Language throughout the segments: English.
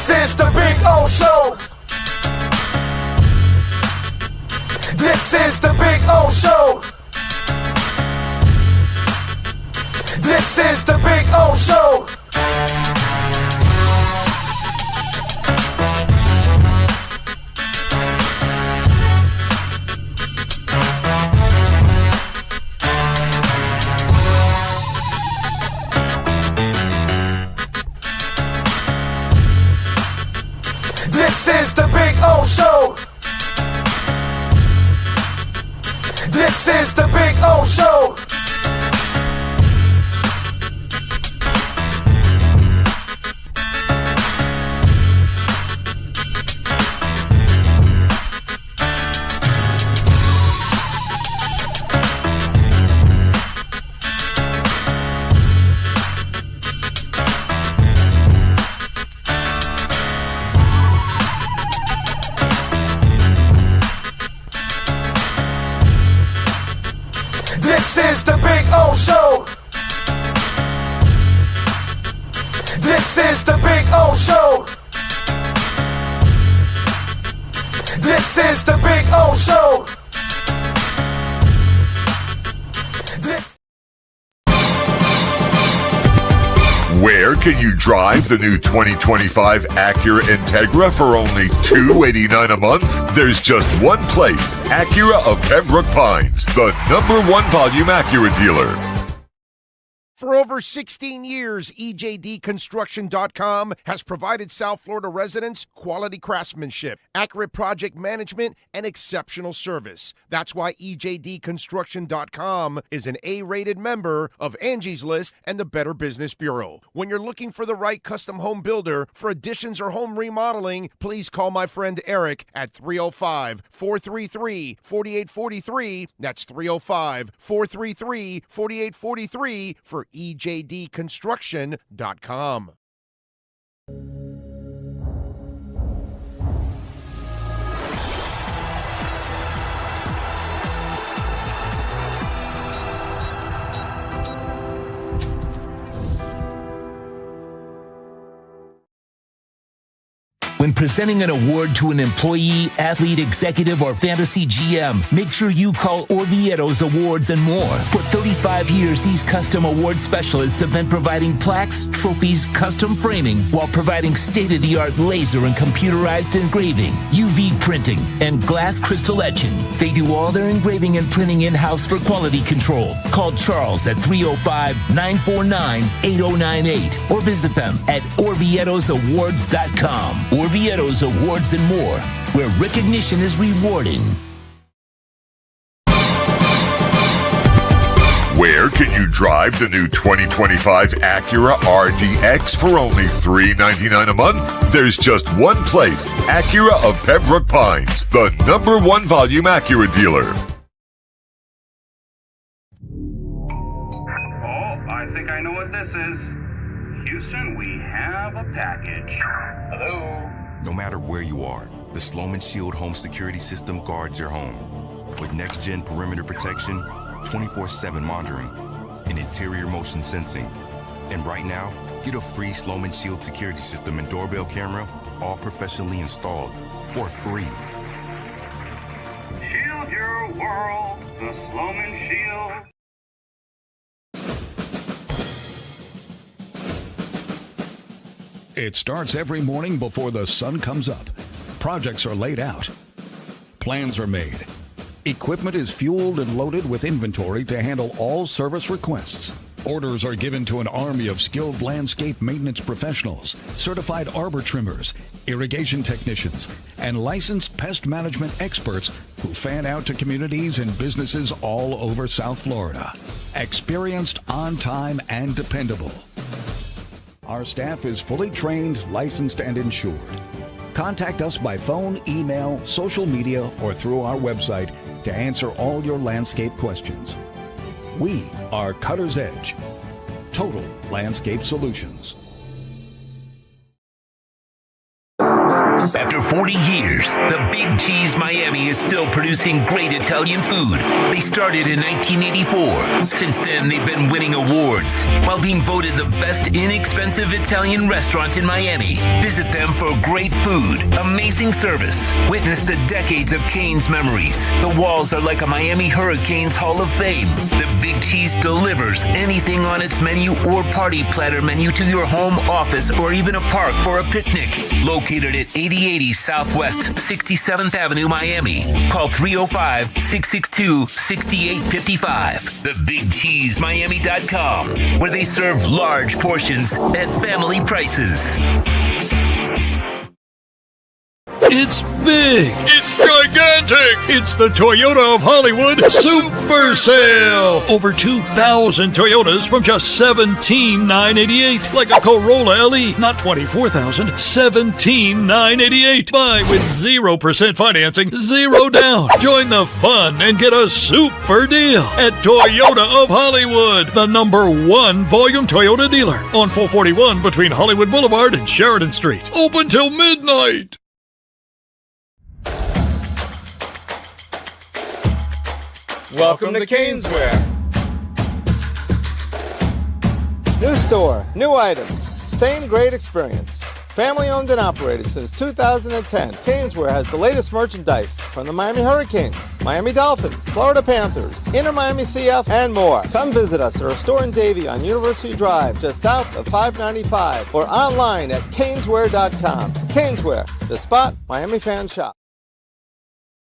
This is the Big O Show. This is the Big O Show. This is the Big O Show. This is the Big O Show. This is the Big O Show. This is the Big O Show. This is the Big O Show. This is the Big O Show. Where can you drive the new 2025 Acura Integra for only $289 a month? There's just one place, Acura of Pembroke Pines, the #1 volume Acura dealer. For over 16 years, EJDconstruction.com has provided South Florida residents quality craftsmanship, accurate project management, and exceptional service. That's why EJDconstruction.com is an A-rated member of Angie's List and the Better Business Bureau. When you're looking for the right custom home builder for additions or home remodeling, please call my friend Eric at 305-433-4843. That's 305-433-4843 for EJDconstruction.com. When presenting an award to an employee, athlete, executive, or fantasy GM, make sure you call Orvieto's Awards and More. For 35 years, these custom award specialists have been providing plaques, trophies, custom framing, while providing state-of-the-art laser and computerized engraving, UV printing, and glass crystal etching. They do all their engraving and printing in-house for quality control. Call Charles at 305-949-8098 or visit them at orvietosawards.com. Orvieto's Awards and More, where recognition is rewarding. Where can you drive the new 2025 Acura RDX for only $399 a month? There's just one place, Acura of Pembroke Pines, the #1 volume Acura dealer. Oh, I think I know what this is. Houston, we have a package. Hello? No matter where you are, the Sloman Shield home security system guards your home. With next-gen perimeter protection, 24/7 monitoring, and interior motion sensing. And right now, get a free Sloman Shield security system and doorbell camera, all professionally installed, for free. Shield your world, the Sloman Shield. It starts every morning before the sun comes up. Projects are laid out. Plans are made. Equipment is fueled and loaded with inventory to handle all service requests. Orders are given to an army of skilled landscape maintenance professionals, certified arbor trimmers, irrigation technicians, and licensed pest management experts who fan out to communities and businesses all over South Florida. Experienced, on time, and dependable. Our staff is fully trained, licensed, and insured. Contact us by phone, email, social media, or through our website to answer all your landscape questions. We are Cutter's Edge. Total Landscape Solutions. After 40 years, the Big Cheese Miami is still producing great Italian food. They started in 1984. Since then, they've been winning awards while being voted the best inexpensive Italian restaurant in Miami. Visit them for great food, amazing service. Witness the decades of Cane's memories. The walls are like a Miami Hurricanes Hall of Fame. The Big Cheese delivers anything on its menu or party platter menu to your home, office, or even a park for a picnic. Located at 8080 Southwest 67th Avenue, Miami. Call 305-662-6855. TheBigCheeseMiami.com, where they serve large portions at family prices. It's big. It's gigantic. It's the Toyota of Hollywood Super Sale. Over 2,000 Toyotas from just $17,988. Like a Corolla LE, not $24,000, $17,988. Buy with 0% financing, 0 down. Join the fun and get a super deal at Toyota of Hollywood, the #1 volume Toyota dealer on 441 between Hollywood Boulevard and Sheridan Street. Open till midnight. Welcome to Caneswear. New store, new items, same great experience. Family owned and operated since 2010, Caneswear has the latest merchandise from the Miami Hurricanes, Miami Dolphins, Florida Panthers, Inter Miami CF, and more. Come visit us at our store in Davie on University Drive, just south of 595, or online at caneswear.com. Caneswear, the spot Miami fans shop.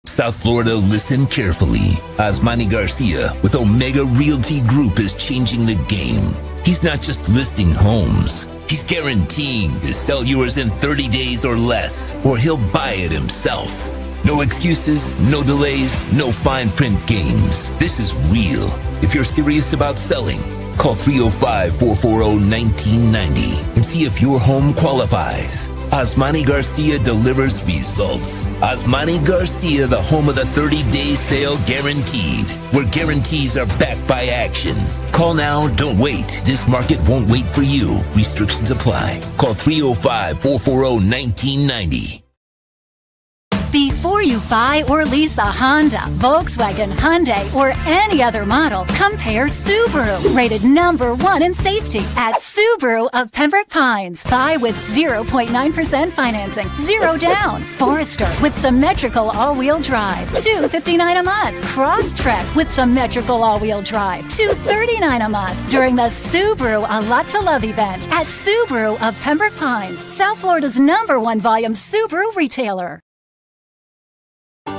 South Florida, listen carefully. Osmani Garcia with Omega Realty Group is changing the game. He's not just listing homes. He's guaranteeing to sell yours in 30 days or less, or he'll buy it himself. No excuses, no delays, no fine print games. This is real. If you're serious about selling, call 305-440-1990 and see if your home qualifies. Osmani Garcia delivers results. Osmani Garcia, the home of the 30-day sale guaranteed, where guarantees are backed by action. Call now, don't wait. This market won't wait for you. Restrictions apply. Call 305-440-1990. Before you buy or lease a Honda, Volkswagen, Hyundai, or any other model, compare Subaru, rated #1 in safety at Subaru of Pembroke Pines. Buy with 0.9% financing, 0 down. Forester with symmetrical all-wheel drive, $259 a month. Crosstrek with symmetrical all-wheel drive, $239 a month. During the Subaru A Lot to Love event at Subaru of Pembroke Pines, South Florida's #1 volume Subaru retailer.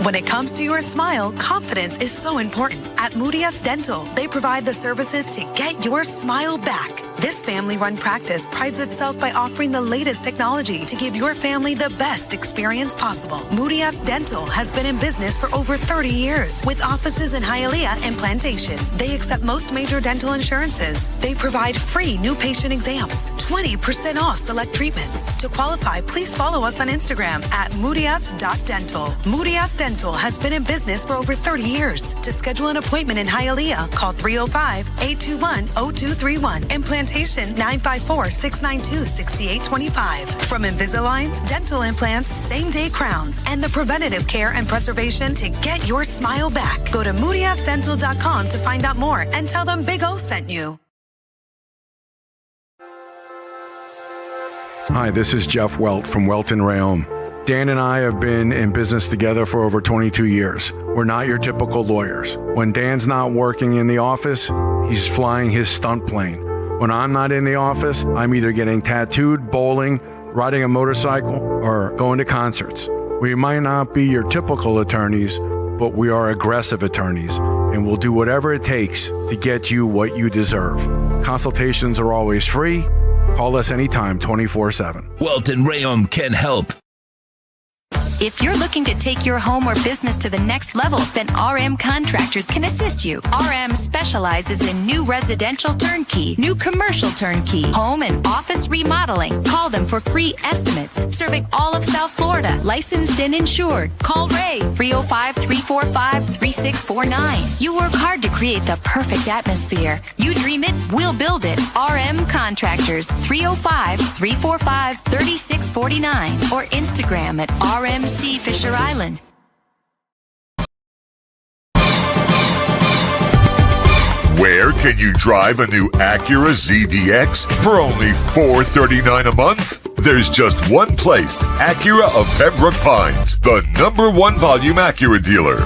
When it comes to your smile, confidence is so important. At Moody S Dental, they provide the services to get your smile back. This family-run practice prides itself by offering the latest technology to give your family the best experience possible. Moody S Dental has been in business for over 30 years with offices in Hialeah and Plantation. They accept most major dental insurances. They provide free new patient exams, 20% off select treatments. To qualify, please follow us on Instagram at moodys.dental. Moody S Dental has been in business for over 30 years. To schedule an appointment in Hialeah, call 305-821-0231 and Plantation 954-692-6825. From Invisaligns, dental implants, same-day crowns, and the preventative care and preservation to get your smile back. Go to moodysdental.com to find out more and tell them Big O sent you. Hi, this is Jeff Welt from Welt & Rayom. Dan and I have been in business together for over 22 years. We're not your typical lawyers. When Dan's not working in the office, he's flying his stunt plane. When I'm not in the office, I'm either getting tattooed, bowling, riding a motorcycle, or going to concerts. We might not be your typical attorneys, but we are aggressive attorneys, and we'll do whatever it takes to get you what you deserve. Consultations are always free. Call us anytime, 24/7. Welt & Rayom can help. If you're looking to take your home or business to the next level, then RM Contractors can assist you. RM specializes in new residential turnkey, new commercial turnkey, home and office remodeling. Call them for free estimates. Serving all of South Florida, licensed and insured. Call Ray, 305-345-3649. You work hard to create the perfect atmosphere. You dream it, we'll build it. RM Contractors, 305-345-3649 or Instagram at RMC Fisher Island. Where can you drive a new Acura ZDX for only $439 a month? There's just one place, Acura of Pembroke Pines, the #1 volume Acura dealer.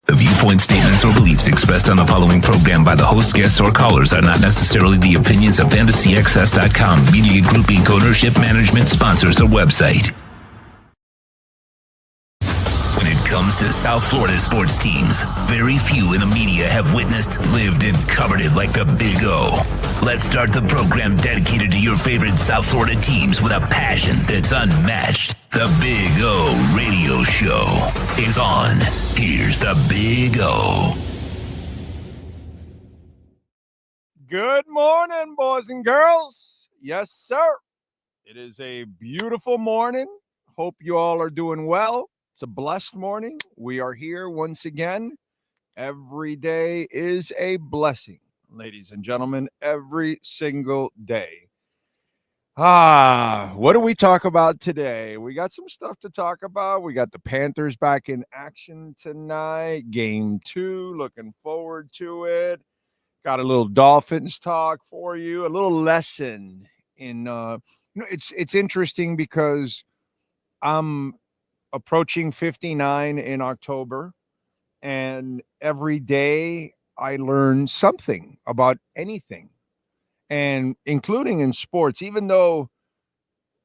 The viewpoint, statements, or beliefs expressed on the following program by the host, guests, or callers are not necessarily the opinions of FantasyXS.com, Media Group Inc., ownership, management, sponsors, or website. When it comes to South Florida sports teams, very few in the media have witnessed, lived, and covered it like the Big O. Let's start the program dedicated to your favorite South Florida teams with a passion that's unmatched. The Big O Radio Show is on. Here's the Big O. Good morning, boys and girls. Yes, sir. It is a beautiful morning. Hope you all are doing well. It's a blessed morning. We are here once again. Every day is a blessing, ladies and gentlemen, every single day. What do we talk about today? We got some stuff to talk about. We got the Panthers back in action tonight. Game 2, looking forward to it. Got a little Dolphins talk for you, a little lesson in, it's interesting because I'm approaching 59 in October, and every day I learn something about anything, and including in sports, even though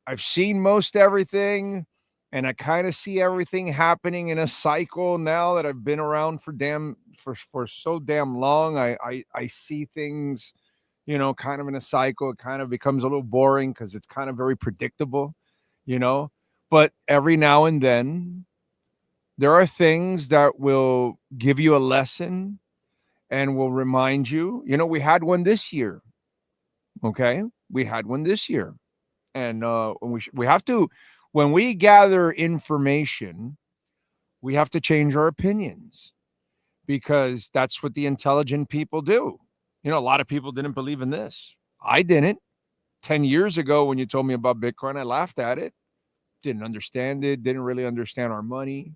I've seen most everything and I kind of see everything happening in a cycle now that I've been around for so damn long. I see things, kind of in a cycle. It kind of becomes a little boring because it's kind of very predictable, But every now and then, there are things that will give you a lesson and will remind you. We had one this year. Okay? We had one this year. And we have to, when we gather information, we have to change our opinions because that's what the intelligent people do. A lot of people didn't believe in this. I didn't. 10 years ago, when you told me about Bitcoin, I laughed at it. Didn't understand it, didn't really understand our money.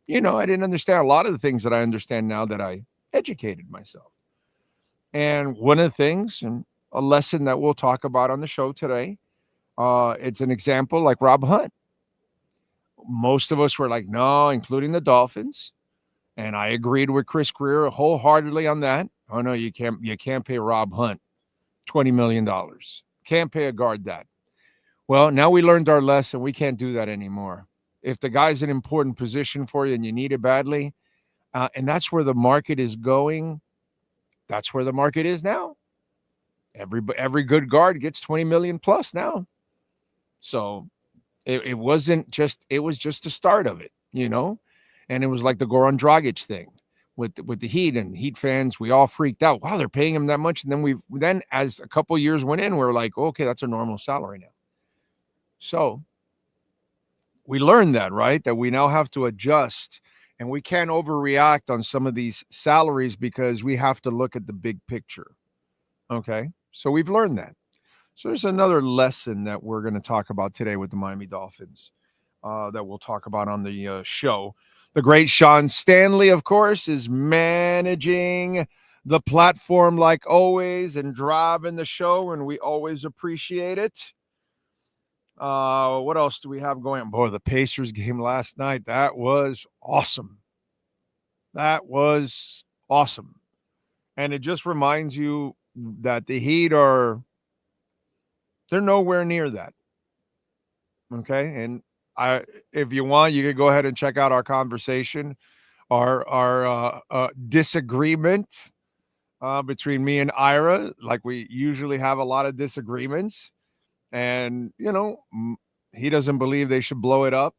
I didn't understand a lot of the things that I understand now that I educated myself. And one of the things, and a lesson that we'll talk about on the show today, it's an example like Rob Hunt. Most of us were like, no, including the Dolphins. And I agreed with Chris Greer wholeheartedly on that. Oh, no, you can't pay Rob Hunt $20 million. Can't pay a guard that. Well, now we learned our lesson. We can't do that anymore. If the guy's an important position for you and you need it badly, and that's where the market is going, that's where the market is now. Every good guard gets 20 million plus now. So it was just the start of it, and it was like the Goran Dragic thing with the Heat, and Heat fans, we all freaked out. Wow, they're paying him that much. And then as a couple years went in, we're like, okay, that's a normal salary now. So we learned that, right? That we now have to adjust, and we can't overreact on some of these salaries because we have to look at the big picture. Okay? So we've learned that. So there's another lesson that we're going to talk about today with the Miami Dolphins that we'll talk about on the show. The great Sean Stanley, of course, is managing the platform like always and driving the show, and we always appreciate it. What else do we have going on? Boy, the Pacers game last night, that was awesome. That was awesome. And it just reminds you that the Heat they're nowhere near that. Okay? And if you want, you can go ahead and check out our conversation, our disagreement between me and Ira. Like we usually have a lot of disagreements. And, He doesn't believe they should blow it up,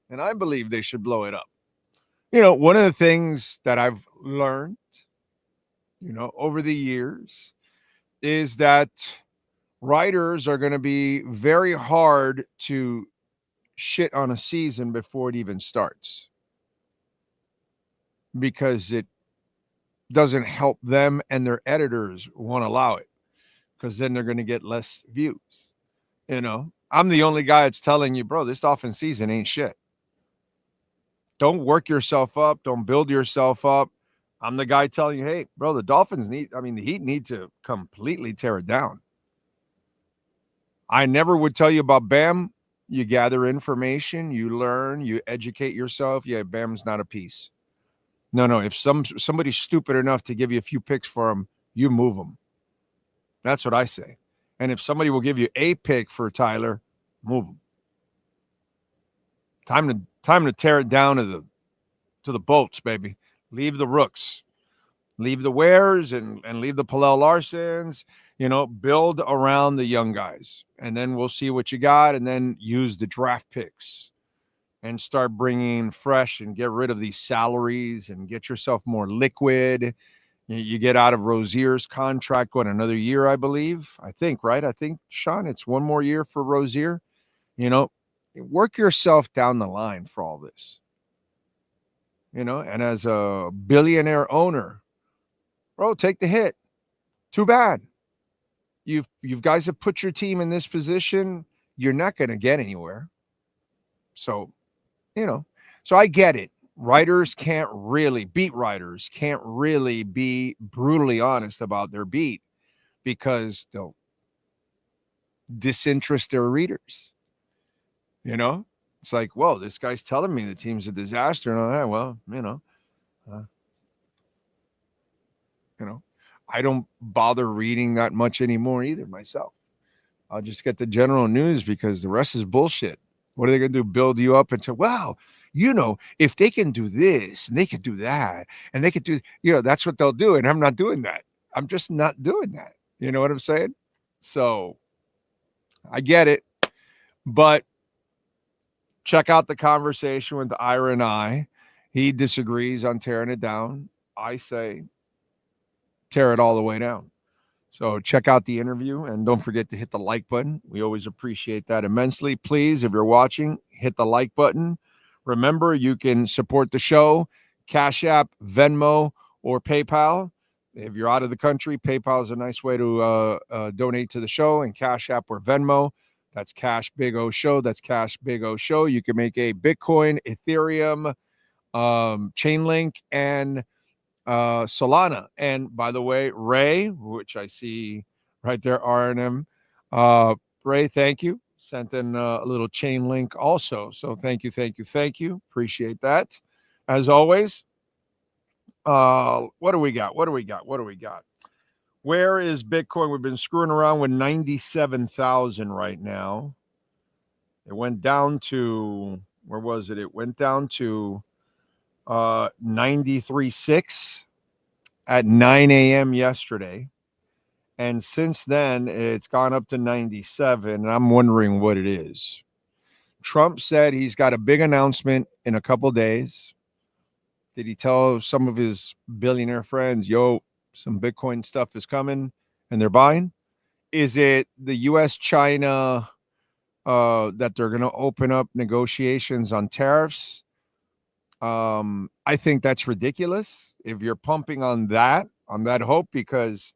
and I believe they should blow it up. You know, one of the things that I've learned, you know, over the years is that writers are going to be very hard to shit on a season before it even starts, because it doesn't help them, and their editors won't allow it, because then they're going to get less views. You know, I'm the only guy that's telling you, bro, this Dolphins season ain't shit. Don't work yourself up. Don't build yourself up. I'm the guy telling you, hey, bro, the Heat need to completely tear it down. I never would tell you about Bam. You gather information, you learn, you educate yourself. Yeah, Bam's not a piece. No. If somebody's stupid enough to give you a few picks for him, you move them. That's what I say. And if somebody will give you a pick for Tyler, move them. Time to tear it down to the bolts, baby. Leave the rooks. Leave the Wares and leave the Pallel Larsons. You know, build around the young guys. And then we'll see what you got, and then use the draft picks and start bringing fresh and get rid of these salaries and get yourself more liquid. You get out of Rozier's contract, another year, I believe. I think, right? I think, Sean, it's one more year for Rozier. You know, work yourself down the line for all this. You know, and as a billionaire owner, bro, take the hit. Too bad. You guys have put your team in this position. You're not going to get anywhere. So, you know, so I get it. Beat writers can't really be brutally honest about their beat, because they'll disinterest their readers. You know, it's like, well, this guy's telling me the team's a disaster and all that. Well, you know, I don't bother reading that much anymore either myself. I'll just get the general news, because the rest is bullshit. What are they going to do? Build you up into, wow, you know, if they can do this and they can do that and they could do, you know, that's what they'll do. And I'm not doing that. I'm just not doing that. You know what I'm saying? So I get it. But check out the conversation with Ira and I. He disagrees on tearing it down. I say tear it all the way down. So check out the interview, and don't forget to hit the like button. We always appreciate that immensely. Please, if you're watching, hit the like button. Remember, you can support the show, Cash App, Venmo, or PayPal. If you're out of the country, PayPal is a nice way to donate to the show, and Cash App or Venmo. That's Cash Big O Show. That's Cash Big O Show. You can make a Bitcoin, Ethereum, Chainlink, and Solana. And by the way, Ray, which I see right there, R&M, Ray, thank you. Sent in a little chain link also. So thank you. Appreciate that. As always, what do we got? Where is Bitcoin? We've been screwing around with 97,000 right now. It went down to, where was it? It went down to 93.6 at 9 a.m. yesterday. And since then, it's gone up to 97, and I'm wondering what it is. Trump said he's got a big announcement in a couple days. Did he tell some of his billionaire friends, yo, some Bitcoin stuff is coming and they're buying? Is it the U.S.-China that they're going to open up negotiations on tariffs? I think that's ridiculous if you're pumping on that hope, because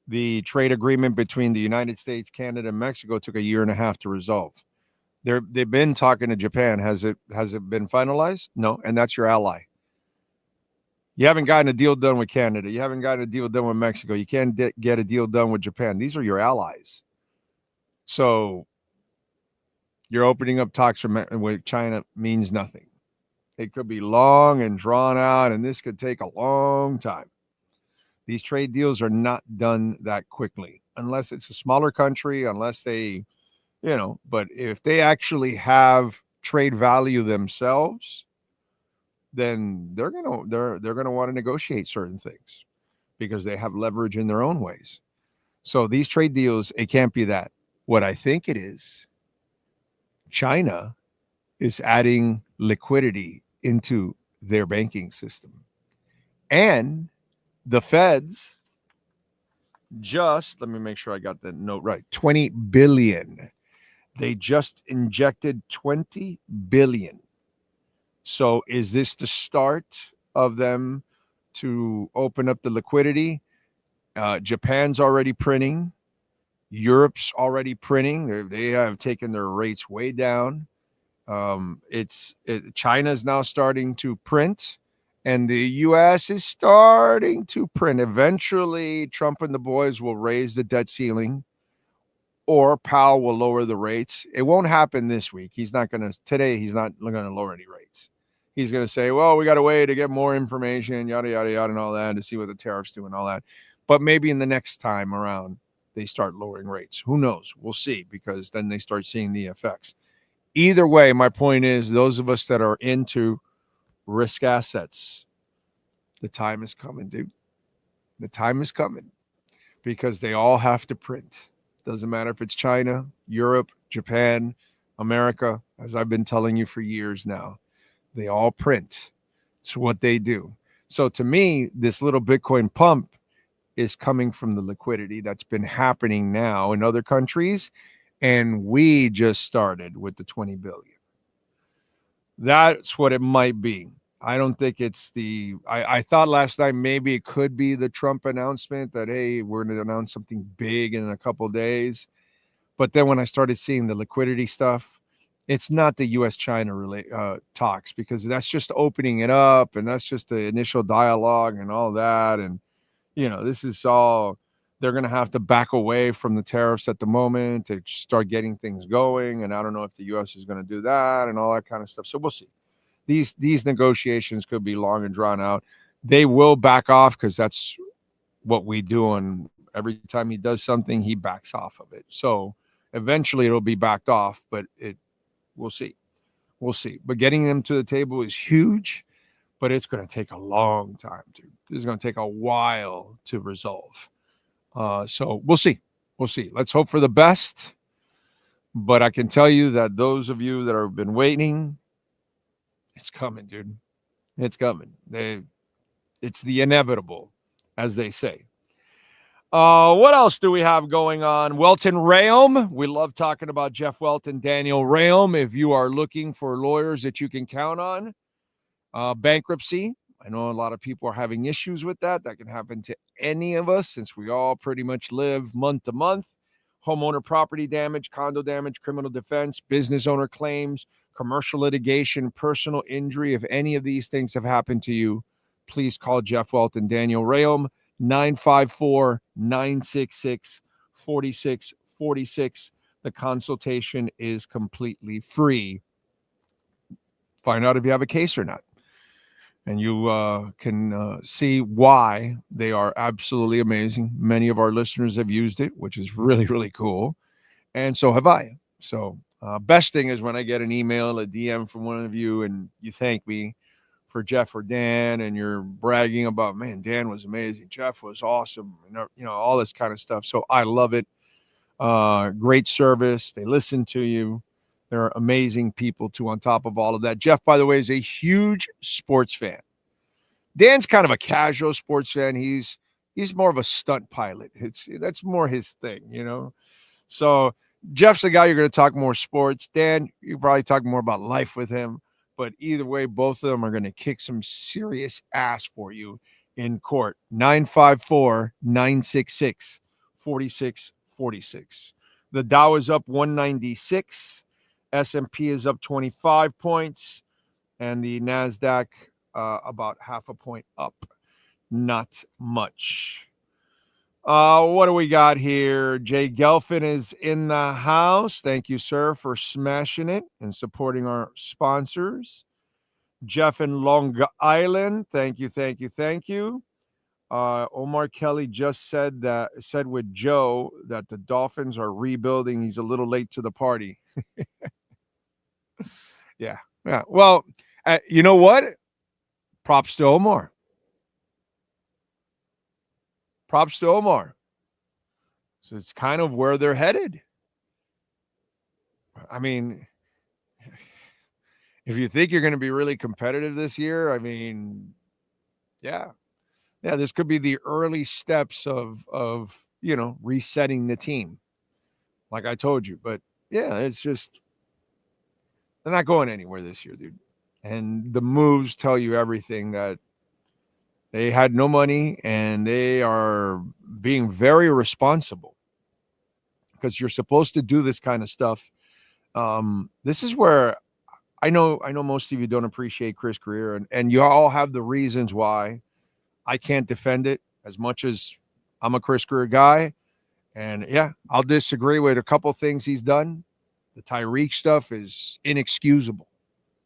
the trade agreement between the United States, Canada, and Mexico took a year and a half to resolve. They've been talking to Japan. Has it been finalized? No, and that's your ally. You haven't gotten a deal done with Canada. You haven't gotten a deal done with Mexico. You can't get a deal done with Japan. These are your allies. So you're opening up talks with China means nothing. It could be long and drawn out, and this could take a long time. These trade deals are not done that quickly, unless it's a smaller country, unless they, but if they actually have trade value themselves, then they're gonna want to negotiate certain things because they have leverage in their own ways. So these trade deals, it can't be that. What I think it is China is adding liquidity into their banking system. And the feds just, let me make sure I got the note right, 20 billion. They just injected 20 billion. So is this the start of them to open up the liquidity? Japan's already printing. Europe's already printing. They have taken their rates way down. China's now starting to print, and the U.S. is starting to print. Eventually, Trump and the boys will raise the debt ceiling, or Powell will lower the rates. It won't happen this week. He's not going to lower any rates. He's going to say, well, we got to wait to get more information, yada, yada, yada, and all that, to see what the tariffs do and all that. But maybe in the next time around, they start lowering rates. Who knows? We'll see, because then they start seeing the effects. Either way, my point is, those of us that are into risk assets, the time is coming, dude. The time is coming, because they all have to print. Doesn't matter if it's China, Europe, Japan, America, as I've been telling you for years now. They all print. It's what they do. So to me, this little Bitcoin pump is coming from the liquidity that's been happening now in other countries. And we just started with the 20 billion. That's what it might be. I don't think it's I thought last night maybe it could be the Trump announcement that, hey, we're going to announce something big in a couple of days. But then when I started seeing the liquidity stuff, it's not the U.S.-China talks, because that's just opening it up, and that's just the initial dialogue and all that. And, this is all, they're going to have to back away from the tariffs at the moment to start getting things going. And I don't know if the U.S. is going to do that and all that kind of stuff. So we'll see. These negotiations could be long and drawn out. They will back off, because that's what we do. And every time he does something, he backs off of it. So eventually it'll be backed off, but we'll see. We'll see. But getting them to the table is huge, but it's going to take a long time, dude. It's going to take a while to resolve. So we'll see. We'll see. Let's hope for the best. But I can tell you that those of you that have been waiting, it's coming, dude. It's coming. It's the inevitable, as they say. What else do we have going on? Welton Rayom. We love talking about Jeff Welton, Daniel Rayom. If you are looking for lawyers that you can count on, bankruptcy. I know a lot of people are having issues with that. That can happen to any of us, since we all pretty much live month to month. Homeowner property damage, condo damage, criminal defense, business owner claims, commercial litigation, personal injury. If any of these things have happened to you, please call Jeff Welton, Daniel Rayom, 954-966-4646. The consultation is completely free. Find out if you have a case or not. And you can see why they are absolutely amazing. Many of our listeners have used it, which is really, really cool. And so have I. So best thing is when I get an email, a DM from one of you, and you thank me for Jeff or Dan, and you're bragging about, man, Dan was amazing, Jeff was awesome, all this kind of stuff. So I love it. Great service. They listen to you. They're amazing people too, on top of all of that. Jeff, by the way, is a huge sports fan. Dan's kind of a casual sports fan. He's more of a stunt pilot. That's more his thing, So Jeff's the guy you're going to talk more sports. Dan, you probably talk more about life with him. But either way, both of them are going to kick some serious ass for you in court. 954-966-4646. The Dow is up 196. S&P is up 25 points. And the NASDAQ about half a point up. Not much. What do we got here? Jay Gelfin is in the house. Thank you, sir, for smashing it and supporting our sponsors. Jeff in Long Island. Thank you, thank you, thank you. Omar Kelly just said with Joe that the Dolphins are rebuilding. He's a little late to the party. Yeah. Well, you know what? Props to Omar. Props to Omar. So it's kind of where they're headed. I mean, if you think you're going to be really competitive this year, I mean, yeah, this could be the early steps of resetting the team, like I told you. But yeah, it's just they're not going anywhere this year, dude. And the moves tell you everything, that they had no money and they are being very responsible, because you're supposed to do this kind of stuff. This is where I know most of you don't appreciate Chris Greer, and you all have the reasons why. I can't defend it as much as I'm a Chris Greer guy. And yeah, I'll disagree with a couple things he's done. The Tyreek stuff is inexcusable.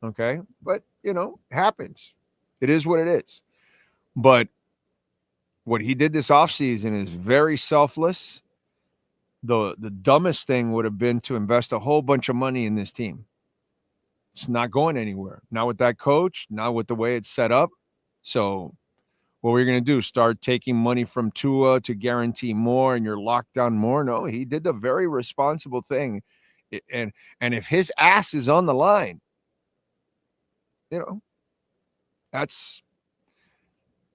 Okay. But, happens. It is what it is. But what he did this offseason is very selfless. The dumbest thing would have been to invest a whole bunch of money in this team. It's not going anywhere. Not with that coach, not with the way it's set up. So what we're going to do, start taking money from Tua to guarantee more, and you're locked down more? No, he did the very responsible thing. And if his ass is on the line, that's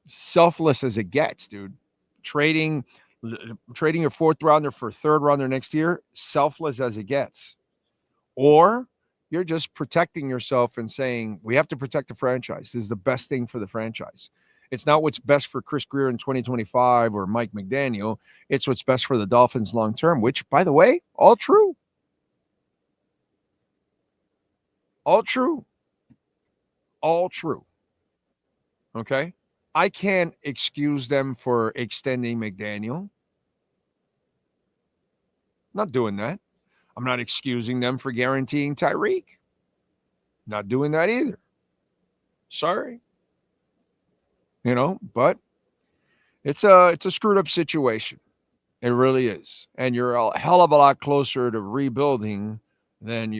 selfless as it gets, dude. Trading your fourth rounder for a third rounder next year, selfless as it gets. Or you're just protecting yourself and saying, we have to protect the franchise. This is the best thing for the franchise. It's not what's best for Chris Greer in 2025 or Mike McDaniel. It's what's best for the Dolphins long term, which, by the way, all true. All true. All true. Okay? I can't excuse them for extending McDaniel. Not doing that. I'm not excusing them for guaranteeing Tyreek. Not doing that either. Sorry. But it's a screwed up situation. It really is. And you're a hell of a lot closer to rebuilding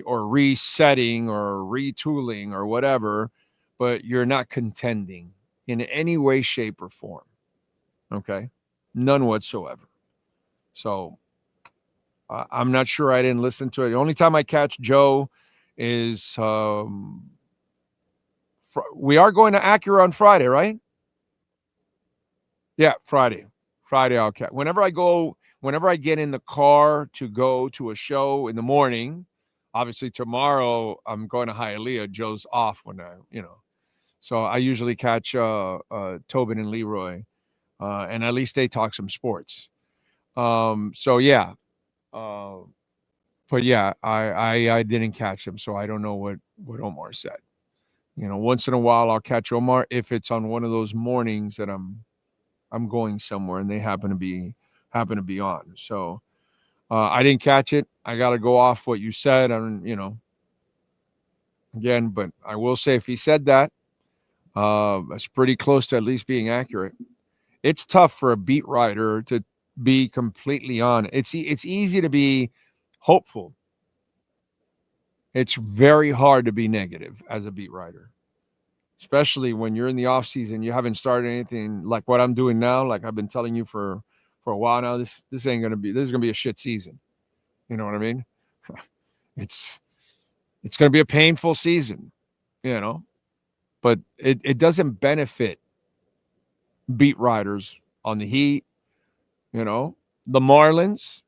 or resetting or retooling or whatever, but you're not contending in any way, shape, or form. Okay? None whatsoever. So I'm not sure. I didn't listen to it. The only time I catch Joe is we are going to Acura on Friday, right? Yeah, Friday I'll catch. Whenever I get in the car to go to a show in the morning, obviously tomorrow I'm going to Hialeah. Joe's off so I usually catch Tobin and Leroy, and at least they talk some sports. So yeah, but yeah, I didn't catch him, so I don't know what Omar said. Once in a while I'll catch Omar if it's on one of those mornings that I'm going somewhere and they happen to be on. So I didn't catch it. I got to go off what you said. Again, but I will say if he said that, it's pretty close to at least being accurate. It's tough for a beat writer to be completely on. It's easy to be hopeful. It's very hard to be negative as a beat writer. Especially when you're in the off season, you haven't started anything like what I'm doing now. Like I've been telling you for a while now, this is going to be a shit season. You know what I mean? It's going to be a painful season, but it doesn't benefit beat writers on the Heat, the Marlins.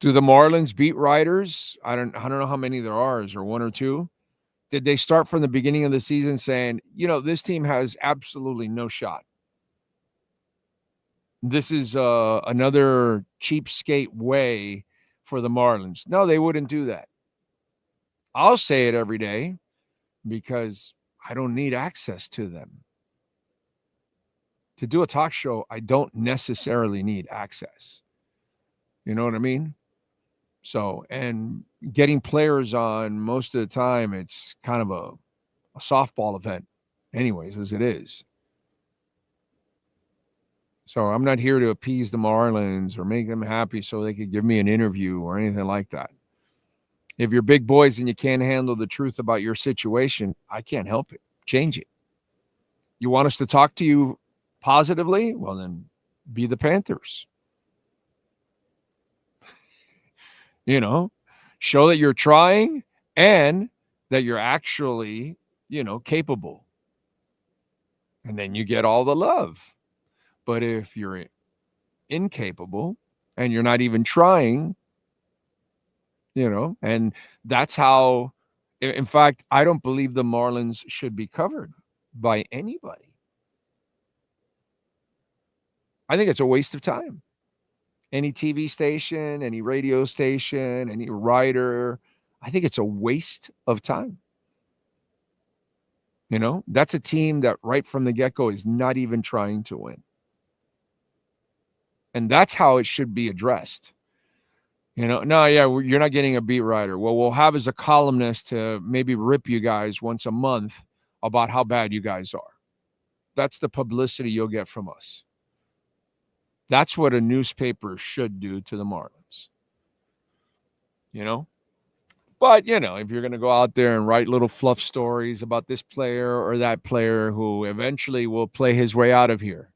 Do the Marlins beat writers? I don't know how many there are. Is there one or two? Did they start from the beginning of the season saying, this team has absolutely no shot? This is another cheapskate way for the Marlins. No, they wouldn't do that. I'll say it every day because I don't need access to them. To do a talk show, I don't necessarily need access. You know what I mean? So, and getting players on most of the time, it's kind of a softball event anyways, as it is. So I'm not here to appease the Marlins or make them happy so they could give me an interview or anything like that. If you're big boys and you can't handle the truth about your situation, I can't help it. Change it. You want us to talk to you positively? Well, then be the Panthers. Show that you're trying and that you're actually, capable. And then you get all the love. But if you're incapable and you're not even trying, and that's how, in fact, I don't believe the Marlins should be covered by anybody. I think it's a waste of time. Any TV station, any radio station, any writer, I think it's a waste of time. That's a team that right from the get-go is not even trying to win. And that's how it should be addressed. You're not getting a beat writer. What we'll have is a columnist to maybe rip you guys once a month about how bad you guys are. That's the publicity you'll get from us. That's what a newspaper should do to the Marlins. But, if you're going to go out there and write little fluff stories about this player or that player who eventually will play his way out of here,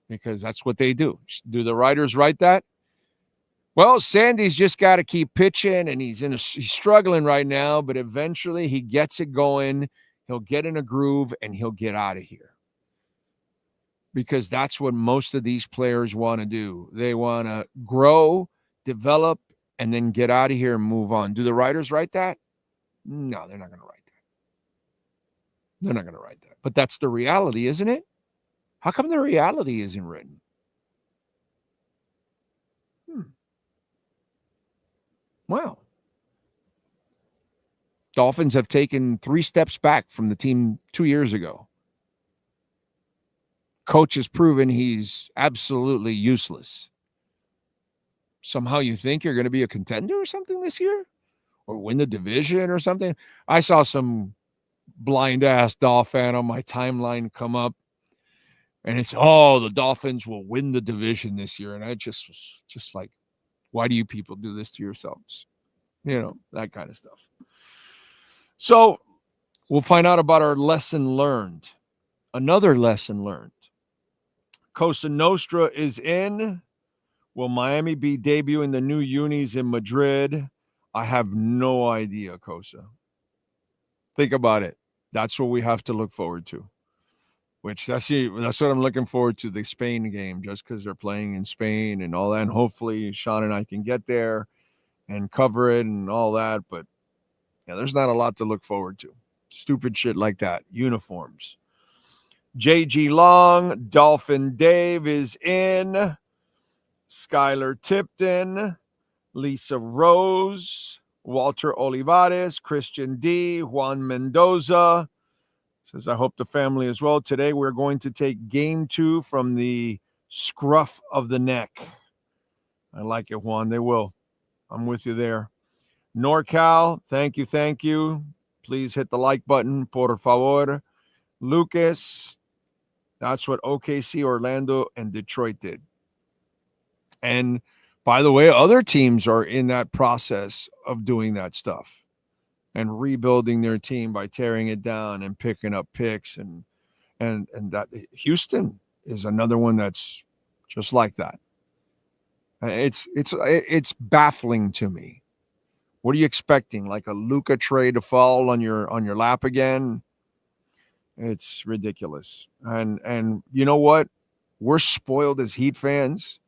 because that's what they do. Do the writers write that? Well, Sandy's just got to keep pitching, and he's struggling right now, but eventually he gets it going. He'll get in a groove, and he'll get out of here. Because that's what most of these players want to do. They want to grow, develop, and then get out of here and move on. Do the writers write that? No, they're not going to write that. They're not going to write that. But that's the reality, isn't it? How come the reality isn't written? Wow. Dolphins have taken 3 steps back from the team 2 years ago. Coach has proven he's absolutely useless. Somehow you think you're going to be a contender or something this year? Or win the division or something? I saw some blind-ass Dolphin fan on my timeline come up, and it's, the Dolphins will win the division this year. And I just was like, why do you people do this to yourselves? That kind of stuff. So we'll find out about our lesson learned. Another lesson learned. Cosa Nostra is in. Will Miami be debuting the new unis in Madrid? I have no idea, Cosa. Think about it. That's what we have to look forward to. That's what I'm looking forward to, the Spain game, just because they're playing in Spain and all that. And hopefully Sean and I can get there and cover it and all that. But there's not a lot to look forward to. Stupid shit like that. Uniforms. JG Long, Dolphin Dave is in. Skylar Tipton, Lisa Rose, Walter Olivares, Christian D, Juan Mendoza. Says, I hope the family as well. Today we're going to take game 2 from the scruff of the neck. I like it, Juan. They will. I'm with you there. NorCal, thank you. Please hit the like button, por favor. Lucas, that's what OKC, Orlando, and Detroit did. And by the way, other teams are in that process of doing that stuff and rebuilding their team by tearing it down and picking up picks. And that Houston is another one that's just like that. It's baffling to me. What are you expecting? Like a Luka trade to fall on your lap again? It's ridiculous. And you know what? We're spoiled as Heat fans.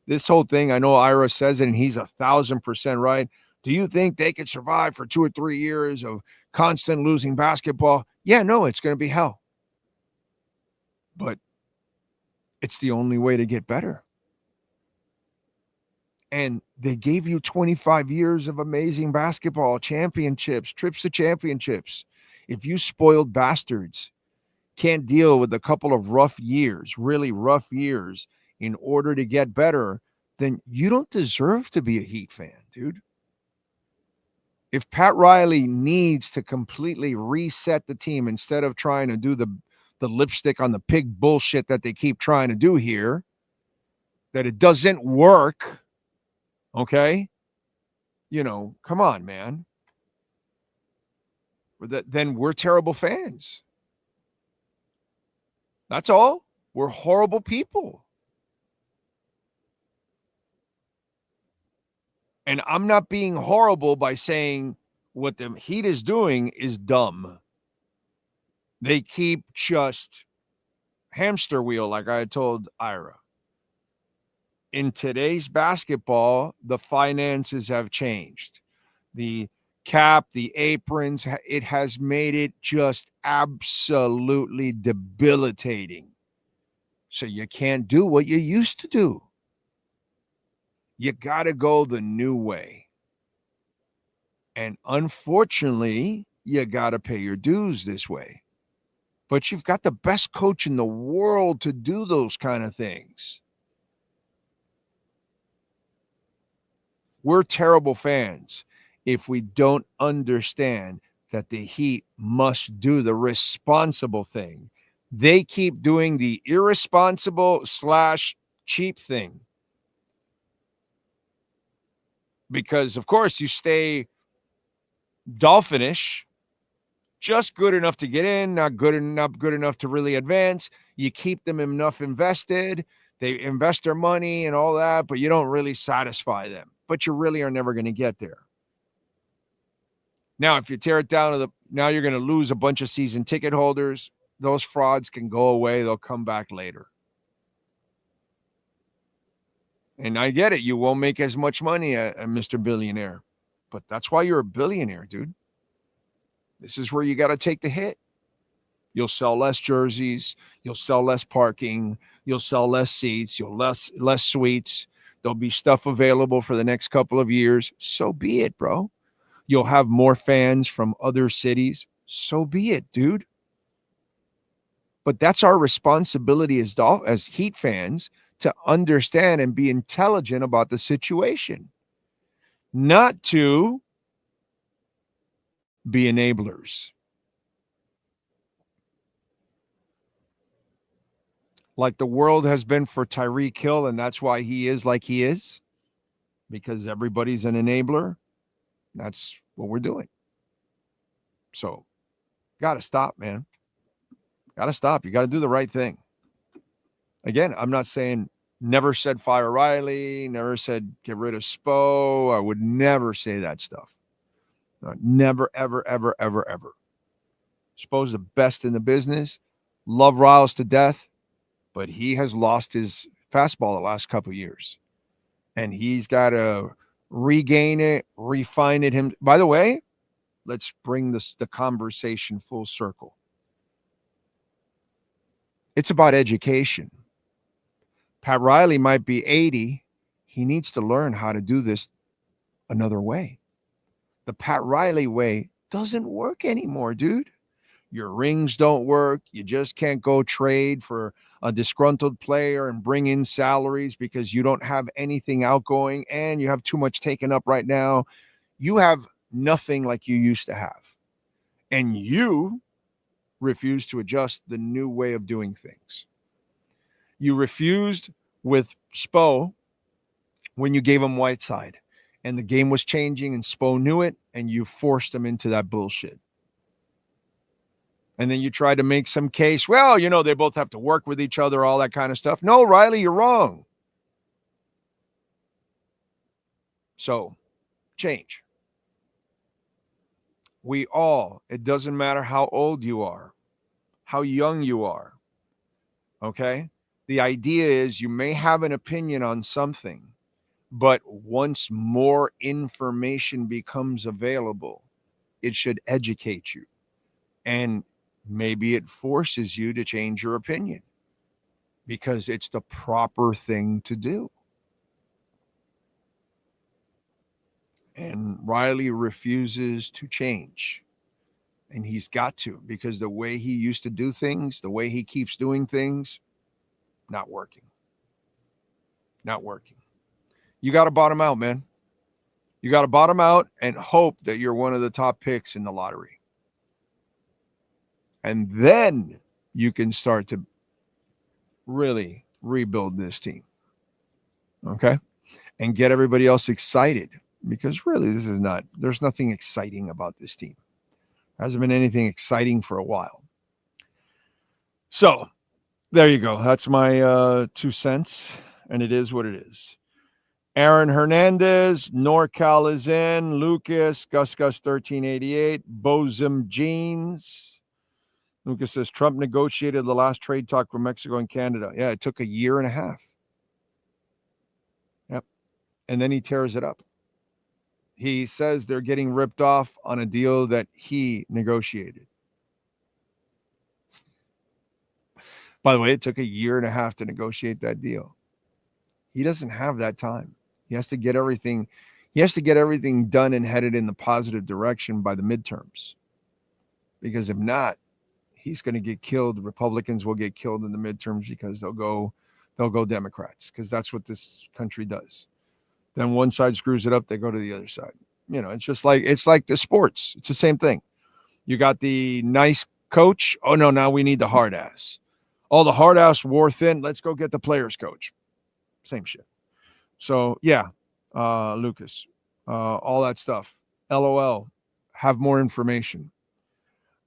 This whole thing, I know Ira says it, and he's 1,000% right. Do you think they could survive for 2 or 3 years of constant losing basketball? Yeah, no, it's going to be hell. But it's the only way to get better. And they gave you 25 years of amazing basketball, championships, trips to championships. If you spoiled bastards can't deal with a couple of rough years, really rough years, in order to get better, then you don't deserve to be a Heat fan, dude. If Pat Riley needs to completely reset the team instead of trying to do the lipstick on the pig bullshit that they keep trying to do here, that it doesn't work, okay? Come on, man. Then we're terrible fans. That's all. We're horrible people. And I'm not being horrible by saying What the Heat is doing is dumb. They keep just hamster wheel, like I told Ira. In today's basketball, the finances have changed. The cap, the aprons, it has made it just absolutely debilitating. So you can't do what you used to do. You got to go the new way. And unfortunately, you got to pay your dues this way. But you've got the best coach in the world to do those kind of things. We're terrible fans if we don't understand that the Heat must do the responsible thing. They keep doing the irresponsible / cheap thing. Because, of course, you stay Dolphinish, just good enough to get in, not good enough to really advance. You keep them enough invested. They invest their money and all that, but you don't really satisfy them. But you really are never going to get there. Now, if you tear it down now you're going to lose a bunch of season ticket holders. Those frauds can go away. They'll come back later. And I get it. You won't make as much money, Mr. Billionaire. But that's why you're a billionaire, dude. This is where you got to take the hit. You'll sell less jerseys. You'll sell less parking. You'll sell less seats. You'll less suites. There'll be stuff available for the next couple of years. So be it, bro. You'll have more fans from other cities. So be it, dude. But that's our responsibility as Heat fans to understand and be intelligent about the situation. Not to be enablers. Like the world has been for Tyreek Hill, and that's why he is like he is, because everybody's an enabler. That's what we're doing. So, got to stop, man. Got to stop. You got to do the right thing. Again, I'm not saying never said fire Riley, never said get rid of Spo. I would never say that stuff. No, never, ever, ever, ever, ever. Spo's the best in the business. Love Riles to death, but he has lost his fastball the last couple of years. And he's got to regain it, refine it. By the way, let's bring the conversation full circle. It's about education. Pat Riley might be 80. He needs to learn how to do this another way. The Pat Riley way doesn't work anymore, dude. Your rings don't work. You just can't go trade for a disgruntled player and bring in salaries because you don't have anything outgoing and you have too much taken up right now. You have nothing like you used to have. And you refuse to adjust the new way of doing things. You refused with Spo when you gave him Whiteside. And the game was changing and Spo knew it, and you forced him into that bullshit. And then you tried to make some case, well, they both have to work with each other, all that kind of stuff. No, Riley, you're wrong. So, change. It doesn't matter how old you are, how young you are, okay? The idea is you may have an opinion on something, but once more information becomes available, it should educate you. And maybe it forces you to change your opinion because it's the proper thing to do. And Riley refuses to change. And he's got to, because the way he used to do things, the way he keeps doing things, not working. Not working. You got to bottom out, man. You got to bottom out and hope that you're one of the top picks in the lottery. And then you can start to really rebuild this team. Okay? And get everybody else excited. Because really, there's nothing exciting about this team. There hasn't been anything exciting for a while. So, there you go. That's my 2 cents. And it is what it is. Aaron Hernandez, NorCal is in. Lucas, Gus 1388. Bozum Jeans. Lucas says Trump negotiated the last trade talk with Mexico and Canada. Yeah, it took a year and a half. Yep. And then he tears it up. He says they're getting ripped off on a deal that he negotiated. By the way, it took a year and a half to negotiate that deal. He doesn't have that time. He has to get everything done and headed in the positive direction by the midterms. Because if not, he's going to get killed. The Republicans will get killed in the midterms because they'll go Democrats, because that's what this country does. Then one side screws it up, they go to the other side. You know, it's like the sports. It's the same thing. You got the nice coach. Oh no, now we need the hard ass. Oh, the hard ass wore thin. Let's go get the players coach. Same shit. So yeah, Lucas, all that stuff. LOL. Have more information.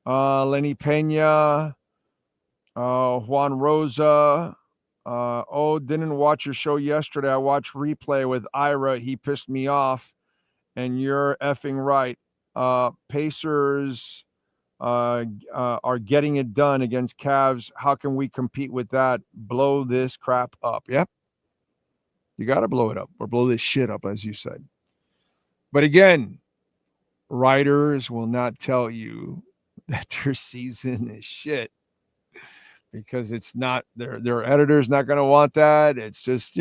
Lenny Pena, Juan Rosa. Didn't watch your show yesterday. I watched replay with Ira. He pissed me off. And you're effing right. Pacers are getting it done against Cavs. How can we compete with that? Blow this crap up. Yep. You got to blow it up, or blow this shit up, as you said. But again, writers will not tell you that their season is shit, because it's not, their editor's not going to want that. It's just,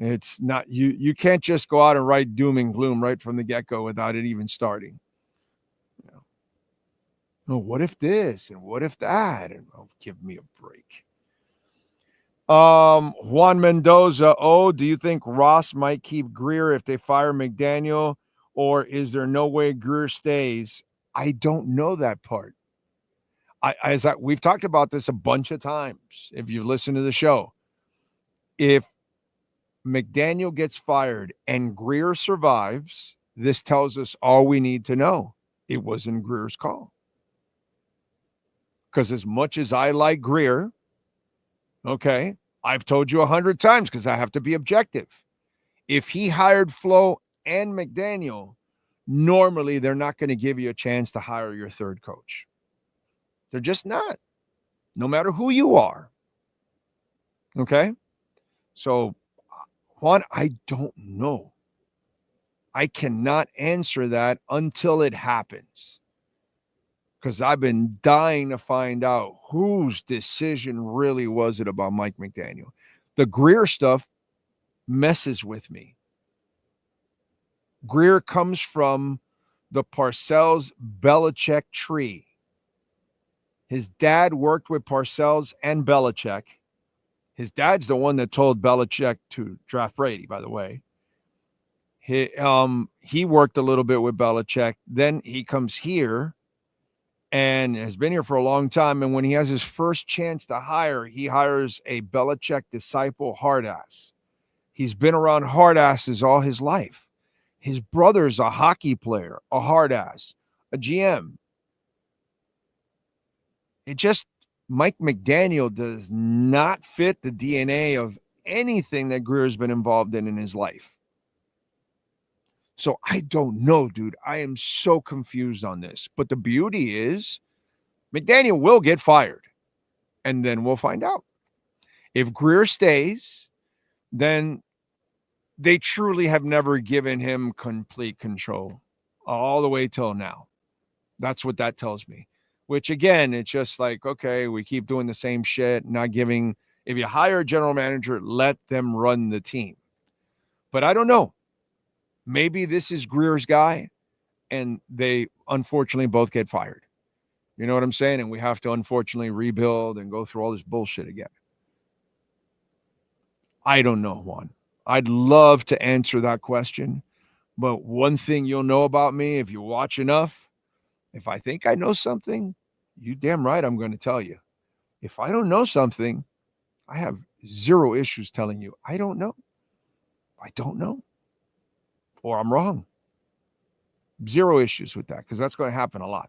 it's not, you can't just go out and write doom and gloom right from the get-go without it even starting. Oh, what if this and what if that? And give me a break. Juan Mendoza. Do you think Ross might keep Greer if they fire McDaniel, or is there no way Greer stays? I don't know that part. We've talked about this a bunch of times. If you've listened to the show, if McDaniel gets fired and Greer survives, this tells us all we need to know. It wasn't Greer's call. Because as much as I like Greer, okay, I've told you 100 times, because I have to be objective. If he hired Flo and McDaniel, normally they're not going to give you a chance to hire your third coach. They're just not, no matter who you are. Okay? So, Juan, I don't know. I cannot answer that until it happens, because I've been dying to find out whose decision really was it about Mike McDaniel. The Greer stuff messes with me. Greer comes from the Parcells-Belichick tree. His dad worked with Parcells and Belichick. His dad's the one that told Belichick to draft Brady, by the way. He worked a little bit with Belichick. Then he comes here and has been here for a long time. And when he has his first chance to hire, he hires a Belichick disciple hard ass. He's been around hard asses all his life. His brother's a hockey player, a hard ass, a GM. Mike McDaniel does not fit the DNA of anything that Greer's been involved in his life. So I don't know, dude. I am so confused on this. But the beauty is McDaniel will get fired, and then we'll find out. If Greer stays, then they truly have never given him complete control all the way till now. That's what that tells me. Which, again, it's just like, okay, we keep doing the same shit, not giving. If you hire a general manager, let them run the team. But I don't know. Maybe this is Greer's guy, and they unfortunately both get fired. You know what I'm saying? And we have to unfortunately rebuild and go through all this bullshit again. I don't know, Juan. I'd love to answer that question. But one thing you'll know about me, if you watch enough, if I think I know something, you damn right I'm going to tell you. If I don't know something, I have zero issues telling you I don't know. I don't know. Or I'm wrong. Zero issues with that, because that's going to happen a lot.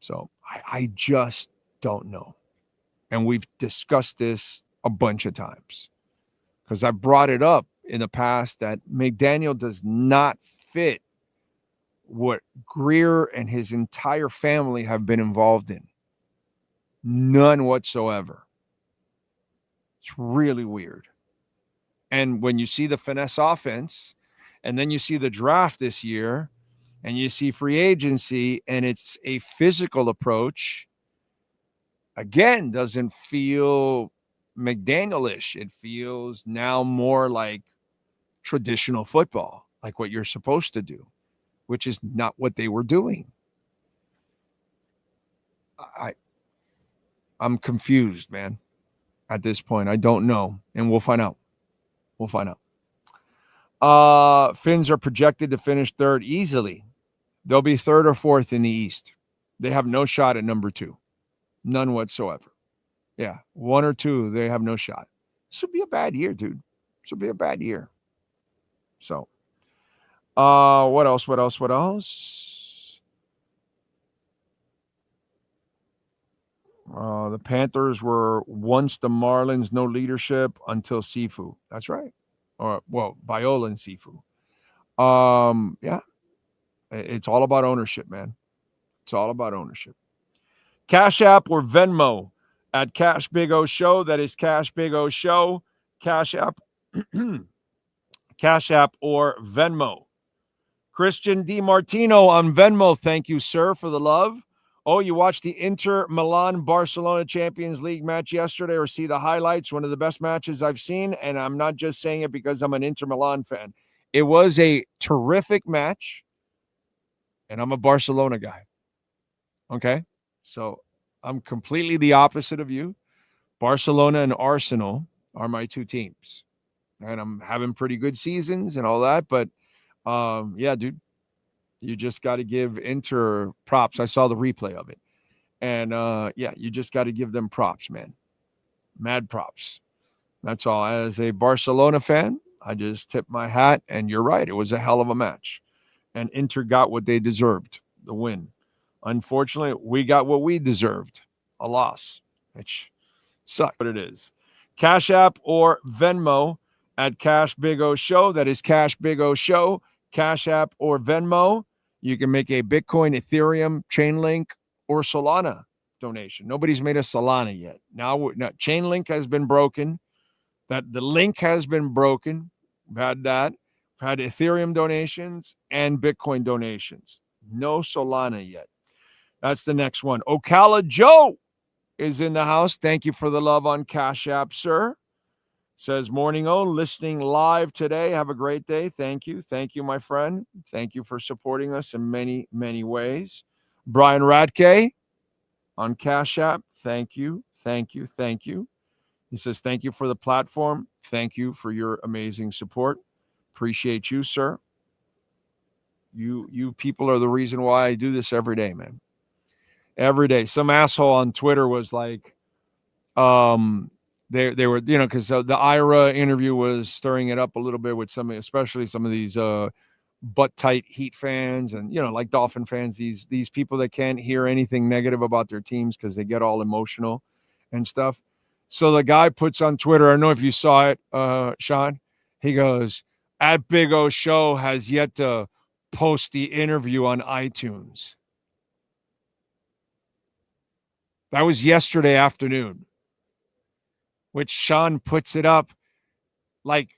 So I just don't know. And we've discussed this a bunch of times, because I brought it up in the past that McDaniel does not fit what Greer and his entire family have been involved in. None whatsoever. It's really weird. And when you see the finesse offense, and then you see the draft this year, and you see free agency, and it's a physical approach, again, doesn't feel McDaniel-ish. It feels now more like traditional football, like what you're supposed to do, which is not what they were doing. I'm confused, man. At this point, I don't know, and we'll find out. We'll find out. Finns are projected to finish third easily. They'll be third or fourth in the East. They have no shot at number 2. None whatsoever. Yeah, 1 or 2, they have no shot. This will be a bad year, dude. This will be a bad year. So, what else? The Panthers were once the Marlins, no leadership until Sifu. That's right. Or, well, Viola and Sifu. Yeah. It's all about ownership, man. It's all about ownership. Cash App or Venmo at Cash Big O Show. That is Cash Big O Show. Cash App. Cash App or Venmo. Christian DiMartino on Venmo. Thank you, sir, for the love. Oh, you watched the Inter Milan Barcelona Champions League match yesterday or see the highlights? One of the best matches I've seen, and I'm not just saying it because I'm an Inter Milan fan. It was a terrific match, and I'm a Barcelona guy. Okay? So I'm completely the opposite of you. Barcelona and Arsenal are my 2 teams, and I'm having pretty good seasons and all that, but yeah, dude. You just got to give Inter props. I saw the replay of it. And, yeah, you just got to give them props, man. Mad props. That's all. As a Barcelona fan, I just tip my hat, and you're right. It was a hell of a match. And Inter got what they deserved, the win. Unfortunately, we got what we deserved, a loss, which sucks, but it is. Cash App or Venmo at Cash Big O Show. That is Cash Big O Show. Cash App or Venmo. You can make a Bitcoin, Ethereum, Chainlink, or Solana donation. Nobody's made a Solana yet. Now Chainlink has been broken. That the link has been broken. We've had that. We've had Ethereum donations and Bitcoin donations. No Solana yet. That's the next one. Ocala Joe is in the house. Thank you for the love on Cash App, sir. Says, morning own, listening live today. Have a great day. Thank you. Thank you, my friend. Thank you for supporting us in many, many ways. Brian Radke on Cash App. Thank you. Thank you. Thank you. He says, thank you for the platform. Thank you for your amazing support. Appreciate you, sir. You people are the reason why I do this every day, man. Every day. Some asshole on Twitter was like, They were, because the Ira interview was stirring it up a little bit with especially some of these butt-tight Heat fans and, like Dolphin fans, these people that can't hear anything negative about their teams because they get all emotional and stuff. So the guy puts on Twitter, I don't know if you saw it, Sean, he goes, at Big O Show has yet to post the interview on iTunes. That was yesterday afternoon. Which Sean puts it up like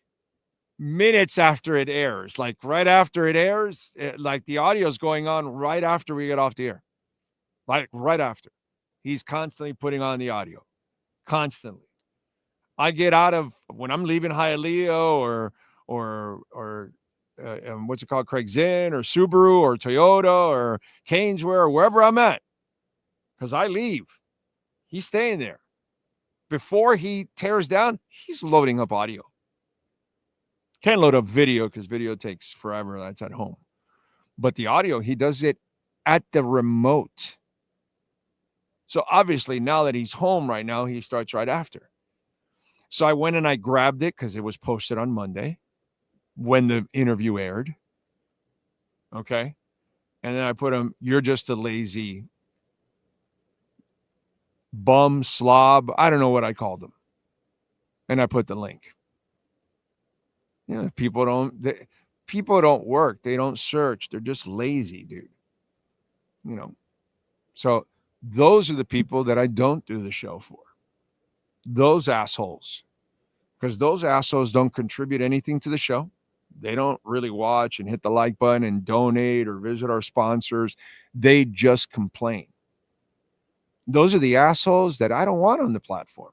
minutes after it airs. Like right after it airs, like the audio is going on right after we get off the air. Like right after. He's constantly putting on the audio. Constantly. I get out of, when I'm leaving Hialeah or what's it called, Craig Zinn or Subaru or Toyota or Canesware or wherever I'm at. Because I leave. He's staying there. Before he tears down, he's loading up audio. Can't load up video because video takes forever. That's at home. But the audio, he does it at the remote. So obviously, now that he's home right now, he starts right after. So I went and I grabbed it because it was posted on Monday when the interview aired. Okay. And then I put him, you're just a lazy bum, slob, I don't know what I called him. And I put the link. People don't work. They don't search. They're just lazy, dude. So those are the people that I don't do the show for. Those assholes. Because those assholes don't contribute anything to the show. They don't really watch and hit the like button and donate or visit our sponsors. They just complain. Those are the assholes that I don't want on the platform.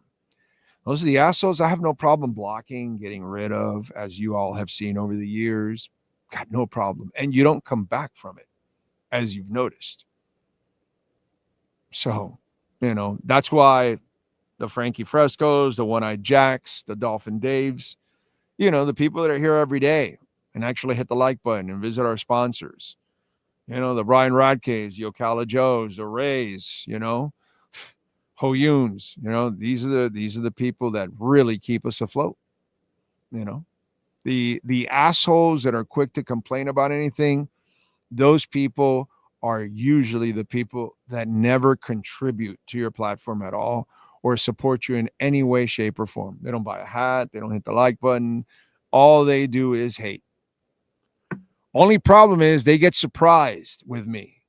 Those are the assholes I have no problem blocking, getting rid of, as you all have seen over the years. Got no problem. And you don't come back from it, as you've noticed. So, that's why the Frankie Frescos, the One-Eyed Jacks, the Dolphin Daves, the people that are here every day and actually hit the like button and visit our sponsors. The Brian Radkes, the Ocala Joes, the Rays, Ho Yoons, these are the people that really keep us afloat. The assholes that are quick to complain about anything, those people are usually the people that never contribute to your platform at all or support you in any way, shape, or form. They don't buy a hat. They don't hit the like button. All they do is hate. Only problem is they get surprised with me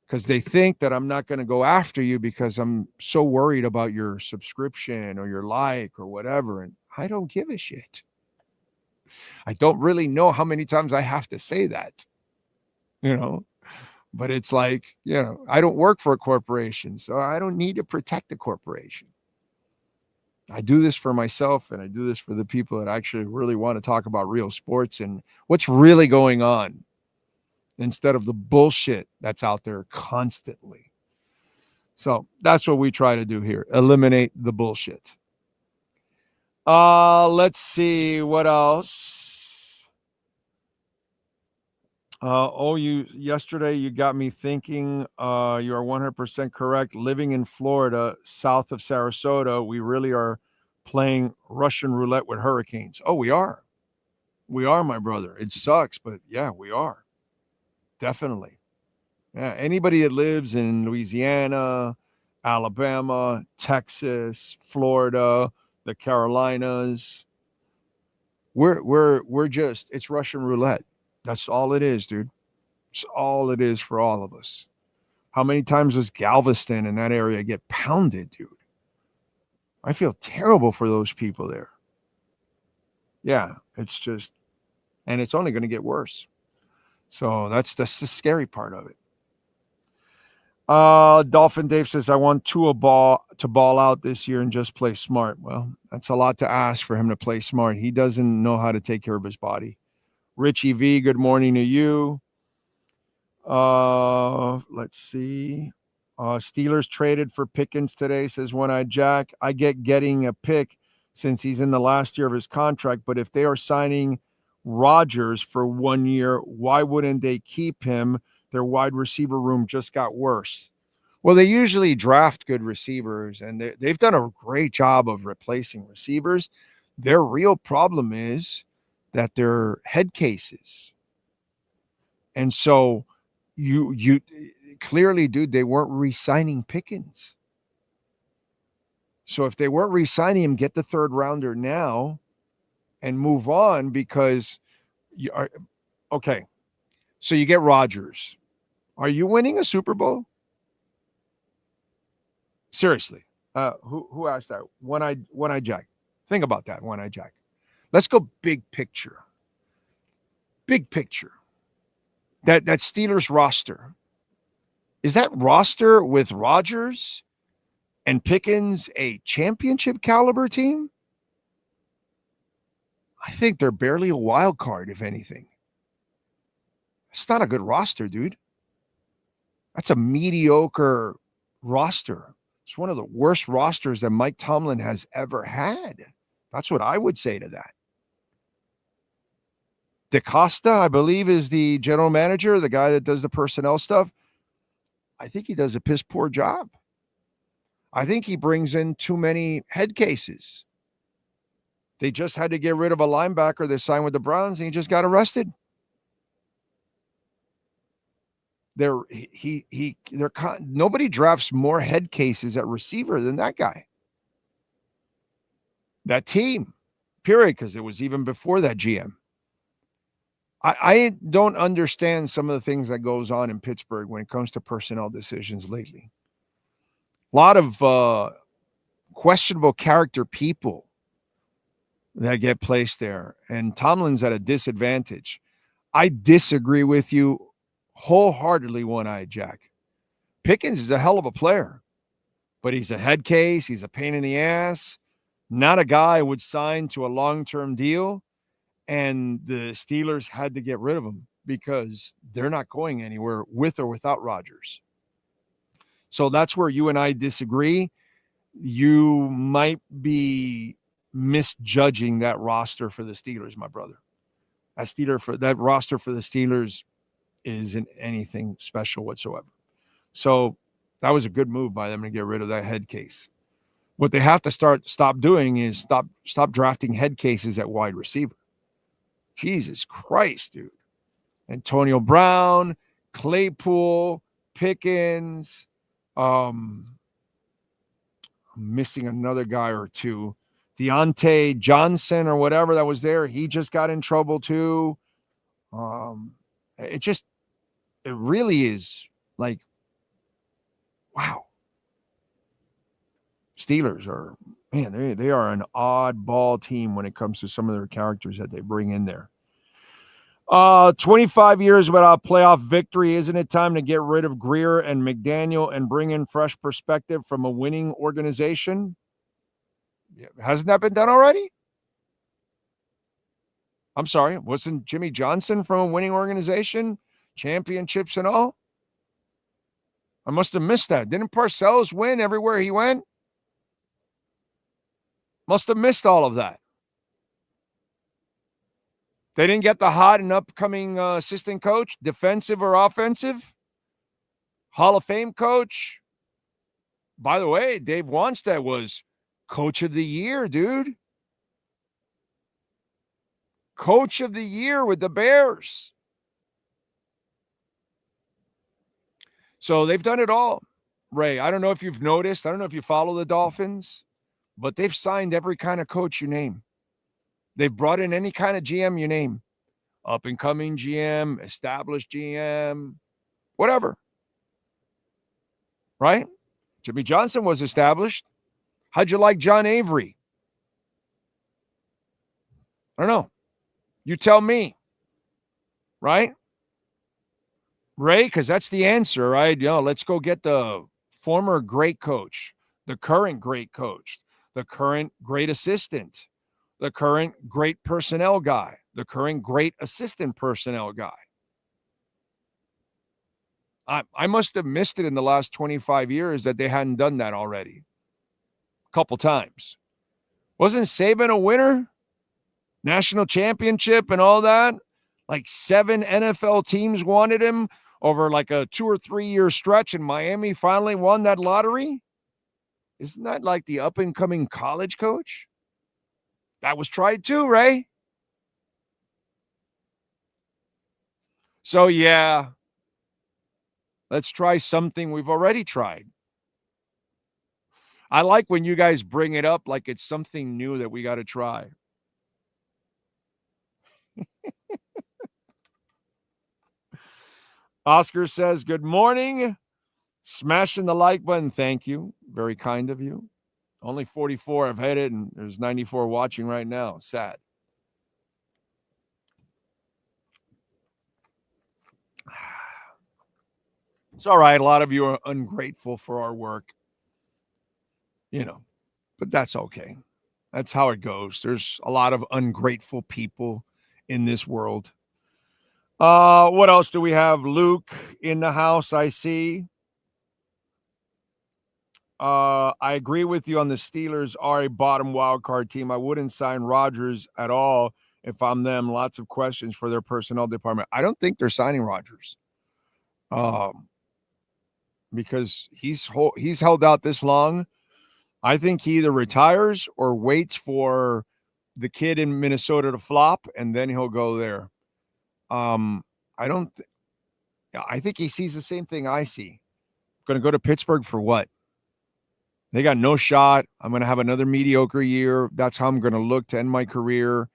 because they think that I'm not going to go after you because I'm so worried about your subscription or your like or whatever. And I don't give a shit. I don't really know how many times I have to say that, but it's like, I don't work for a corporation, so I don't need to protect the corporation. I do this for myself, and I do this for the people that actually really want to talk about real sports and what's really going on instead of the bullshit that's out there constantly. So that's what we try to do here. Eliminate the bullshit. Let's see what else. Yesterday you got me thinking. You are 100% correct. Living in Florida, south of Sarasota, we really are playing Russian roulette with hurricanes. Oh, we are. We are, my brother. It sucks, but yeah, we are. Definitely. Yeah, anybody that lives in Louisiana, Alabama, Texas, Florida, the Carolinas, we're just, it's Russian roulette. That's all it is, dude. It's all it is for all of us. How many times does Galveston in that area get pounded, dude? I feel terrible for those people there. Yeah, it's just, and it's only going to get worse. So that's the scary part of it. Dolphin Dave says, I want Tua to ball out this year and just play smart. Well, that's a lot to ask for him to play smart. He doesn't know how to take care of his body. Richie V, good morning to you. Let's see. Steelers traded for Pickens today, says One-Eyed Jack. I get getting a pick since he's in the last year of his contract, but if they are signing Rodgers for 1 year, why wouldn't they keep him? Their wide receiver room just got worse. Well, they usually draft good receivers, and they've done a great job of replacing receivers. Their real problem is that they're head cases. And so you clearly, dude, they weren't re-signing Pickens. So if they weren't re-signing him, get the third rounder now and move on, because you are okay. So you get Rodgers. Are you winning a Super Bowl? Seriously. Who asked that? One-Eyed Jack. Think about that, One-Eyed Jack. Let's go big picture. Big picture. That Steelers roster. Is that roster with Rodgers and Pickens a championship caliber team? I think they're barely a wild card, if anything. It's not a good roster, dude. That's a mediocre roster. It's one of the worst rosters that Mike Tomlin has ever had. That's what I would say to that. DaCosta, I believe, is the general manager, the guy that does the personnel stuff. I think he does a piss poor job. I think he brings in too many head cases. They just had to get rid of a linebacker that signed with the Browns, and he just got arrested. Nobody drafts more head cases at receiver than that guy. That team, period, because it was even before that GM. I don't understand some of the things that goes on in Pittsburgh when it comes to personnel decisions lately. A lot of questionable character people that get placed there, and Tomlin's at a disadvantage. I disagree with you wholeheartedly, One-Eyed Jack. Pickens is a hell of a player, but he's a head case. He's a pain in the ass. Not a guy who would sign to a long-term deal. And the Steelers had to get rid of him because they're not going anywhere with or without Rodgers. So that's where you and I disagree. You might be misjudging that roster for the Steelers, my brother. That roster for the Steelers isn't anything special whatsoever. So that was a good move by them to get rid of that head case. What they have to stop doing is stop drafting head cases at wide receiver. Jesus Christ, dude. Antonio Brown, Claypool, Pickens. I'm missing another guy or two. Deontay Johnson or whatever that was there. He just got in trouble too. It really is like, wow. Steelers are, man, they are an oddball team when it comes to some of their characters that they bring in there. 25 years without playoff victory. Isn't it time to get rid of Greer and McDaniel and bring in fresh perspective from a winning organization? Yeah, hasn't that been done already? I'm sorry. Wasn't Jimmy Johnson from a winning organization? Championships and all? I must have missed that. Didn't Parcells win everywhere he went? Must have missed all of that. They didn't get the hot and upcoming assistant coach, defensive or offensive, Hall of Fame coach. By the way, Dave Wanstead was coach of the year, dude. Coach of the year with the Bears. So they've done it all. Ray, I don't know if you've noticed. I don't know if you follow the Dolphins, but they've signed every kind of coach you name. They've brought in any kind of GM you name. Up-and-coming GM, established GM, whatever. Right? Jimmy Johnson was established. How'd you like John Avery? I don't know. You tell me. Right? Ray, because that's the answer, right? Let's go get the former great coach, the current great coach, the current great assistant, the current great personnel guy, the current great assistant personnel guy. I must have missed it in the last 25 years that they hadn't done that already. A couple times. Wasn't Saban a winner? National championship and all that? Like 7 NFL teams wanted him over like a 2 or 3 year stretch, and Miami finally won that lottery? Isn't that like the up-and-coming college coach? That was tried too, Ray. So, yeah, let's try something we've already tried. I like when you guys bring it up like it's something new that we got to try. Oscar says, good morning. Smashing the like button. Thank you. Very kind of you. Only 44 have hit it, and there's 94 watching right now. Sad. It's all right. A lot of you are ungrateful for our work. But that's okay. That's how it goes. There's a lot of ungrateful people in this world. What else do we have? Luke in the house, I see. I agree with you on the Steelers are a bottom wildcard team. I wouldn't sign Rodgers at all if I'm them. Lots of questions for their personnel department. I don't think they're signing Rodgers. Because he's held out this long. I think he either retires or waits for the kid in Minnesota to flop, and then he'll go there. I think he sees the same thing I see. Going to go to Pittsburgh for what? They got no shot. I'm going to have another mediocre year. That's how I'm going to look to end my career.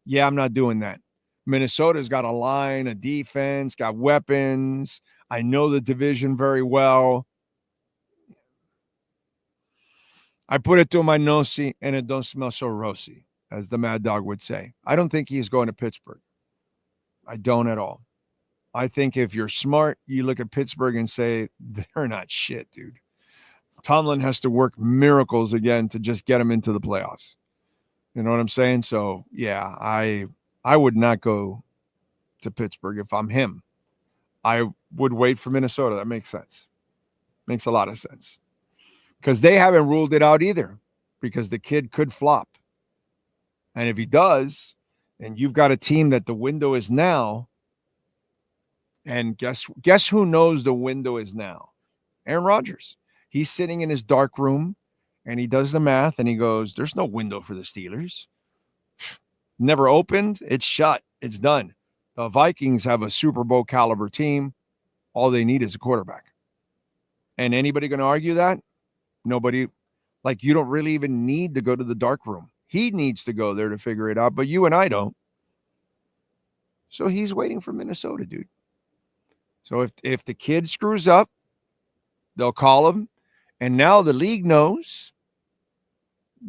Yeah, I'm not doing that. Minnesota's got a line, a defense, got weapons. I know the division very well. I put it to my nosy and it don't smell so rosy, as the Mad Dog would say. I don't think he's going to Pittsburgh. I don't at all. I think if you're smart, you look at Pittsburgh and say, they're not shit, dude. Tomlin has to work miracles again to just get him into the playoffs. You know what I'm saying? So, yeah, I would not go to Pittsburgh if I'm him. I would wait for Minnesota. That makes sense. Makes a lot of sense. Because they haven't ruled it out either, because the kid could flop. And if he does, and you've got a team that the window is now, and guess who knows the window is now? Aaron Rodgers. He's sitting in his dark room, and he does the math, and he goes, there's no window for the Steelers. Never opened. It's shut. It's done. The Vikings have a Super Bowl caliber team. All they need is a quarterback. And anybody going to argue that? Nobody. Like, you don't really even need to go to the dark room. He needs to go there to figure it out, but you and I don't. So he's waiting for Minnesota, dude. So if the kid screws up, they'll call him. And now the league knows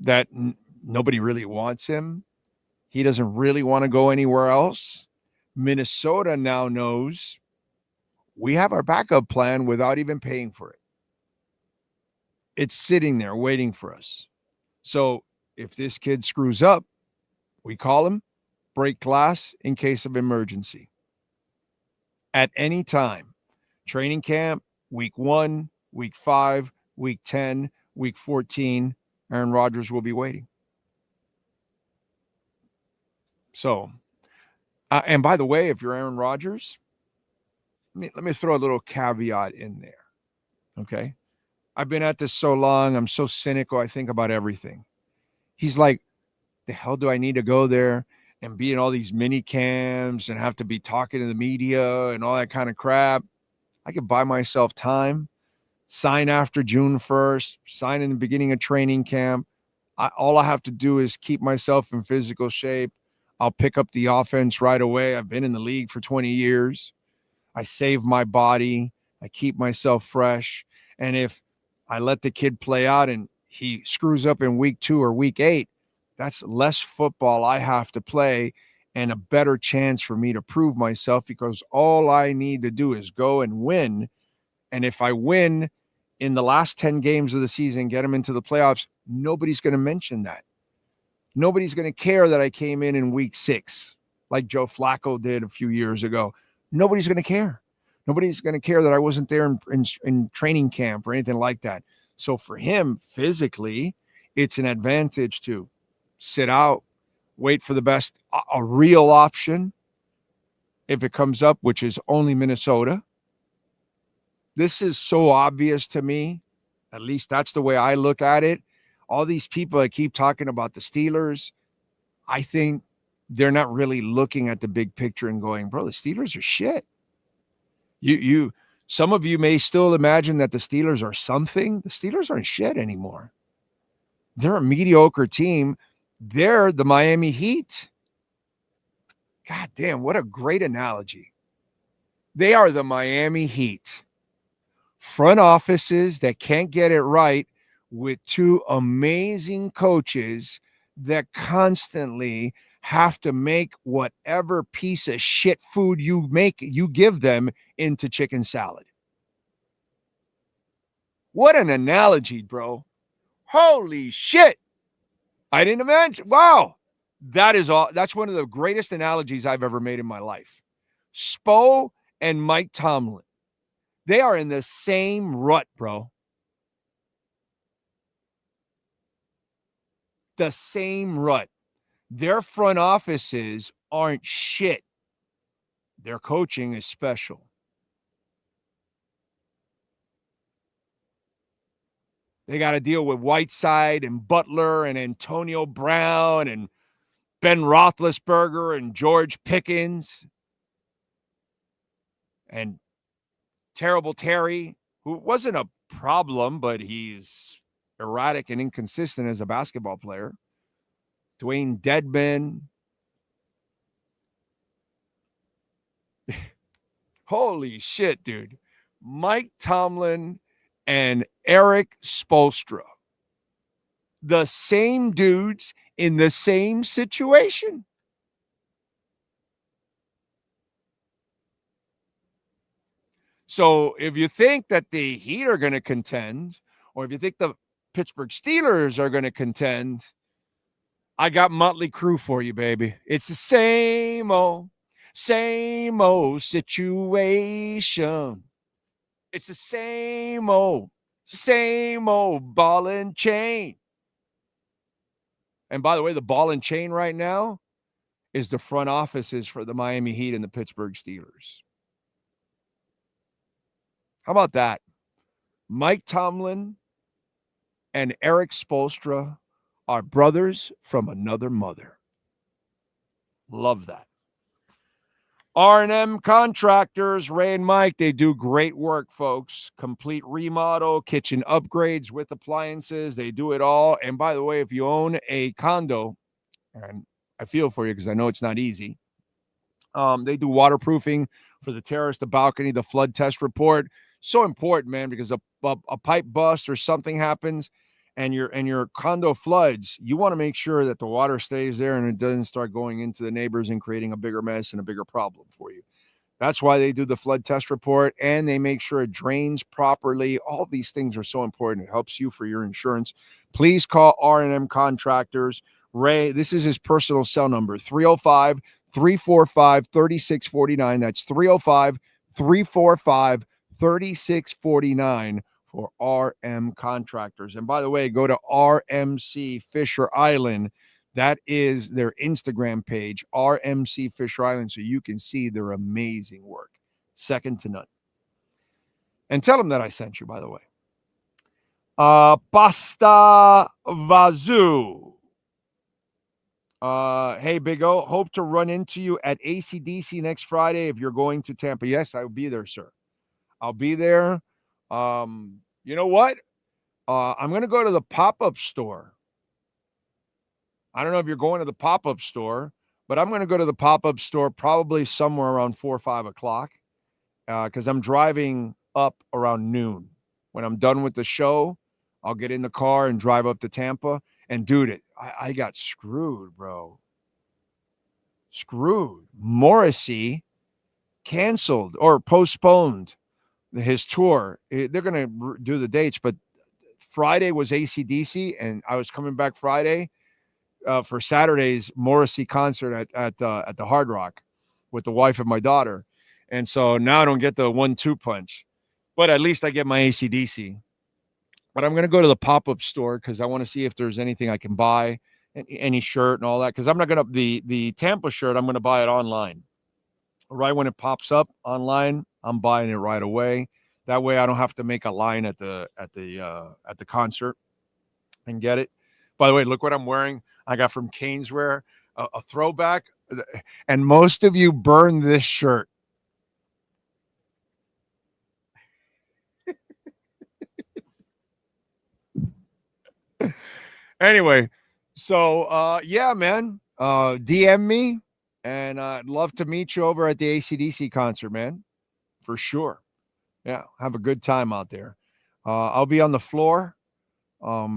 that nobody really wants him. He doesn't really want to go anywhere else. Minnesota now knows we have our backup plan without even paying for it. It's sitting there waiting for us. So if this kid screws up, we call him, break glass in case of emergency. At any time, training camp, week 1, week 5, week 10, week 14, Aaron Rodgers will be waiting. So, and by the way, if you're Aaron Rodgers, let me throw a little caveat in there. Okay. I've been at this so long. I'm so cynical. I think about everything. He's like, the hell do I need to go there and be in all these mini camps and have to be talking to the media and all that kind of crap? I could buy myself time, sign after June 1st, sign in the beginning of training camp. All I have to do is keep myself in physical shape. I'll pick up the offense right away. I've been in the league for 20 years. I save my body. I keep myself fresh. And if I let the kid play out and he screws up in week 2 or week 8, that's less football I have to play and a better chance for me to prove myself, because all I need to do is go and win. And if I win in the last 10 games of the season, get them into the playoffs, nobody's going to mention that. Nobody's going to care that I came in week 6, like Joe Flacco did a few years ago. Nobody's going to care. Nobody's going to care that I wasn't there in training camp or anything like that. So for him, physically, it's an advantage to sit out, wait for the best, a real option if it comes up, which is only Minnesota. This is so obvious to me. At least that's the way I look at it. All these people that keep talking about the Steelers, I think they're not really looking at the big picture and going, bro, the Steelers are shit. Some of you may still imagine that the Steelers are something. The Steelers aren't shit anymore. They're a mediocre team. They're the Miami Heat. God damn, what a great analogy. They are the Miami Heat. Front offices that can't get it right with 2 amazing coaches that constantly have to make whatever piece of shit food you give them into chicken salad. What an analogy, bro. Holy shit. I didn't imagine. Wow. That's one of the greatest analogies I've ever made in my life. Spo and Mike Tomlin. They are in the same rut, bro. The same rut. Their front offices aren't shit. Their coaching is special. They got to deal with Whiteside and Butler and Antonio Brown and Ben Roethlisberger and George Pickens and Terrible Terry, who wasn't a problem, but he's erratic and inconsistent as a basketball player. Dwayne Dedman. Holy shit, dude. Mike Tomlin and Eric Spoelstra. The same dudes in the same situation. So if you think that the Heat are going to contend, or if you think the Pittsburgh Steelers are going to contend, I got Motley Crue for you, baby. It's the same old situation. It's the same old ball and chain. And by the way, the ball and chain right now is the front offices for the Miami Heat and the Pittsburgh Steelers. How about that? Mike Tomlin and Eric Spoelstra are brothers from another mother. Love that. R&M Contractors, Ray and Mike, they do great work, folks. Complete remodel, kitchen upgrades with appliances. They do it all. And by the way, if you own a condo, and I feel for you because I know it's not easy, they do waterproofing for the terrace, the balcony, the flood test report. So important, man, because a pipe bust or something happens and your condo floods, you want to make sure that the water stays there and it doesn't start going into the neighbors and creating a bigger mess and a bigger problem for you. That's why they do the flood test report, and they make sure it drains properly. All these things are so important. It helps you for your insurance. Please call R&M Contractors. Ray, this is his personal cell number, 305-345-3649. That's 305-345-3649 for RM Contractors. And by the way, go to RMC Fisher Island. That is their Instagram page, RMC Fisher Island, so you can see their amazing work. Second to none. And tell them that I sent you, by the way. Pasta Vazoo. Hey, Big O, hope to run into you at AC/DC next Friday if you're going to Tampa. Yes, I will be there, sir. I'll be there. You know what? I'm going to go to the pop-up store. I don't know if you're going to the pop-up store, but I'm going to go to the pop-up store probably somewhere around 4 or 5 o'clock because I'm driving up around noon. When I'm done with the show, I'll get in the car and drive up to Tampa. And, dude, I got screwed, bro. Screwed. Morrissey canceled or postponed his tour. They're going to do the dates, but Friday was AC/DC, and I was coming back Friday for Saturday's Morrissey concert at the Hard Rock with the wife of my daughter. And so now I don't get the 1-2 punch, but at least I get my AC/DC. But I'm going to go to the pop-up store because I want to see if there's anything I can buy, any shirt and all that. Because I'm not going to the Tampa shirt. I'm going to buy it online. Right when it pops up online, I'm buying it right away. That way, I don't have to make a line at the concert and get it. By the way, look what I'm wearing. I got from Caneswear, a throwback. And most of you burn this shirt. Anyway, so yeah, man, DM me, and I'd love to meet you over at the AC/DC concert, man, for sure. Yeah, have a good time out there. I'll be on the floor. I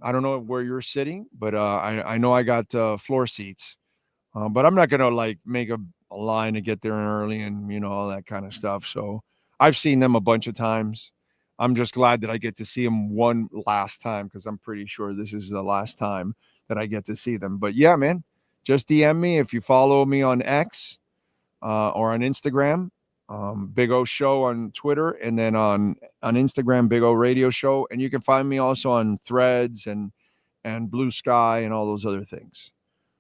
don't know where you're sitting, but I know I got floor seats. But I'm not gonna like make a line to get there early and all that kind of stuff. So I've seen them a bunch of times. I'm just glad that I get to see them one last time because I'm pretty sure this is the last time that I get to see them. But yeah, man, just DM me if you follow me on X or on Instagram, Big O Show on Twitter, and then on Instagram, Big O Radio Show. And you can find me also on Threads and Blue Sky and all those other things.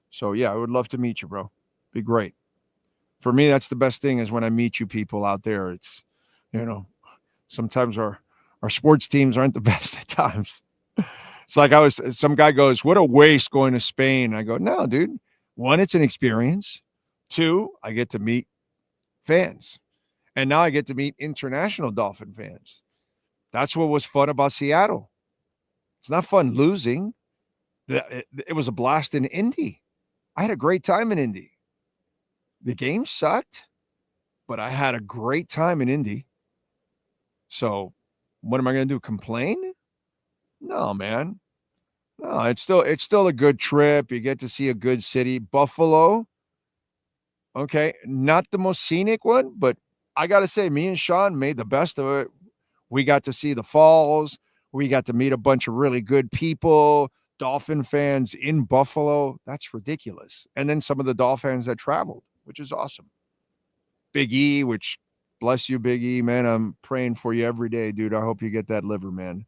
So yeah, I would love to meet you, bro. Be great. For me, that's the best thing is when I meet you people out there. It's, sometimes our sports teams aren't the best at times. It's like some guy goes, what a waste going to Spain. I go, no, dude. 1, it's an experience. 2, I get to meet fans. And now I get to meet international Dolphin fans. That's what was fun about Seattle. It's not fun losing. It was a blast in Indy. I had a great time in Indy. The game sucked. but I had a great time in Indy. So what am I going to do? Complain? No, man. No, it's still a good trip. You get to see a good city. Buffalo, okay, not the most scenic one, but I got to say, me and Sean made the best of it. We got to see the falls. We got to meet a bunch of really good people, Dolphin fans in Buffalo. That's ridiculous. And then some of the Dolphins that traveled, which is awesome. Big E, which, bless you, Big E, man. I'm praying for you every day, dude. I hope you get that liver, man.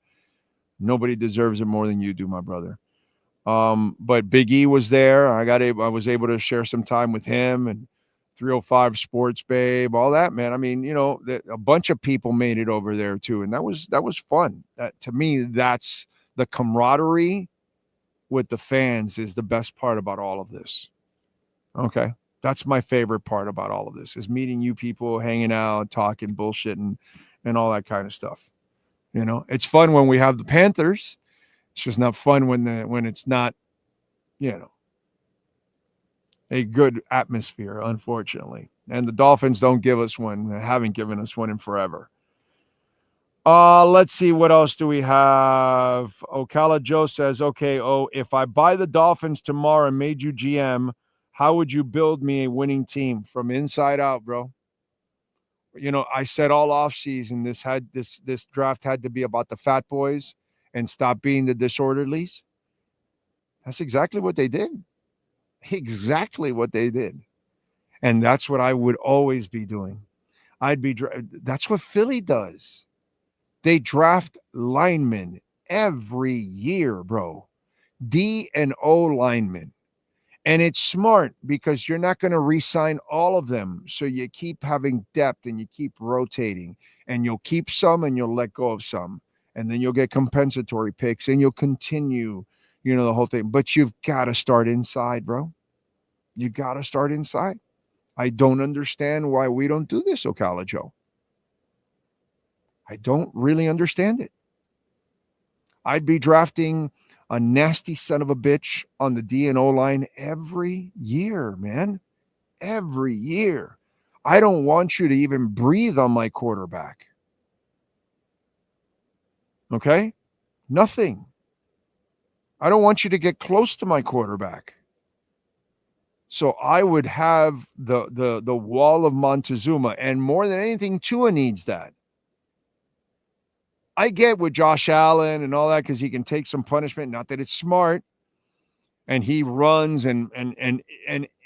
Nobody deserves it more than you do, my brother. But Big E was there. I was able to share some time with him and 305 Sports Babe, all that, man. I mean, a bunch of people made it over there too, and that was fun. To me, that's the camaraderie with the fans is the best part about all of this. Okay, that's my favorite part about all of this is meeting you people, hanging out, talking, bullshitting, and all that kind of stuff. It's fun when we have the Panthers. It's just not fun when it's not, a good atmosphere, unfortunately. And the Dolphins don't give us one. They haven't given us one in forever. Let's see. What else do we have? Ocala Joe says, okay, if I buy the Dolphins tomorrow and made you GM, how would you build me a winning team from inside out, bro? I said all offseason this draft had to be about the fat boys and stop being the disorderlies. That's exactly what they did. Exactly what they did. And that's what I would always be doing. That's what Philly does. They draft linemen every year, bro. D and O linemen. And it's smart because you're not going to re-sign all of them. So you keep having depth and you keep rotating. And you'll keep some and you'll let go of some. And then you'll get compensatory picks and you'll continue, the whole thing. But you've got to start inside, bro. You got to start inside. I don't understand why we don't do this, Ocala Joe. I don't really understand it. I'd be drafting a nasty son of a bitch on the D&O line every year, man. Every year. I don't want you to even breathe on my quarterback. Okay? Nothing. I don't want you to get close to my quarterback. So I would have the wall of Montezuma, and more than anything, Tua needs that. I get with Josh Allen and all that because he can take some punishment. Not that it's smart, and he runs and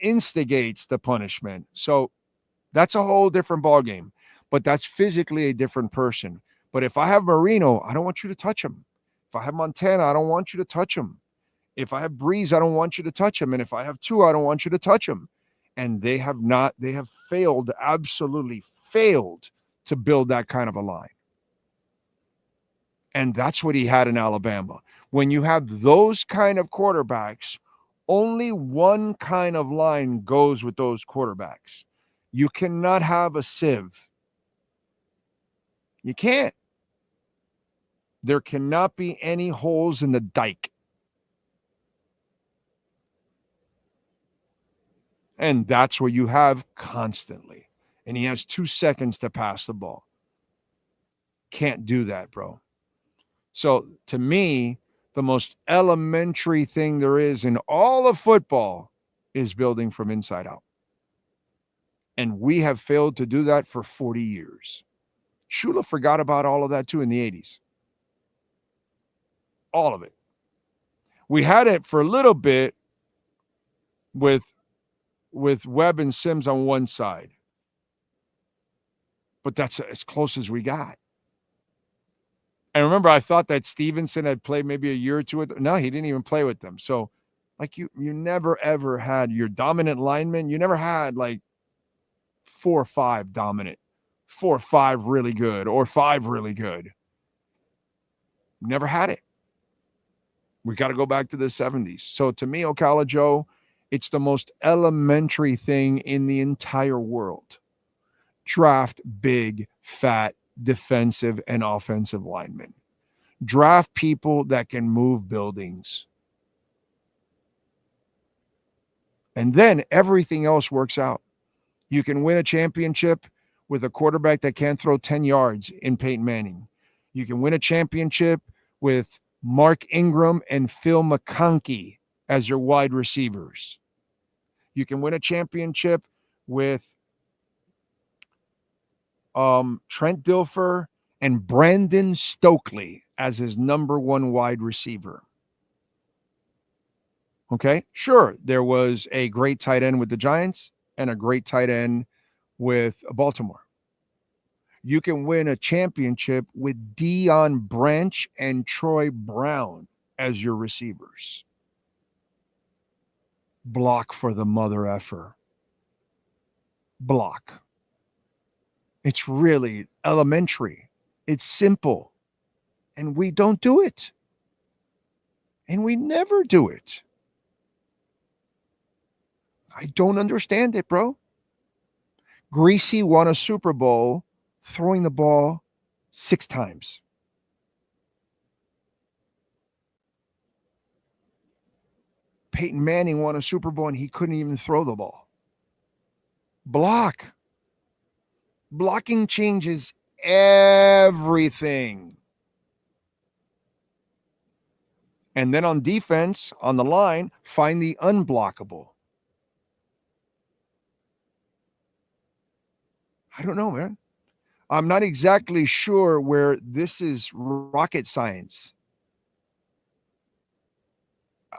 instigates the punishment. So that's a whole different ballgame. But that's physically a different person. But if I have Marino, I don't want you to touch him. If I have Montana, I don't want you to touch him. If I have Breeze, I don't want you to touch him. And if I have Tua, I don't want you to touch him. And they have failed, absolutely failed to build that kind of a line. And that's what he had in Alabama. When you have those kind of quarterbacks, only one kind of line goes with those quarterbacks. You cannot have a sieve. You can't. There cannot be any holes in the dike. And that's what you have constantly. And he has 2 seconds to pass the ball. Can't do that, bro. So to me, the most elementary thing there is in all of football is building from inside out. And we have failed to do that for 40 years. Shula forgot about all of that too in the 80s. All of it. We had it for a little bit with Webb and Sims on one side. But that's as close as we got. And remember, I thought that Stevenson had played maybe a year or two with them. No, he didn't even play with them. So, like, you never, ever had your dominant linemen. You never had, 4 or 5 dominant, 4 or 5 really good, or 5 really good. Never had it. We got to go back to the 70s. So, to me, Ocala Joe, it's the most elementary thing in the entire world. Draft big, fat, defensive and offensive linemen. Draft people that can move buildings. And then everything else works out. You can win a championship with a quarterback that can't throw 10 yards in Peyton Manning. You can win a championship with Mark Ingram and Phil McConkey as your wide receivers. You can win a championship with Trent Dilfer and Brandon Stokely as his number one wide receiver. Okay, sure, there was a great tight end with the Giants and a great tight end with Baltimore. You can win a championship with Deion Branch and Troy Brown as your receivers. Block for the mother effer. Block. It's really elementary. It's simple. And we don't do it. And we never do it. I don't understand it, bro. Greasy won a Super Bowl throwing the ball 6 times. Peyton Manning won a Super Bowl and he couldn't even throw the ball. Block. Blocking changes everything. And then on defense, on the line, find the unblockable. I don't know, man. I'm not exactly sure where this is rocket science.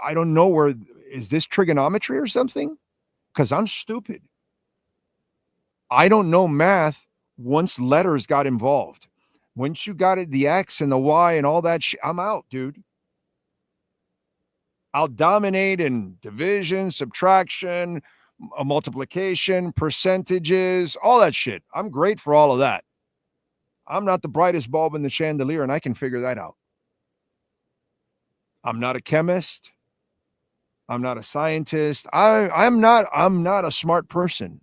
I don't know where, is this trigonometry or something? Because I'm stupid. I don't know math once letters got involved. Once you got it, the X and the Y and all that shit, I'm out, dude. I'll dominate in division, subtraction, multiplication, percentages, all that shit. I'm great for all of that. I'm not the brightest bulb in the chandelier, and I can figure that out. I'm not a chemist. I'm not a scientist. I'm not a smart person.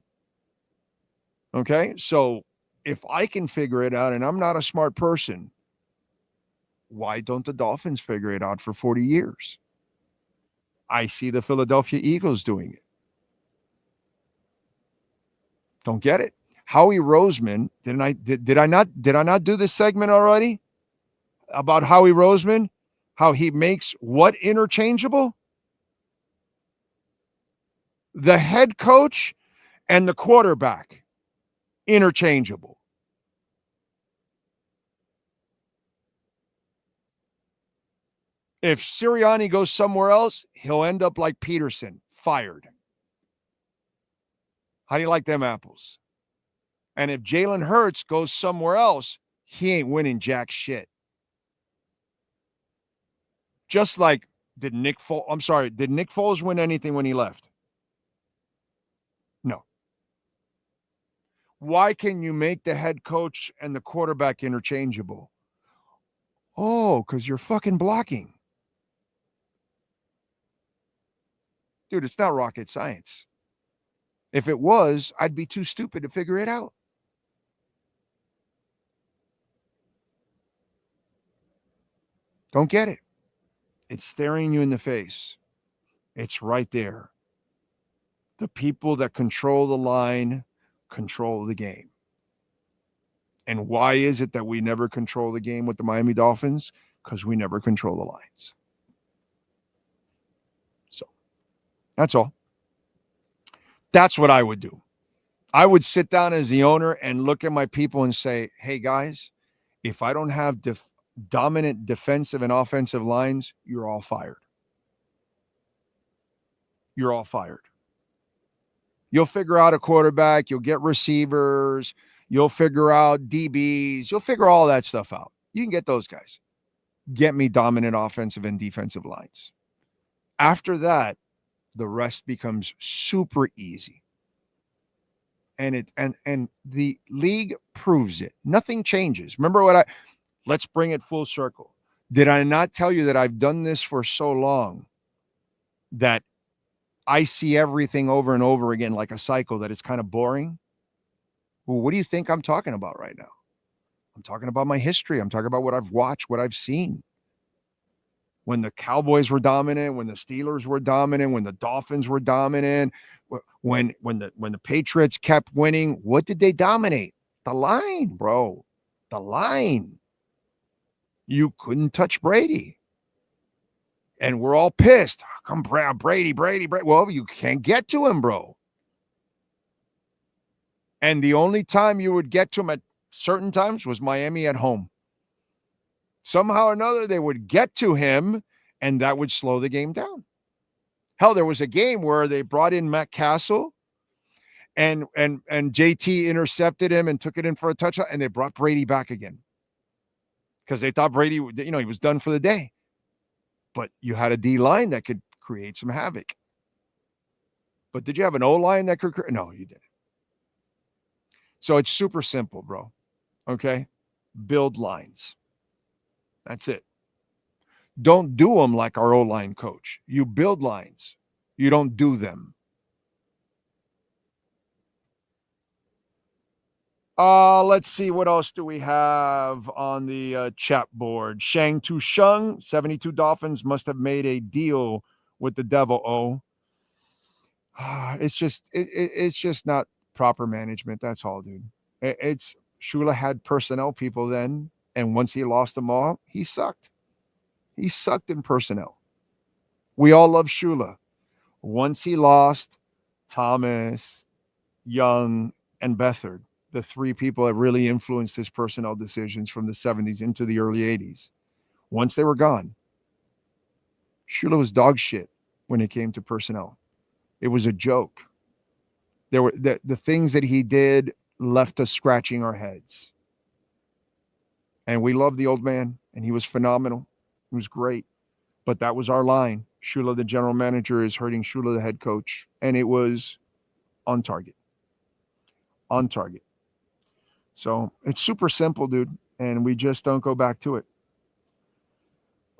Okay? So if I can figure it out and I'm not a smart person, why don't the Dolphins figure it out for 40 years? I see the Philadelphia Eagles doing it. Don't get it. Howie Roseman, did I not do this segment already about Howie Roseman? How he makes what interchangeable? The head coach and the quarterback interchangeable. If Sirianni goes somewhere else, he'll end up like Peterson, fired. How do you like them apples? And if Jalen Hurts goes somewhere else, he ain't winning jack shit. Just like, did Nick Foles win anything when he left? No. Why can you make the head coach and the quarterback interchangeable? Oh, because you're fucking blocking. Dude, it's not rocket science. If it was, I'd be too stupid to figure it out. Don't get it. It's staring you in the face. It's right there. The people that control the line control the game. And why is it that we never control the game with the Miami Dolphins? Because we never control the lines. So that's all. That's what I would do. I would sit down as the owner and look at my people and say, hey, guys, if I don't have dominant defensive and offensive lines, you're all fired. You're all fired. You'll figure out a quarterback. You'll get receivers. You'll figure out DBs. You'll figure all that stuff out. You can get those guys. Get me dominant offensive and defensive lines. After that, the rest becomes super easy. And the league proves it. Nothing changes. Remember let's bring it full circle. Did I not tell you that I've done this for so long that I see everything over and over again like a cycle that it's kind of boring? Well, what do you think I'm talking about right now? I'm talking about my history. I'm talking about what I've watched, what I've seen. When the Cowboys were dominant, when the Steelers were dominant, when the Dolphins were dominant, when the Patriots kept winning, what did they dominate? the line, bro. The line. You couldn't touch Brady. And we're all pissed. How come Brady. Well, you can't get to him, bro. And the only time you would get to him at certain times was Miami at home. Somehow or another, they would get to him, and that would slow the game down. Hell, there was a game where they brought in Matt Castle, and JT intercepted him and took it in for a touchdown, and they brought Brady back again because they thought Brady, he was done for the day. But you had a D-line that could create some havoc. But did you have an O-line that could create? No, you didn't. So it's super simple, bro. Okay? Build lines. That's it. Don't do them like our O-line coach. You build lines. You don't do them. Let's see. What else do we have on the chat board? Shang Tu Sheng, 72 Dolphins must have made a deal with the devil. It's just not proper management. That's all, dude. It's Shula had personnel people then, and once he lost them all, he sucked. He sucked in personnel. We all love Shula. Once he lost Thomas, Young, and Beathard, the three people that really influenced his personnel decisions from the 70s into the early 80s. Once they were gone, Shula was dog shit when it came to personnel. It was a joke. There were the things that he did left us scratching our heads. And we loved the old man, and he was phenomenal. He was great. But that was our line. Shula, the general manager, is hurting Shula, the head coach. And it was on target. On target. So it's super simple, dude. And we just don't go back to it.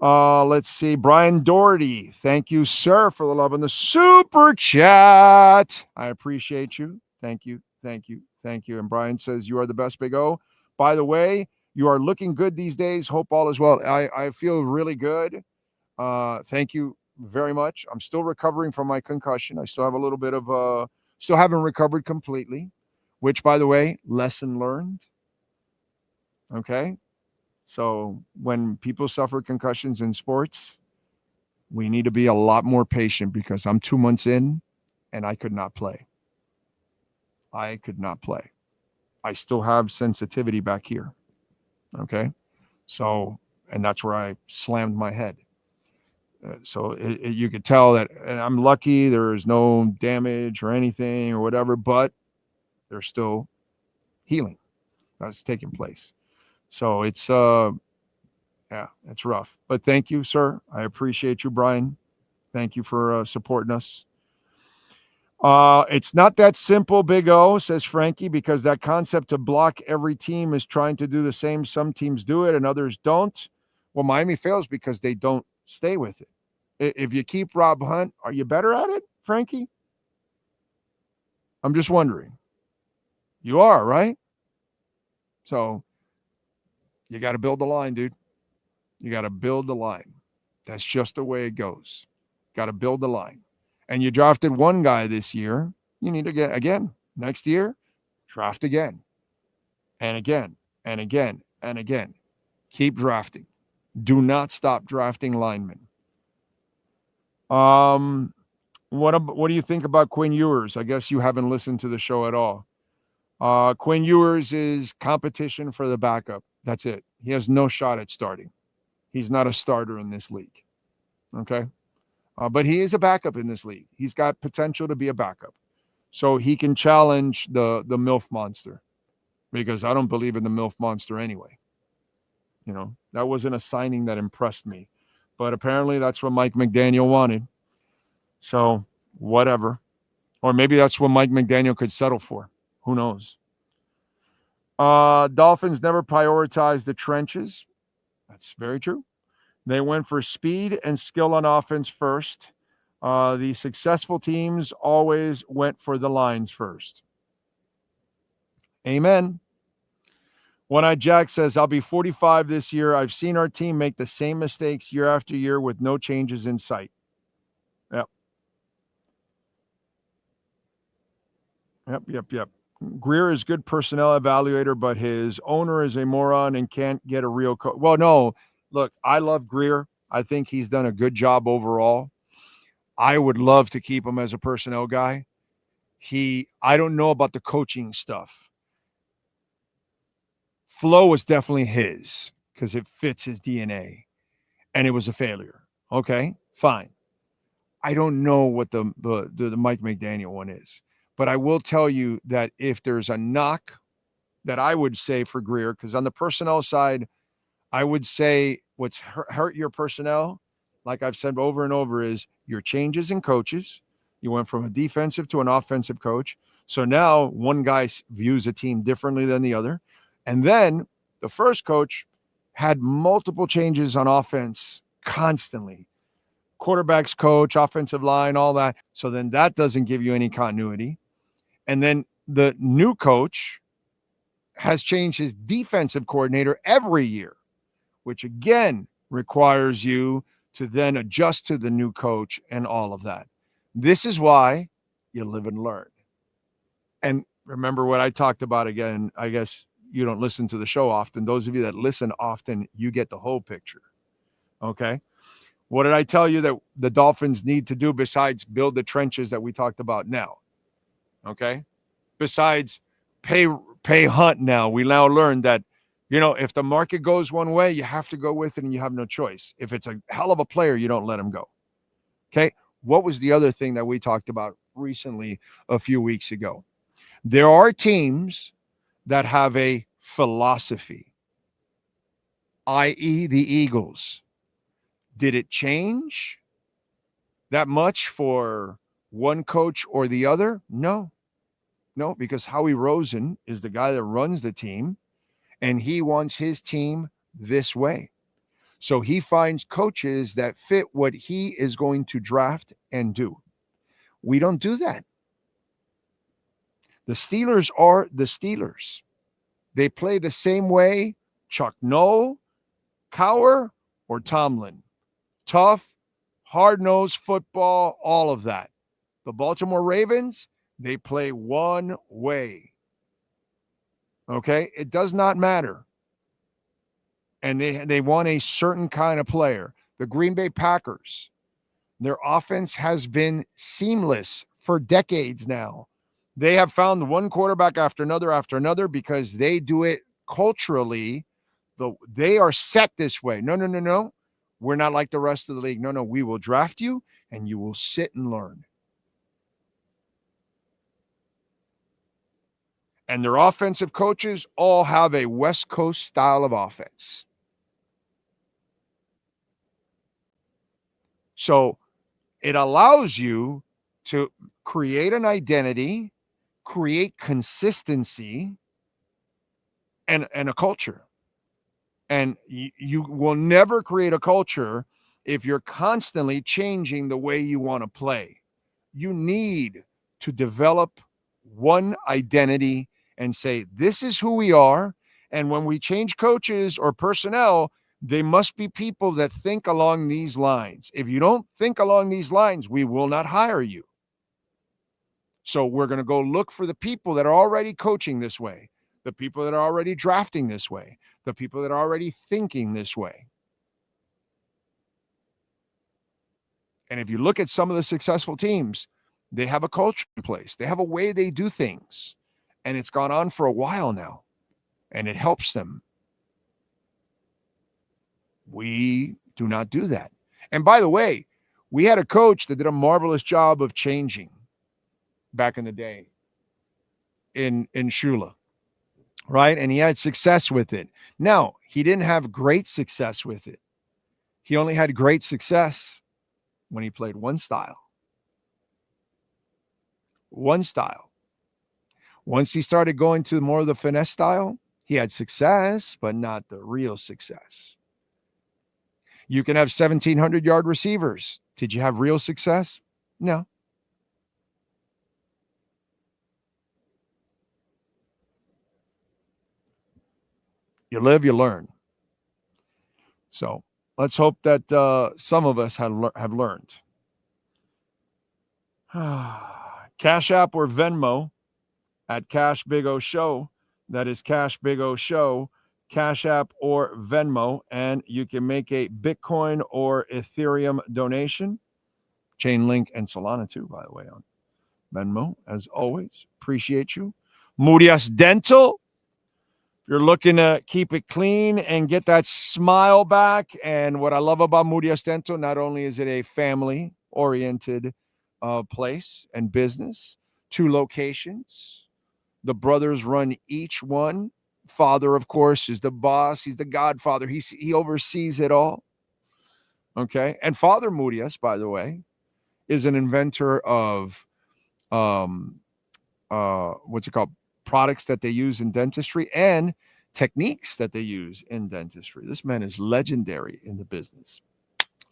Let's see. Brian Doherty. Thank you, sir, for the love in the super chat. I appreciate you. Thank you. Thank you. Thank you. And Brian says, you are the best, Big O. By the way, you are looking good these days. Hope all is well. I feel really good. Thank you very much. I'm still recovering from my concussion. I still have a little bit of, still haven't recovered completely, which, by the way, lesson learned. Okay. So when people suffer concussions in sports, we need to be a lot more patient because I'm 2 months in and I could not play. I could not play. I still have sensitivity back here. Okay. So, and that's where I slammed my head. So you could tell that, and I'm lucky there is no damage or anything or whatever, but there's still healing that's taking place. So it's, it's rough. But thank you, sir. I appreciate you, Brian. Thank you for supporting us. It's not that simple, Big O, says Frankie, because that concept to block every team is trying to do the same. Some teams do it and others don't. Well, Miami fails because they don't stay with it. If you keep Rob Hunt, are you better at it, Frankie? I'm just wondering. You are, right? So you got to build the line, dude. You got to build the line. That's just the way it goes. Got to build the line. And you drafted one guy this year. You need to get again. Next year, draft again. And again, and again, and again. Keep drafting. Do not stop drafting linemen. What do you think about Quinn Ewers? I guess you haven't listened to the show at all. Quinn Ewers is competition for the backup. That's it. He has no shot at starting. He's not a starter in this league. Okay? But he is a backup in this league. He's got potential to be a backup. So he can challenge the MILF monster, because I don't believe in the MILF monster anyway. You know, that wasn't a signing that impressed me. But apparently that's what Mike McDaniel wanted. So whatever. Or maybe that's what Mike McDaniel could settle for. Who knows? Dolphins never prioritized the trenches. That's very true. They went for speed and skill on offense first. The successful teams always went for the lines first. Amen. One-Eyed Jack says, I'll be 45 this year. I've seen our team make the same mistakes year after year with no changes in sight. Yep. Greer is good personnel evaluator, but his owner is a moron and can't get a real coach. Well, no, look, I love Greer. I think he's done a good job overall. I would love to keep him as a personnel guy. I don't know about the coaching stuff. Flow was definitely his because it fits his DNA, and it was a failure. Okay, fine. I don't know what the Mike McDaniel one is, but I will tell you that if there's a knock that I would say for Greer, because on the personnel side, I would say what's hurt your personnel, like I've said over and over, is your changes in coaches. You went from a defensive to an offensive coach. So now one guy views a team differently than the other. And then the first coach had multiple changes on offense constantly. Quarterbacks coach, offensive line, all that. So then that doesn't give you any continuity. And then the new coach has changed his defensive coordinator every year, which again requires you to then adjust to the new coach and all of that. This is why you live and learn. And remember what I talked about again. I guess you don't listen to the show often. Those of you that listen often, you get the whole picture. Okay? What did I tell you that the Dolphins need to do besides build the trenches that we talked about now? Okay? Besides pay Hunt now, we now learn that, if the market goes one way, you have to go with it and you have no choice. If it's a hell of a player, you don't let him go. Okay? What was the other thing that we talked about recently a few weeks ago? There are teams that have a philosophy, i.e. the Eagles. Did it change that much for one coach or the other? No, because Howie Rosen is the guy that runs the team, and he wants his team this way. So he finds coaches that fit what he is going to draft and do. We don't do that. The Steelers are the Steelers. They play the same way Chuck Noll, Cowher, or Tomlin. Tough, hard-nosed football, all of that. The Baltimore Ravens, they play one way. Okay? It does not matter. And they want a certain kind of player. The Green Bay Packers, their offense has been seamless for decades now. They have found one quarterback after another because they do it culturally. They are set this way. No. We're not like the rest of the league. No. We will draft you, and you will sit and learn. And their offensive coaches all have a West Coast style of offense. So it allows you to create an identity, create consistency, and a culture. And you will never create a culture if you're constantly changing the way you want to play. You need to develop one identity and say, this is who we are. And when we change coaches or personnel, they must be people that think along these lines. If you don't think along these lines, we will not hire you. So we're going to go look for the people that are already coaching this way, the people that are already drafting this way, the people that are already thinking this way. And if you look at some of the successful teams, they have a culture in place. They have a way they do things. And it's gone on for a while now. And it helps them. We do not do that. And by the way, we had a coach that did a marvelous job of changing back in the day in Shula, right? And he had success with it. Now, he didn't have great success with it. He only had great success when he played one style. One style. Once he started going to more of the finesse style, he had success, but not the real success. You can have 1,700-yard receivers. Did you have real success? No. You live, you learn. So let's hope that some of us have learned. Cash App or Venmo. at Cash Big O Show. That is Cash Big O Show, Cash App or Venmo, and you can make a Bitcoin or Ethereum donation. Chainlink and Solana too, by the way, on Venmo, as always. Appreciate you. Murias Dental. If you're looking to keep it clean and get that smile back, and what I love about Murias Dental, not only is it a family-oriented place and business, 2 locations. The brothers run each one. Father, of course, is the boss. He's the godfather. He oversees it all. Okay. And Father Murias, by the way, is an inventor of what's it called? Products that they use in dentistry and techniques that they use in dentistry. This man is legendary in the business.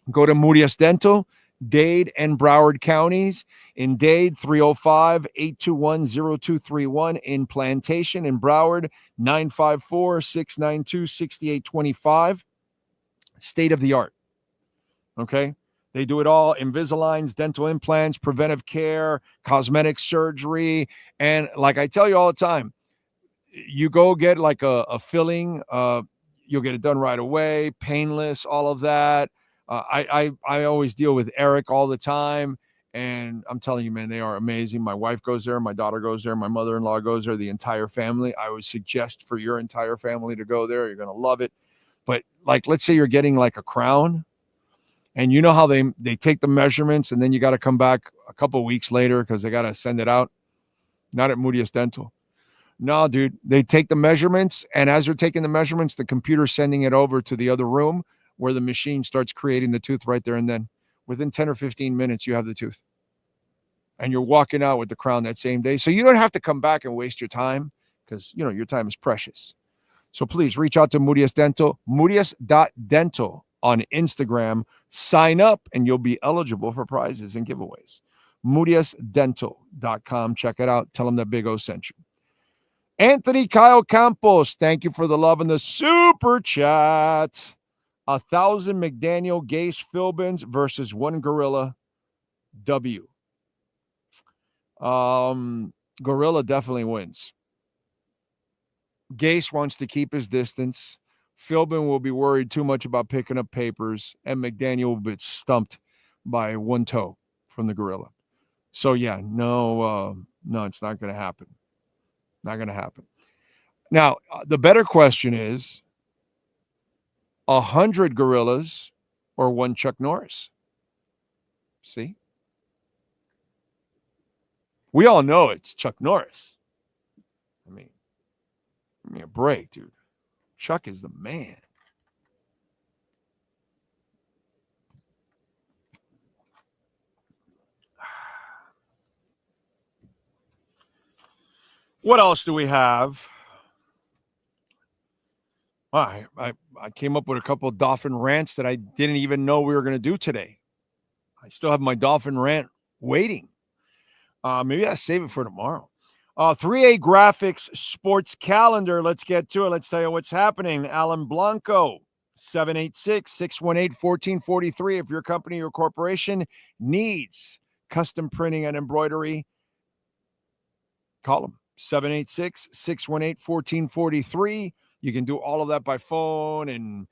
Go to Murias Dental, Dade and Broward counties. In Dade, 305-821-0231. In Plantation and Broward, 954-692-6825. State of the art. Okay? They do it all: Invisaligns, dental implants, preventive care, cosmetic surgery. And like I tell you all the time, you go get like a filling, you'll get it done right away, painless, all of that. I always deal with Eric all the time, and I'm telling you, man, they are amazing. My wife goes there, my daughter goes there, my mother-in-law goes there, the entire family. I would suggest for your entire family to go there. You're going to love it. But like, let's say you're getting like a crown, and you know how they take the measurements, and then you got to come back a couple of weeks later because they got to send it out. Not at Murias Dental. No, dude, they take the measurements, and as they're taking the measurements, the computer's sending it over to the other room where the machine starts creating the tooth right there and then. Within 10 or 15 minutes, you have the tooth. And you're walking out with the crown that same day. So you don't have to come back and waste your time because, you know, your time is precious. So please reach out to Murias Dental, Murias.dental on Instagram. Sign up, and you'll be eligible for prizes and giveaways. MuriasDental.com. Check it out. Tell them that Big O sent you. Anthony Kyle Campos, thank you for the love in the super chat. 1,000 McDaniel Gase Philbins versus 1 Gorilla W. Gorilla definitely wins. Gase wants to keep his distance. Philbin will be worried too much about picking up papers, and McDaniel will be stumped by 1 toe from the Gorilla. So, yeah, no, it's not going to happen. Not going to happen. Now, the better question is 100 Gorillas or 1 Chuck Norris? See? We all know it's Chuck Norris. I mean, give me a break, dude. Chuck is the man. What else do we have? I came up with a couple of Dolphin rants that I didn't even know we were going to do today. I still have my Dolphin rant waiting. Maybe I'll save it for tomorrow. 3A Graphics Sports Calendar. Let's get to it. Let's tell you what's happening. Alan Blanco, 786-618-1443. If your company or corporation needs custom printing and embroidery, call them. 786-618-1443. You can do all of that by phone and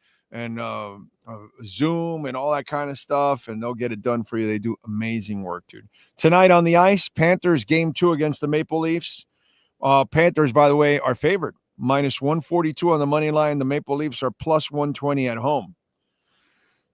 Zoom and all that kind of stuff, and they'll get it done for you. They do amazing work, dude. Tonight on the ice, Panthers game 2 against the Maple Leafs. Panthers, by the way, are favored. -142 on the money line. The Maple Leafs are +120 at home.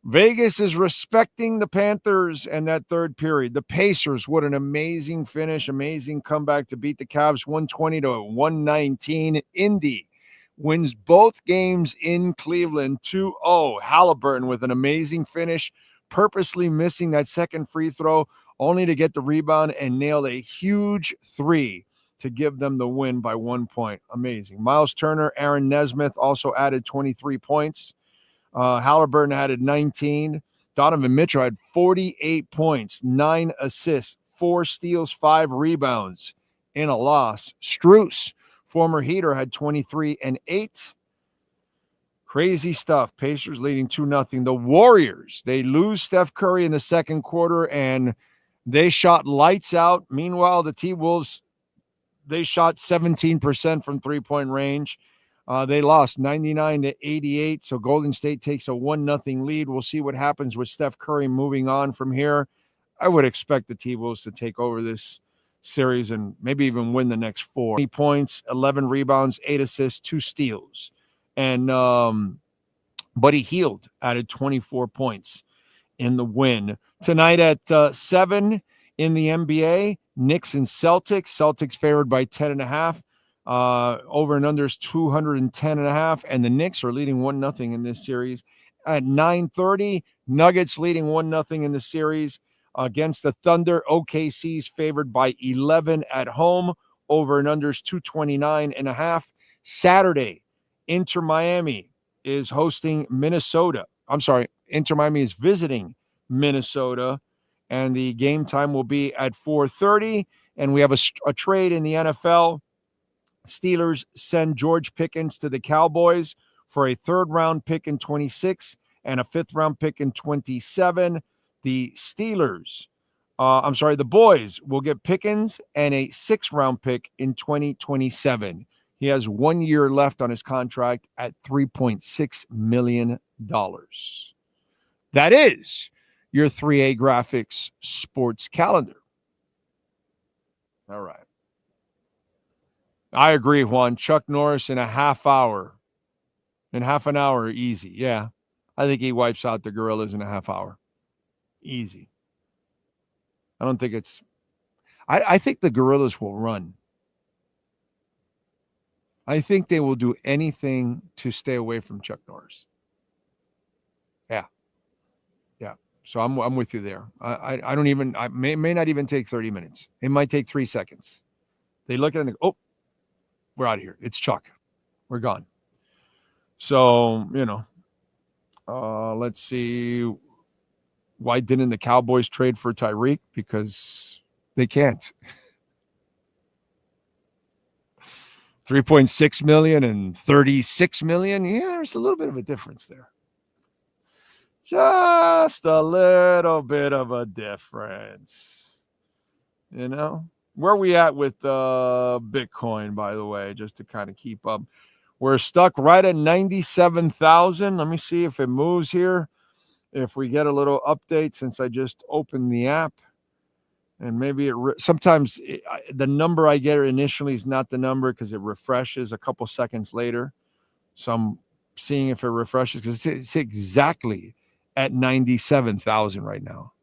Vegas is respecting the Panthers and that third period. The Pacers, what an amazing finish, amazing comeback to beat the Cavs 120-119. Indy wins both games in Cleveland 2-0. Halliburton with an amazing finish, purposely missing that second free throw, only to get the rebound and nail a huge 3 to give them the win by 1 point. Amazing. Miles Turner, Aaron Nesmith also added 23 points. Halliburton added 19. Donovan Mitchell had 48 points, 9 assists, 4 steals, 5 rebounds in a loss. Strus, former Heater, had 23 and 8. Crazy stuff. Pacers leading 2-0. The Warriors, they lose Steph Curry in the second quarter, and they shot lights out. Meanwhile, the T-Wolves, They shot 17% from three-point range. They lost 99-88, so Golden State takes a 1-0 lead. We'll see what happens with Steph Curry moving on from here. I would expect the T-Wolves to take over this series and maybe even win the next 4. 20 points, 11 rebounds, 8 assists, 2 steals. And Buddy Hield added 24 points in the win. Tonight at 7 in the NBA, Knicks and Celtics. Celtics favored by 10.5. Over and under is 210.5, and the Knicks are leading 1-0 in this series. At 9:30, Nuggets leading 1-0 in the series against the Thunder. OKC's favored by 11 at home. Over and under is 229.5. Saturday, Inter Miami is hosting Minnesota. I'm sorry, Inter Miami is visiting Minnesota, and the game time will be at 4:30. And we have a trade in the NFL. Steelers send George Pickens to the Cowboys for a 3rd-round pick in 26 and a 5th-round pick in 27. The boys will get Pickens and a 6th-round pick in 2027. He has 1 year left on his contract at $3.6 million. That is your 3A Graphics sports calendar. All right. I agree, Juan. Chuck Norris in a half hour. In half an hour, easy. Yeah. I think he wipes out the Gorillas in a half hour. Easy. I don't think it's... I think the Gorillas will run. I think they will do anything to stay away from Chuck Norris. Yeah. Yeah. So I'm with you there. I don't even... I may not even take 30 minutes. It might take 3 seconds. They look at it and go, oh, we're out of here. It's Chuck. We're gone. So, let's see. Why didn't the Cowboys trade for Tyreek? Because they can't. $3.6 million and $36 million. Yeah, there's a little bit of a difference there. Just a little bit of a difference. Where are we at with Bitcoin, by the way, just to kind of keep up? We're stuck right at 97,000. Let me see if it moves here. If we get a little update since I just opened the app. And maybe sometimes the number I get initially is not the number because it refreshes a couple seconds later. So I'm seeing if it refreshes because it's exactly at 97,000 right now.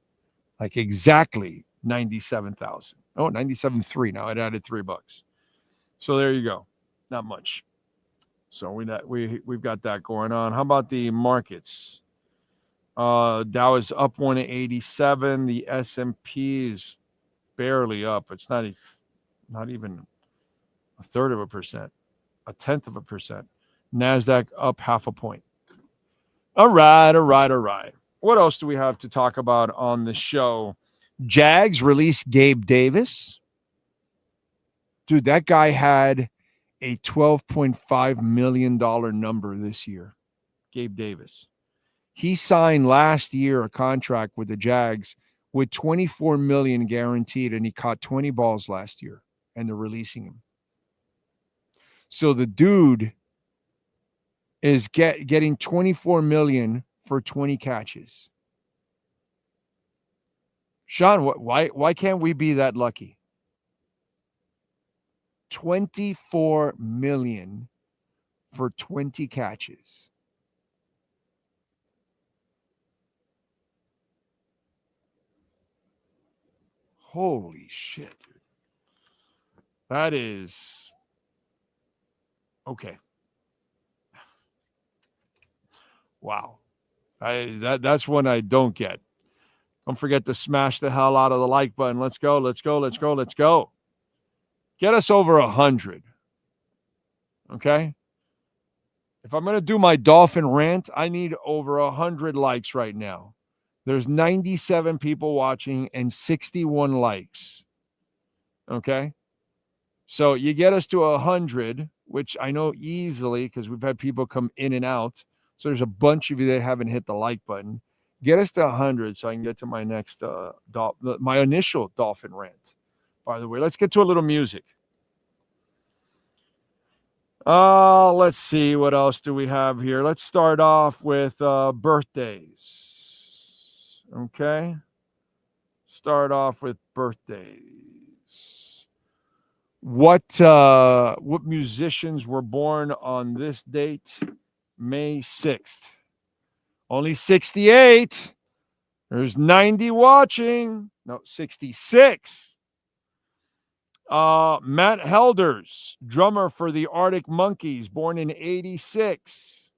Like exactly 97,000. Oh, 97.3 now. It added $3. So there you go. Not much. So we've got that going on. How about the markets? Dow is up 187. The S&P is barely up. It's not even 1/3%, 0.1%. NASDAQ up 0.5 point. All right. What else do we have to talk about on the show? Jags release Gabe Davis. Dude, that guy had a $12.5 million number this year. Gabe Davis. He signed last year a contract with the Jags with $24 million guaranteed, and he caught 20 balls last year, and they're releasing him. So the dude is getting $24 million for 20 catches. Sean, why can't we be that lucky? $24 million for 20 catches. Holy shit, dude. That is okay. Wow. That's one I don't get. Don't forget to smash the hell out of the like button. Let's go. Get us over 100. Okay? If I'm going to do my Dolphin rant, I need over 100 likes right now. There's 97 people watching and 61 likes. Okay? So you get us to 100, which I know easily because we've had people come in and out. So there's a bunch of you that haven't hit the like button. Get us to 100 so I can get to my next, my initial Dolphin rant. By the way, let's get to a little music. Let's see. What else do we have here? Let's start off with birthdays. Okay. Start off with birthdays. What musicians were born on this date? May 6th. Only 68. There's 90 watching. No, 66. Matt Helders, drummer for the Arctic Monkeys, born in 86.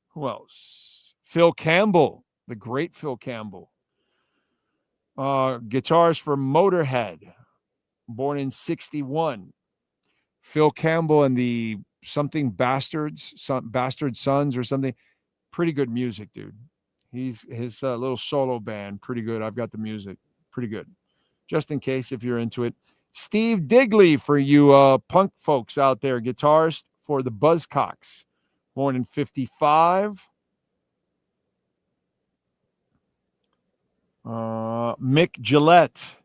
Who else? Phil Campbell, the great Phil Campbell. Guitars for Motorhead, born in 61. Phil Campbell and the Bastard Sons or something. Pretty good music, dude. His little solo band, pretty good. I've got the music, pretty good. Just in case if you're into it. Steve Digley for you punk folks out there, guitarist for the Buzzcocks, born in 55. Mick Gillette,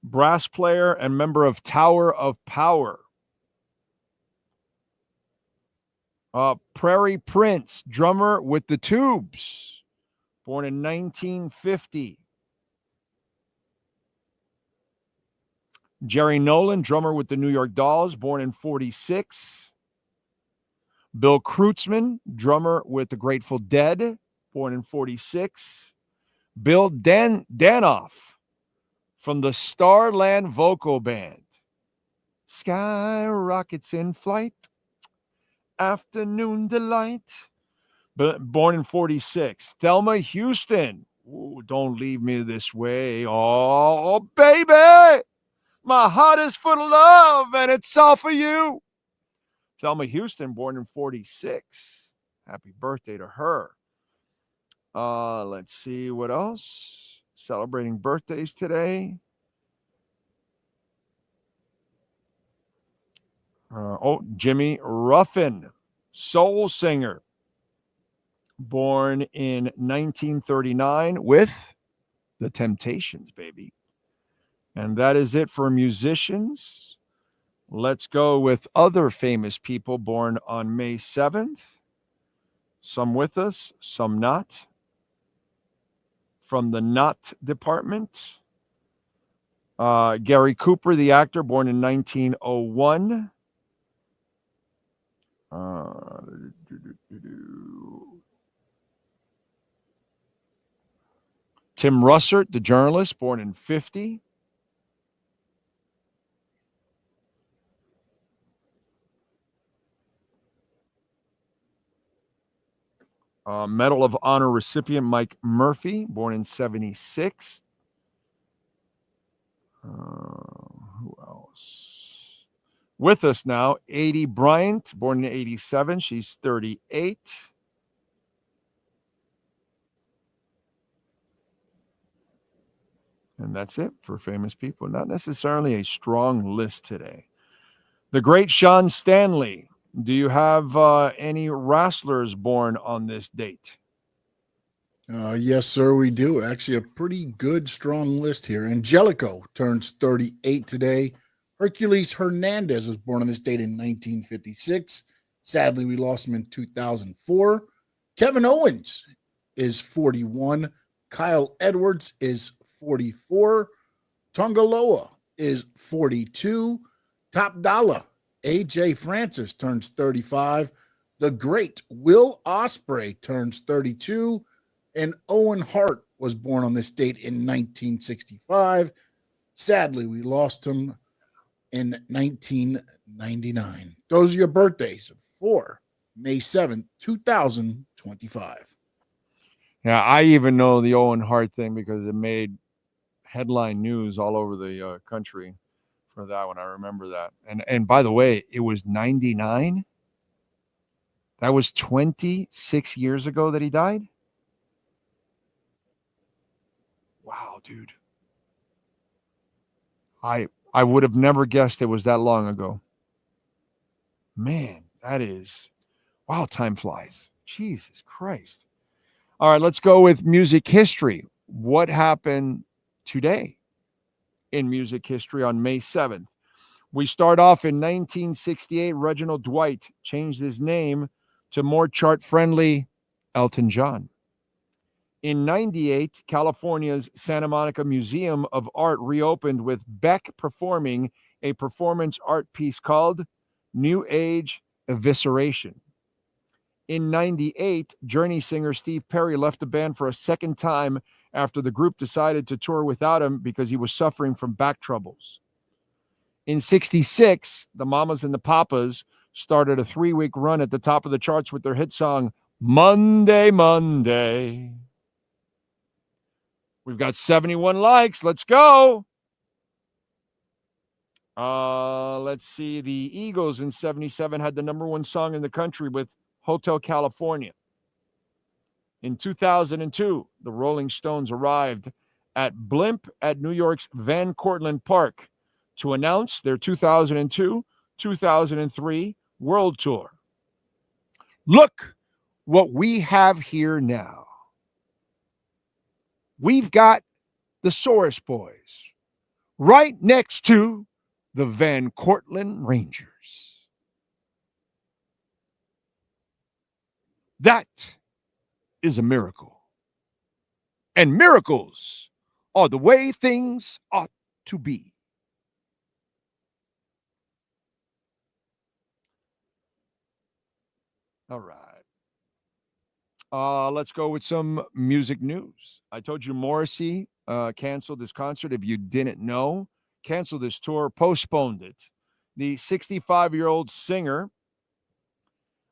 brass player and member of Tower of Power. Prairie Prince, drummer with the Tubes, born in 1950. Jerry Nolan, drummer with the New York Dolls, born in 46. Bill Kreutzmann, drummer with the Grateful Dead, born in 46. Bill Danoff from the Starland Vocal Band. Sky rockets in flight, afternoon delight. Born in 46. Thelma Houston. Ooh, don't leave me this way. Oh, baby. My heart is full of love, and it's all for you. Thelma Houston, born in 46. Happy birthday to her. Let's see what else. Celebrating birthdays today. Jimmy Ruffin, soul singer, born in 1939 with the Temptations, baby. And that is it for musicians. Let's go with other famous people born on May 7th. Some with us, some not. From the not department, Gary Cooper, the actor, born in 1901. Tim Russert, the journalist, born in 50. Medal of Honor recipient Mike Murphy, born in 76. Who else? With us now, Adie Bryant, born in 87. She's 38. And that's it for famous people. Not necessarily a strong list today. The great Sean Stanley. Do you have any wrestlers born on this date? Yes, sir, we do. Actually, a pretty good, strong list here. Angelico turns 38 today. Hercules Hernandez was born on this date in 1956. Sadly, we lost him in 2004. Kevin Owens is 41. Kyle Edwards is 44. Tongaloa is 42. Top Dollar AJ Francis turns 35. The great Will Ospreay turns 32. And Owen Hart was born on this date in 1965. Sadly, we lost him in 1999. Those are your birthdays for May 7th, 2025. Yeah, I even know the Owen Hart thing because it made headline news all over the country for that one. I remember that. And by the way, it was 99. That was 26 years ago that he died. Wow, dude. I would have never guessed it was that long ago. Man, that is, wow, time flies. Jesus Christ. All right, let's go with music history. What happened today in music history on May 7th? We start off in 1968. Reginald Dwight changed his name to more chart-friendly Elton John. In 98, California's Santa Monica Museum of Art reopened with Beck performing a performance art piece called New Age Evisceration. In 98, Journey singer Steve Perry left the band for a second time after the group decided to tour without him because he was suffering from back troubles. In 66, the Mamas and the Papas started a 3-week run at the top of the charts with their hit song, Monday, Monday. We've got 71 likes. Let's go. Let's see. The Eagles in 77 had the #1 song in the country with Hotel California. In 2002, the Rolling Stones arrived at Blimp at New York's Van Cortlandt Park to announce their 2002-2003 World Tour. Look what we have here now. We've got the Source Boys right next to the Van Cortlandt Rangers. That is a miracle. And miracles are the way things ought to be. All right. Let's go with some music news. I told you Morrissey canceled this concert. If you didn't know, canceled this tour, postponed it. The 65-year-old singer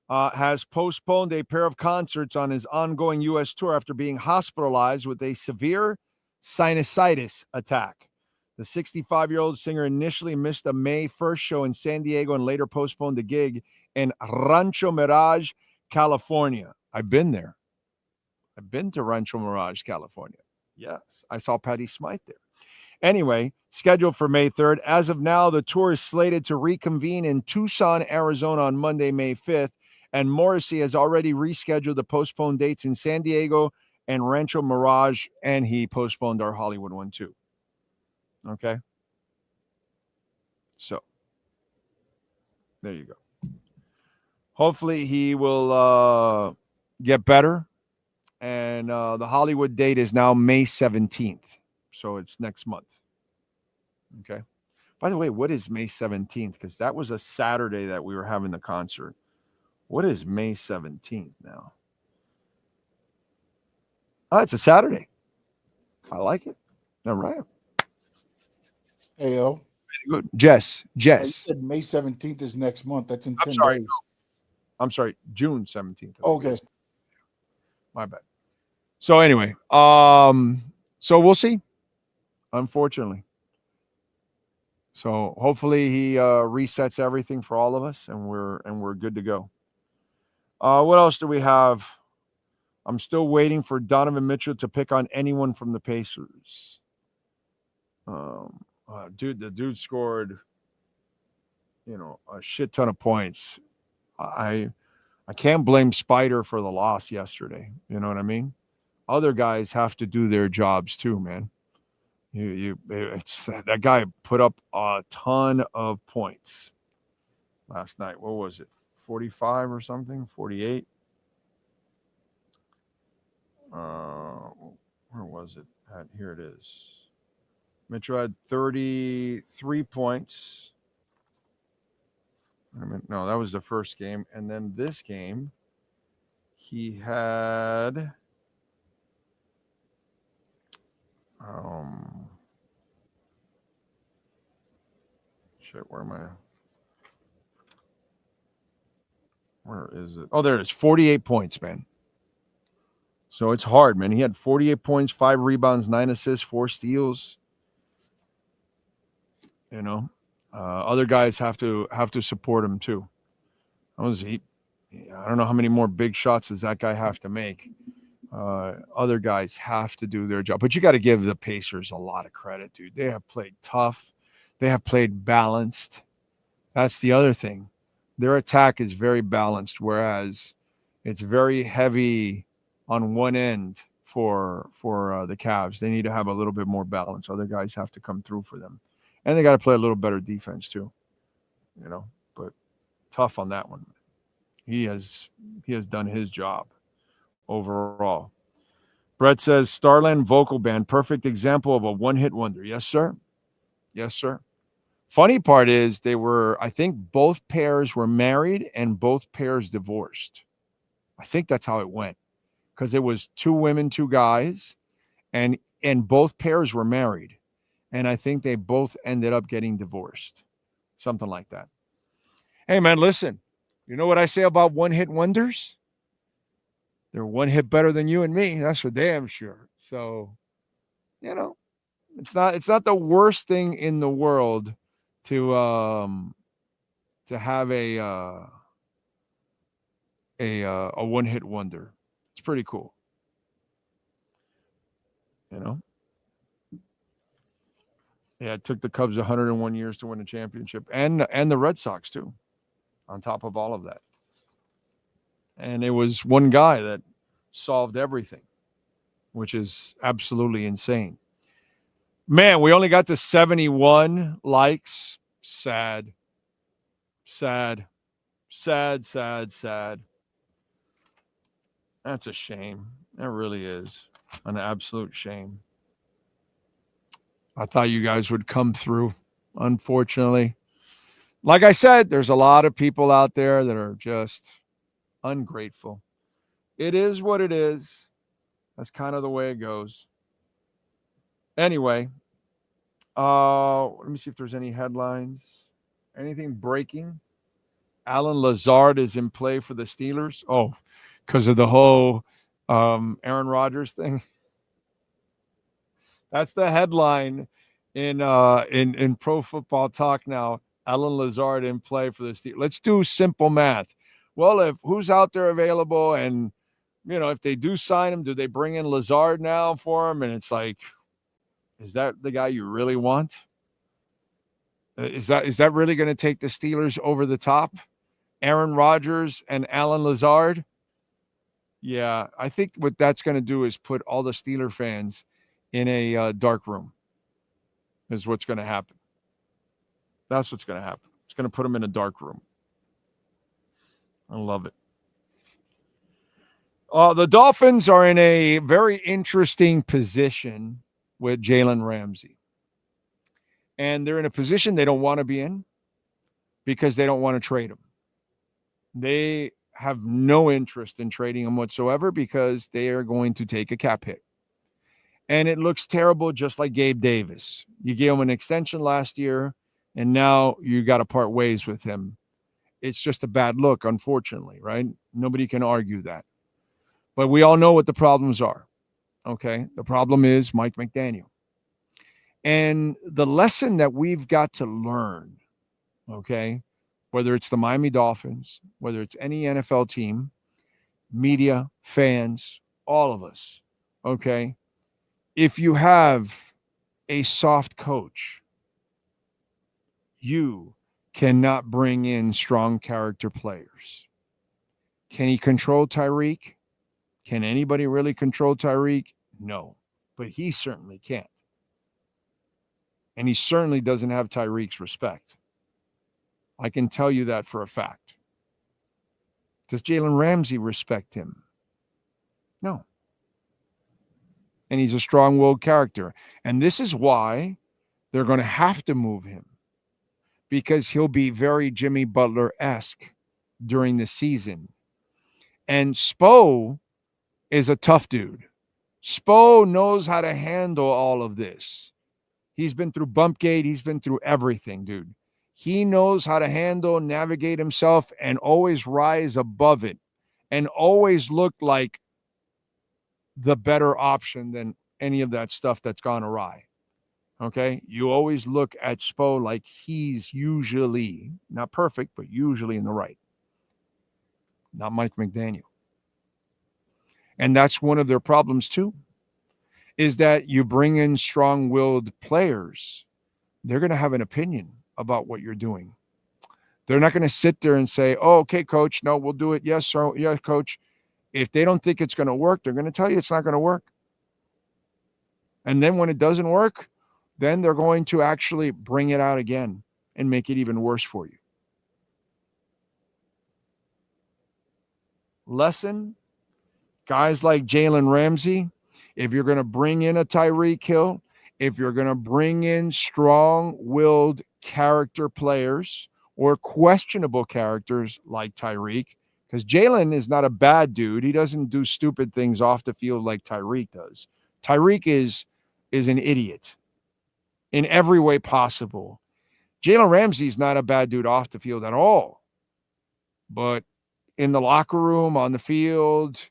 has postponed a pair of concerts on his ongoing U.S. tour after being hospitalized with a severe sinusitis attack. The 65-year-old singer initially missed a May 1st show in San Diego and later postponed a gig in Rancho Mirage, California. I've been there. I've been to Rancho Mirage, California. Yes, I saw Patty Smythe there. Anyway, scheduled for May 3rd. As of now, the tour is slated to reconvene in Tucson, Arizona on Monday, May 5th. And Morrissey has already rescheduled the postponed dates in San Diego and Rancho Mirage, and he postponed our Hollywood one too. Okay? So, there you go. Hopefully he will get better. And the Hollywood date is now May 17th. So it's next month. Okay. By the way, what is May 17th? Because that was a Saturday that we were having the concert. What is May 17th now? Oh, it's a Saturday. I like it. All right. Hey, yo. Good. Jess. You said May 17th is next month. That's in 10 days. I'm sorry. June 17th. Okay. My bad. So anyway, so we'll see. Unfortunately. So hopefully he resets everything for all of us, and we're good to go. What else do we have? I'm still waiting for Donovan Mitchell to pick on anyone from the Pacers. The dude scored, a shit ton of points. I can't blame Spider for the loss yesterday. You know what I mean? Other guys have to do their jobs too, man. It's that guy put up a ton of points last night. What was it? 45 or something? 48? Where was it? Here it is. Mitchell had 33 points. No, that was the first game. And then this game, he had where is it? Oh, there it is. 48 points, man. So it's hard, man. He had 48 points, 5 rebounds, 9 assists, 4 steals. Other guys have to support him too. I don't know how many more big shots does that guy have to make. Other guys have to do their job. But you got to give the Pacers a lot of credit, dude. They have played tough. They have played balanced. That's the other thing. Their attack is very balanced, whereas it's very heavy on one end for the Cavs. They need to have a little bit more balance. Other guys have to come through for them. And they got to play a little better defense too. but tough on that one. He has done his job overall. Brett says Starland vocal band, perfect example of a one-hit wonder. Yes, sir. Yes, sir. Funny part is I think both pairs were married and both pairs divorced. I think that's how it went, because it was 2 women, 2 guys, and both pairs were married. And I think they both ended up getting divorced. Something like that. Hey, man, listen. You know what I say about one-hit wonders? They're one hit better than you and me. That's for damn sure. So, it's not the worst thing in the world to have a one-hit wonder. It's pretty cool. Yeah, it took the Cubs 101 years to win a championship, and the Red Sox too, on top of all of that. And it was one guy that solved everything, which is absolutely insane. Man, we only got to 71 likes. Sad. Sad. Sad, sad, sad. That's a shame. That really is an absolute shame. I thought you guys would come through, unfortunately. Like I said, there's a lot of people out there that are just ungrateful. It is what it is. That's kind of the way it goes. Anyway, let me see if there's any headlines. Anything breaking? Alan Lazard is in play for the Steelers. Oh, because of the whole Aaron Rodgers thing. That's the headline in Pro Football Talk now. Alan Lazard in play for the Steelers. Let's do simple math. Well, if who's out there available, and if they do sign him, do they bring in Lazard now for him? And it's like, is that the guy you really want? Is that really going to take the Steelers over the top? Aaron Rodgers and Alan Lazard? Yeah, I think what that's going to do is put all the Steeler fans in a dark room, is what's going to happen. That's what's going to happen. It's going to put them in a dark room. I love it. The Dolphins are in a very interesting position with Jalen Ramsey. And they're in a position they don't want to be in because they don't want to trade him. They have no interest in trading him whatsoever because they are going to take a cap hit. And it looks terrible, just like Gabe Davis. You gave him an extension last year, and now you got to part ways with him. It's just a bad look, unfortunately, right? Nobody can argue that. But we all know what the problems are, okay? The problem is Mike McDaniel. And the lesson that we've got to learn, okay, whether it's the Miami Dolphins, whether it's any NFL team, media, fans, all of us, okay, if you have a soft coach, you cannot bring in strong character players. Can he control Tyreek? Can anybody really control Tyreek? No, but he certainly can't. And he certainly doesn't have Tyreek's respect. I can tell you that for a fact. Does Jalen Ramsey respect him? No. And he's a strong-willed character. And this is why they're going to have to move him, because he'll be very Jimmy Butler-esque during the season. And Spo is a tough dude. Spo knows how to handle all of this. He's been through Bumpgate. He's been through everything, dude. He knows how to handle, navigate himself, and always rise above it, and always look like the better option than any of that stuff that's gone awry. Okay? You always look at Spo like he's usually, not perfect, but usually in the right. Not Mike McDaniel. And that's one of their problems too, is that you bring in strong-willed players, they're going to have an opinion about what you're doing. They're not going to sit there and say, oh, okay, coach, no, we'll do it. Yes, sir. Yes, coach. If they don't think it's going to work, they're going to tell you it's not going to work. And then when it doesn't work, then they're going to actually bring it out again and make it even worse for you. lesson, guys like Jalen Ramsey, if you're going to bring in a Tyreek Hill, if you're going to bring in strong-willed character players or questionable characters like Tyreek, because Jalen is not a bad dude. He doesn't do stupid things off the field like Tyreek does. Tyreek is an idiot in every way possible. Jalen Ramsey is not a bad dude off the field at all. But in the locker room, on the field,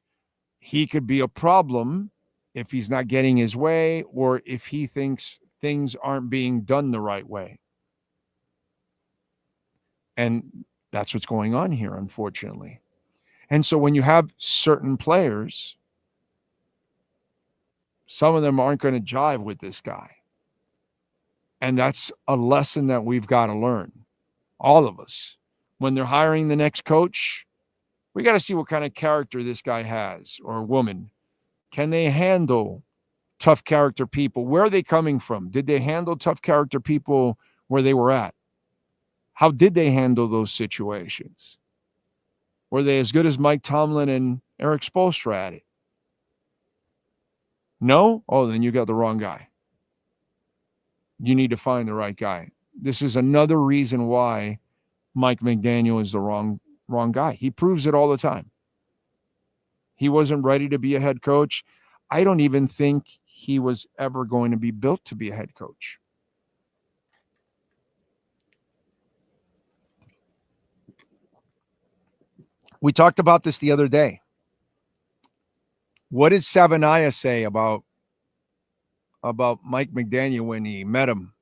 he could be a problem if he's not getting his way or if he thinks things aren't being done the right way. And that's what's going on here, unfortunately. And so when you have certain players, some of them aren't going to jive with this guy. And that's a lesson that we've got to learn, all of us. When they're hiring the next coach, we got to see what kind of character this guy has or woman. Can they handle tough character people? Where are they coming from? Did they handle tough character people where they were at? How did they handle those situations? Were they as good as Mike Tomlin and Eric Spoelstra at it? No? Oh, then you got the wrong guy. You need to find the right guy. This is another reason why Mike McDaniel is the wrong guy. He proves it all the time. He wasn't ready to be a head coach. I don't even think he was ever going to be built to be a head coach. We talked about this the other day. What did Savania say about Mike McDaniel when he met him?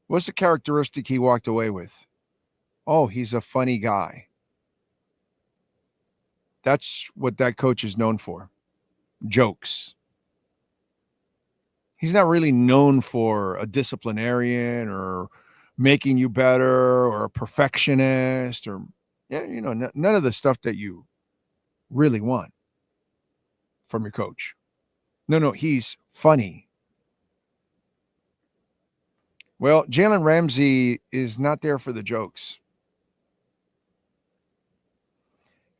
What's the characteristic he walked away with? Oh, he's a funny guy. That's what that coach is known for. Jokes. He's not really known for a disciplinarian or making you better or a perfectionist or, none of the stuff that you really want from your coach. No, he's funny. Well, Jalen Ramsey is not there for the jokes.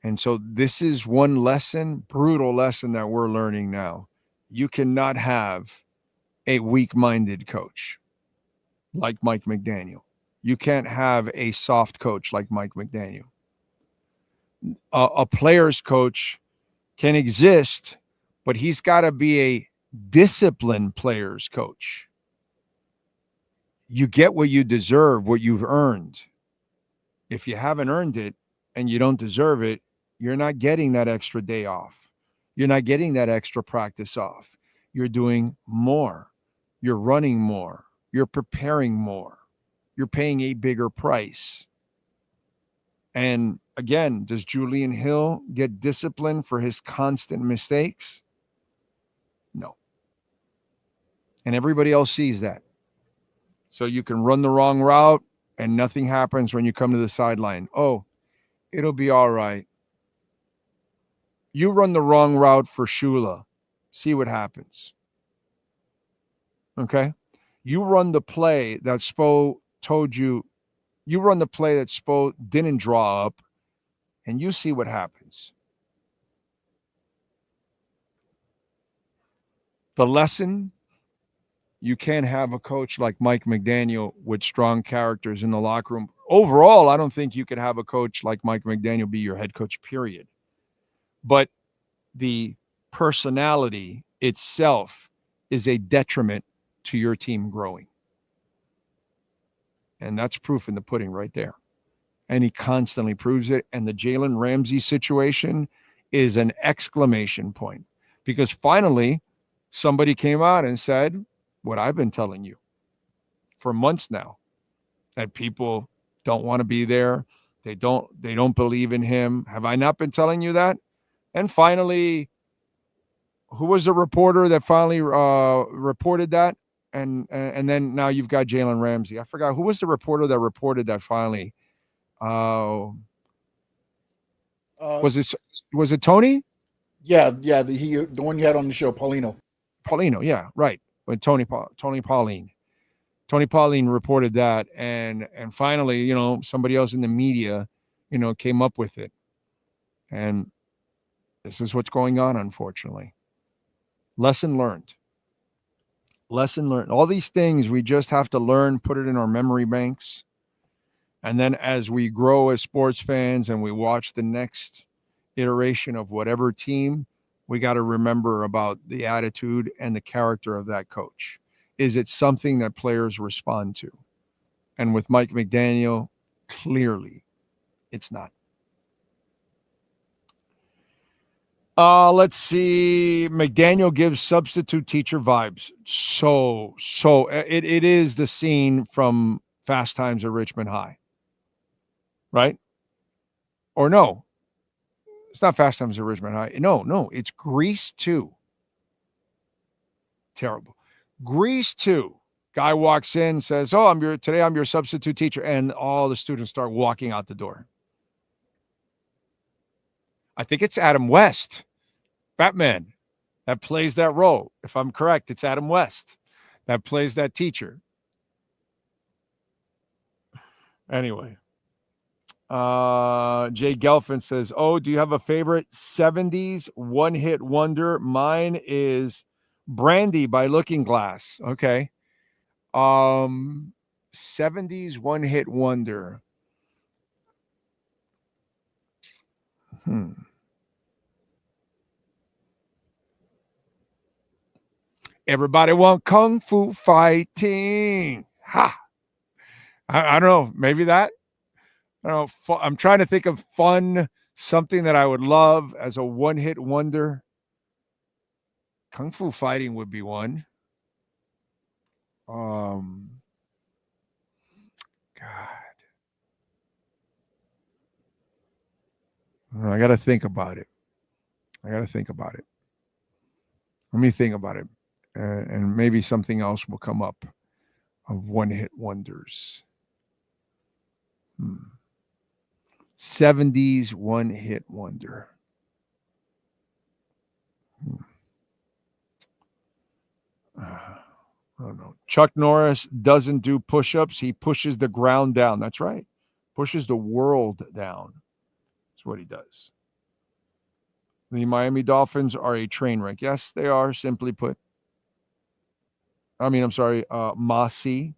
And so this is one lesson, brutal lesson that we're learning now. You cannot have a weak-minded coach like Mike McDaniel. You can't have a soft coach like Mike McDaniel. A player's coach can exist, but he's got to be a disciplined player's coach. You get what you deserve, what you've earned. If you haven't earned it and you don't deserve it, you're not getting that extra day off. You're not getting that extra practice off. You're doing more. You're running more. You're preparing more. You're paying a bigger price. And again, does Julian Hill get disciplined for his constant mistakes? No. And everybody else sees that. So you can run the wrong route and nothing happens when you come to the sideline. Oh, it'll be all right. You run the wrong route for Shula. See what happens. Okay? You run the play that Spo told you. You run the play that Spo didn't draw up, and you see what happens. The lesson, you can't have a coach like Mike McDaniel with strong characters in the locker room. Overall, I don't think you could have a coach like Mike McDaniel be your head coach, period. But the personality itself is a detriment to your team growing. And that's proof in the pudding right there. And he constantly proves it. And the Jalen Ramsey situation is an exclamation point. Because finally, somebody came out and said what I've been telling you for months now, that people don't want to be there. They don't believe in him. Have I not been telling you that? And finally, who was the reporter that finally reported that? And then now you've got Jalen Ramsey. I forgot who was the reporter that reported that finally. Was it Tony? Yeah, the one you had on the show, Paulino, yeah, right. With Tony Pauline. Tony Pauline reported that, and finally, somebody else in the media, came up with it. And This is what's going on, unfortunately. Lesson learned. Lesson learned. All these things we just have to learn, put it in our memory banks. And then as we grow as sports fans and we watch the next iteration of whatever team, we got to remember about the attitude and the character of that coach. Is it something that players respond to? And with Mike McDaniel, clearly it's not. Let's see. McDaniel gives substitute teacher vibes. So it is the scene from Fast Times at Richmond High. Right? Or no. It's not Fast Times at Richmond High. No, it's Grease 2. Terrible. Grease 2. Guy walks in, says, today I'm your substitute teacher, and all the students start walking out the door. I think it's Adam West, Batman, that plays that role. If I'm correct, it's Adam West that plays that teacher. Anyway. Jay Gelfin says, do you have a favorite 70s one-hit wonder? Mine is Brandy by Looking Glass. Okay. 70s one-hit wonder. Everybody want kung fu fighting. Ha! I don't know. Maybe that. I don't know. I'm trying to think of fun, something that I would love as a one-hit wonder. Kung fu fighting would be one. God. I got to think about it. Let me think about it. And maybe something else will come up of one-hit wonders. 70s one-hit wonder. I don't know. Chuck Norris doesn't do push-ups. He pushes the ground down. That's right. Pushes the world down. That's what he does. The Miami Dolphins are a train wreck. Yes, they are, simply put. Mossy.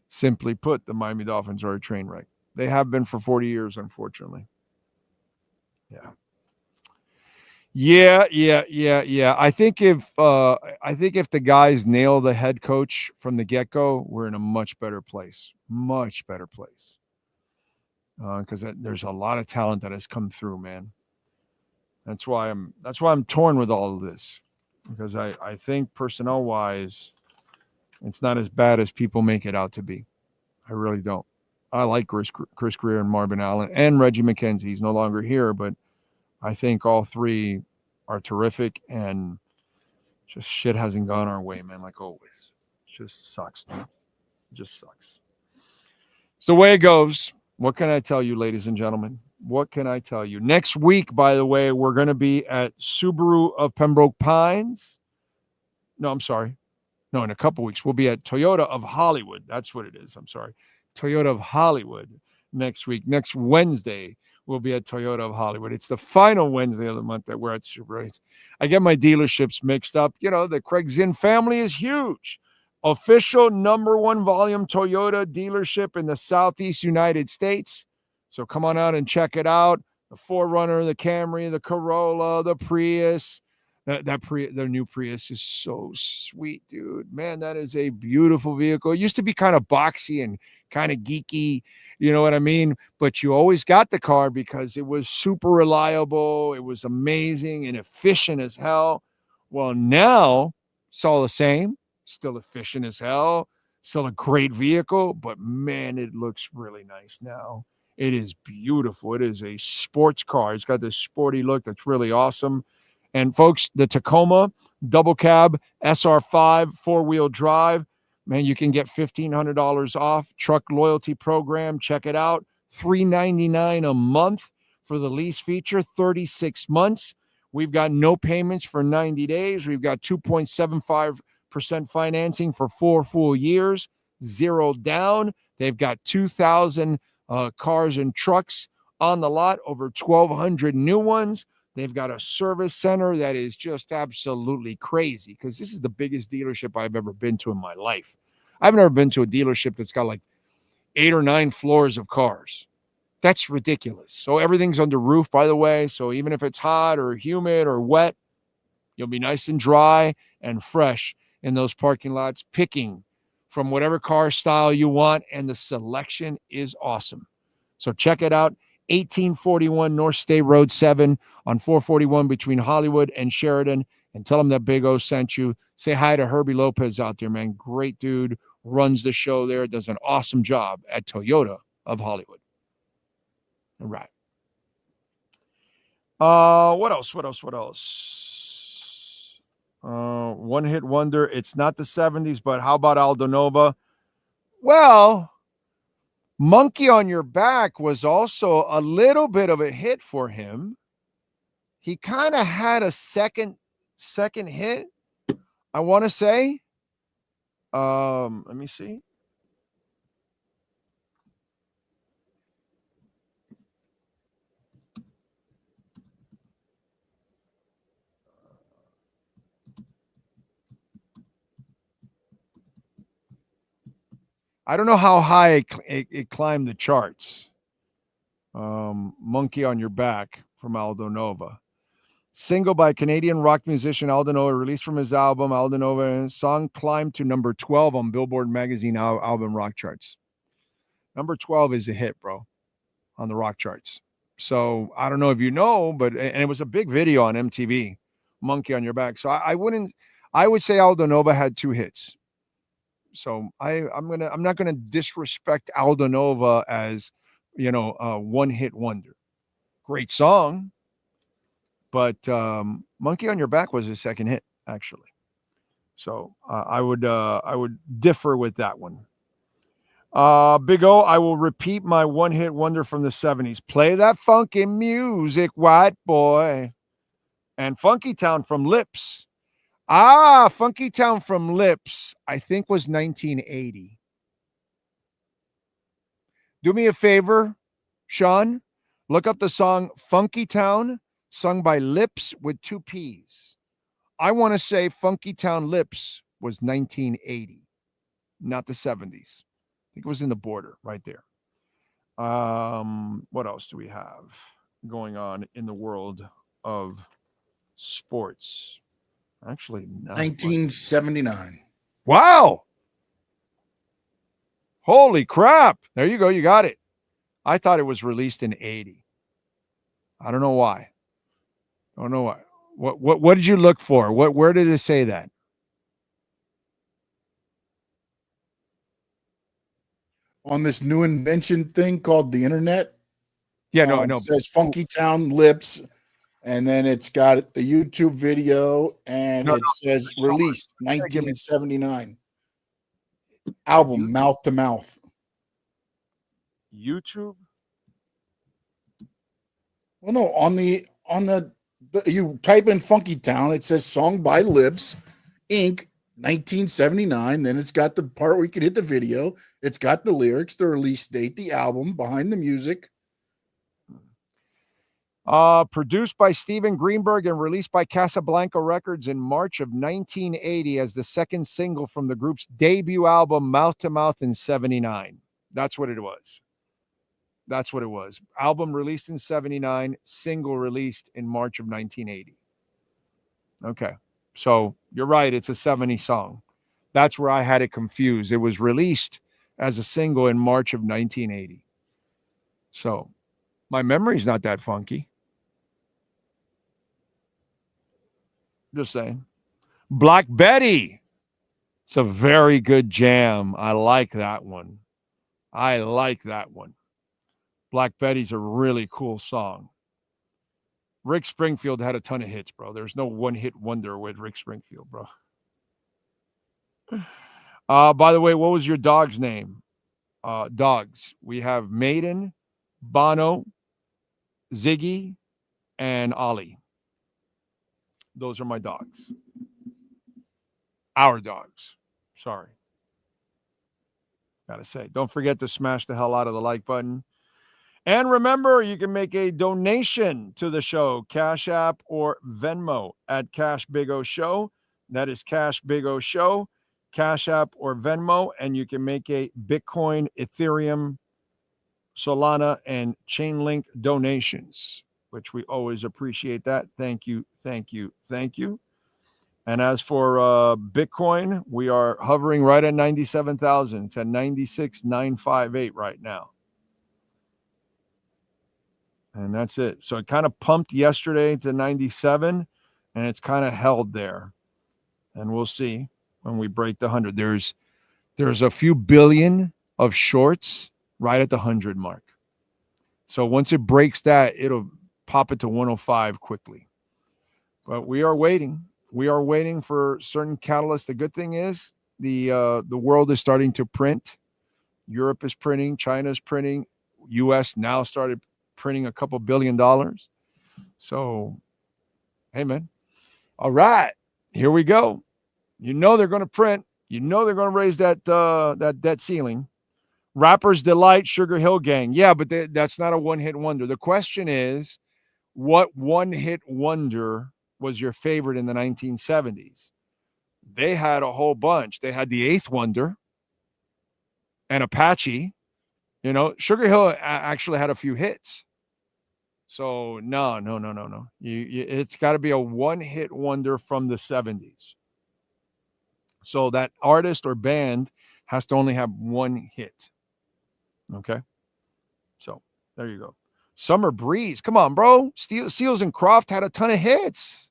Simply put, the Miami Dolphins are a train wreck. They have been for 40 years, unfortunately. Yeah. I think if the guys nail the head coach from the get-go, we're in a much better place. Because there's a lot of talent that has come through, man. That's why I'm torn with all of this, because I think personnel-wise, it's not as bad as people make it out to be. I really don't. I like Chris Greer and Marvin Allen and Reggie McKenzie. He's no longer here, but I think all three are terrific, and just shit hasn't gone our way, man, like always. It just sucks, dude. It just sucks. It's the way it goes. What can I tell you, ladies and gentlemen? What can I tell you? Next week, by the way, we're going to be at Subaru of Pembroke Pines. No, I'm sorry. No, in a couple weeks, we'll be at Toyota of Hollywood. That's what it is. I'm sorry. Toyota of Hollywood next week. Next Wednesday, we'll be at Toyota of Hollywood. It's the final Wednesday of the month that we're at Subaru. I get my dealerships mixed up. The Craig Zinn family is huge. Official #1 volume Toyota dealership in the Southeast United States. So come on out and check it out. The 4Runner, the Camry, the Corolla, the Prius. Their new Prius is so sweet, dude. Man, that is a beautiful vehicle. It used to be kind of boxy and kind of geeky, you know what I mean? But you always got the car because it was super reliable. It was amazing and efficient as hell. Well, now it's all the same. Still efficient as hell. Still a great vehicle. But, man, it looks really nice now. It is beautiful. It is a sports car. It's got this sporty look that's really awesome. And, folks, the Tacoma double cab SR5 4-wheel drive, man, you can get $1,500 off. Truck loyalty program, check it out. $399 a month for the lease feature, 36 months. We've got no payments for 90 days. We've got 2.75% financing for 4 full years, 0 down. They've got 2,000 cars and trucks on the lot, over 1,200 new ones. They've got a service center that is just absolutely crazy because this is the biggest dealership I've ever been to in my life. I've never been to a dealership that's got like 8 or 9 floors of cars. That's ridiculous. So everything's under roof, by the way. So even if it's hot or humid or wet, you'll be nice and dry and fresh in those parking lots, picking from whatever car style you want. And the selection is awesome. So check it out. 1841 North State Road 7 on 441 between Hollywood and Sheridan. And tell them that Big O sent you. Say hi to Herbie Lopez out there, man. Great dude. Runs the show there. Does an awesome job at Toyota of Hollywood. All right. What else? One hit wonder. It's not the 70s, but how about Aldo Nova? Well, Monkey on Your Back was also a little bit of a hit for him. He kind of had a second hit, I want to say. Let me see. I don't know how high it climbed the charts. Monkey on Your Back from Aldo Nova. Single by Canadian rock musician Aldo Nova, released from his album Aldo Nova. Song climbed to number 12 on Billboard Magazine album rock charts. Number 12 is a hit, bro, on the rock charts. So I don't know if you know, but and it was a big video on MTV, Monkey on Your Back. So I would say Aldo Nova had 2 hits. So I'm not gonna disrespect Aldo Nova as, a one-hit wonder. Great song, but Monkey on Your Back was his second hit, actually. So I would differ with that one. Big O, I will repeat my one-hit wonder from the 70s. Play that funky music, white boy. And Funky Town from Lips. Funky Town from Lips, I think was 1980. Do me a favor, Sean. Look up the song Funky Town, sung by Lips with 2 P's. I want to say Funky Town Lips was 1980, not the 70s. I think it was in the border right there. What else do we have going on in the world of sports? Actually, 1979. Wow. Holy crap. There you go. You got it. I thought it was released in 80. I don't know why. What did you look for? Where did it say that? On this new invention thing called the internet. Yeah, no. It says Funky Town Lips. And then it's got a YouTube video, and it says released 1979. Album Mouth to Mouth. YouTube? Well, no, on the you type in Funky Town, it says song by Lips, Inc. 1979. Then it's got the part where you can hit the video. It's got the lyrics, the release date, the album, behind the music. Produced by Steven Greenberg and released by Casablanca Records in March of 1980 as the second single from the group's debut album, Mouth to Mouth, in 79. That's what it was. Album released in 79, single released in March of 1980. Okay. So you're right. It's a 70 song. That's where I had it confused. It was released as a single in March of 1980. So my memory's not that funky. Just saying. Black Betty. It's a very good jam. I like that one. Black Betty's a really cool song. Rick Springfield had a ton of hits, bro. There's no one-hit wonder with Rick Springfield, bro. By the way, what was your dog's name? Dogs. We have Maiden, Bono, Ziggy, and Ollie. Those are my dogs. Our dogs. Sorry. Gotta say. Don't forget to smash the hell out of the like button. And remember, you can make a donation to the show, Cash App or Venmo at Cash Big O Show. That is Cash Big O Show, Cash App or Venmo, and you can make a Bitcoin, Ethereum, Solana, and Chainlink donations, which we always appreciate that. Thank you, thank you, thank you. And as for Bitcoin, we are hovering right at 97,000. It's at 96,958 right now. And that's it. So it kind of pumped yesterday to 97, and it's kind of held there. And we'll see when we break the 100. There's a few billion of shorts right at the 100 mark. So once it breaks that, it'll pop it to 105 quickly. But we are waiting. We are waiting for certain catalysts. The good thing is the world is starting to print. Europe is printing. China's printing. U.S. now started printing a couple $1 billion. So, hey, man. All right. Here we go. You know they're going to print. You know they're going to raise that debt ceiling. Rapper's Delight, Sugar Hill Gang. Yeah, but that's not a one-hit wonder. The question is, what one-hit wonder was your favorite in the 1970s? They had a whole bunch. They had the Eighth Wonder and Apache. You know, Sugar Hill actually had a few hits. So, no. It's got to be a one-hit wonder from the 70s. So that artist or band has to only have one hit. Okay? So, there you go. Summer Breeze. Come on, bro. Seals and Croft had a ton of hits.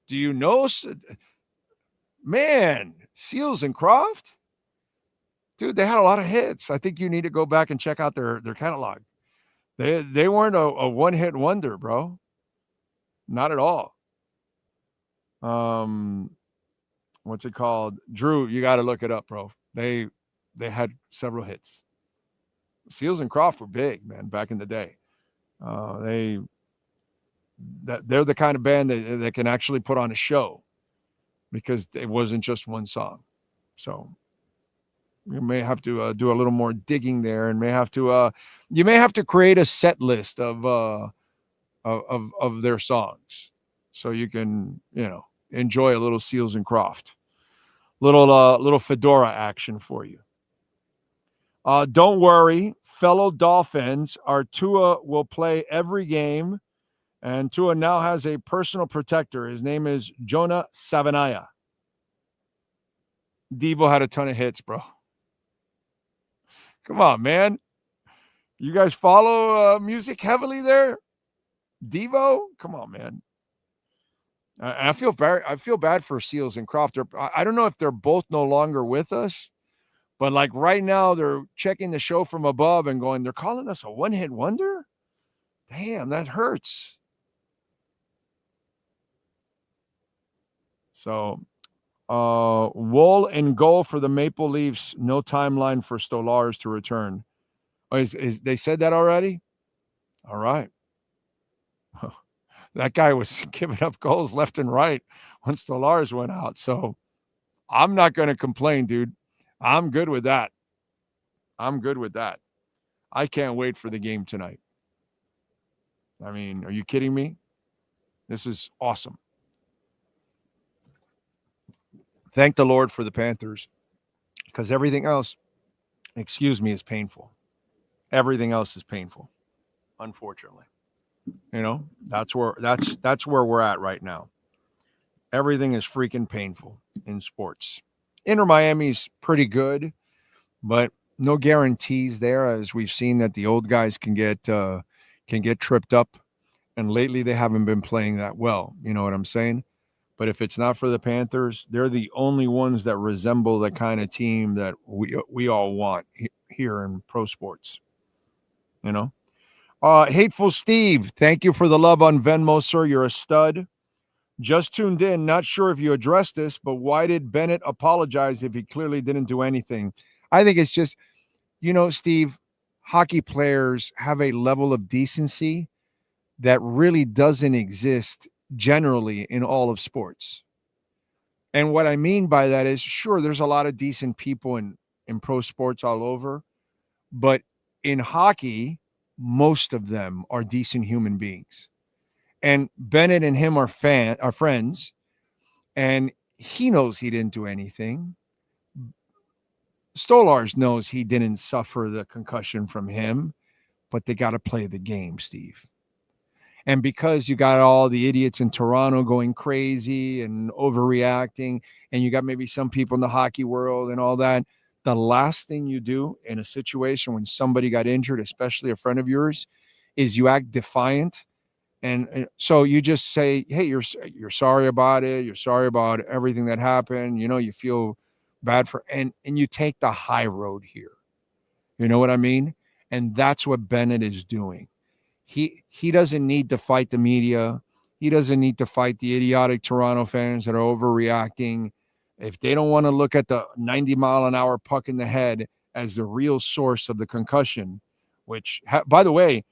Do you know? Man, Seals and Croft? Dude, they had a lot of hits. I think you need to go back and check out their catalog. They weren't a one-hit wonder, bro. Not at all. What's it called? Drew, you got to look it up, bro. They had several hits. Seals and Croft were big, man, back in the day. They're the kind of band that can actually put on a show because it wasn't just one song. So you may have to do a little more digging there, and you may have to create a set list of their songs so you can, enjoy a little Seals and Croft, little Fedora action for you. Don't worry, fellow Dolphins. Our Tua will play every game, and Tua now has a personal protector. His name is Jonah Savanaya. Devo had a ton of hits, bro. Come on, man. You guys follow music heavily there? Devo? Come on, man. I feel bad for Seals and Croft. I don't know if they're both no longer with us, but like right now they're checking the show from above and going, they're calling us a one-hit wonder? Damn, that hurts. So, Wool and goal for the Maple Leafs. No timeline for Stolarz to return. Oh, is they said that already? All right. That guy was giving up goals left and right when Stolarz went out. So I'm not going to complain, dude. I'm good with that. I can't wait for the game tonight. I mean, are you kidding me? This is awesome. Thank the Lord for the Panthers, because everything else, is painful. Everything else is painful, unfortunately. That's where we're at right now. Everything is freaking painful in sports. Inter Miami's pretty good, but no guarantees there, as we've seen that the old guys can get tripped up, and lately they haven't been playing that well. You know what I'm saying? But if it's not for the Panthers, they're the only ones that resemble the kind of team that we all want here in pro sports. Hateful Steve, thank you for the love on Venmo, sir. You're a stud. Just tuned in. Not sure if you addressed this, but why did Bennett apologize if he clearly didn't do anything? I think it's just, Steve, hockey players have a level of decency that really doesn't exist generally in all of sports. And what I mean by that is, sure, there's a lot of decent people in pro sports all over, But in hockey, most of them are decent human beings. And Bennett and him are friends, and he knows he didn't do anything. Stolarz knows he didn't suffer the concussion from him, but they got to play the game, Steve. And because you got all the idiots in Toronto going crazy and overreacting, and you got maybe some people in the hockey world and all that, the last thing you do in a situation when somebody got injured, especially a friend of yours, is you act defiant. And so you just say, hey, you're sorry about it. You're sorry about everything that happened. You know, you feel bad for, and you take the high road here. You know what I mean? And that's what Bennett is doing. He doesn't need to fight the media. He doesn't need to fight the idiotic Toronto fans that are overreacting. If they don't want to look at the 90-mile-an-hour puck in the head as the real source of the concussion, which, by the way,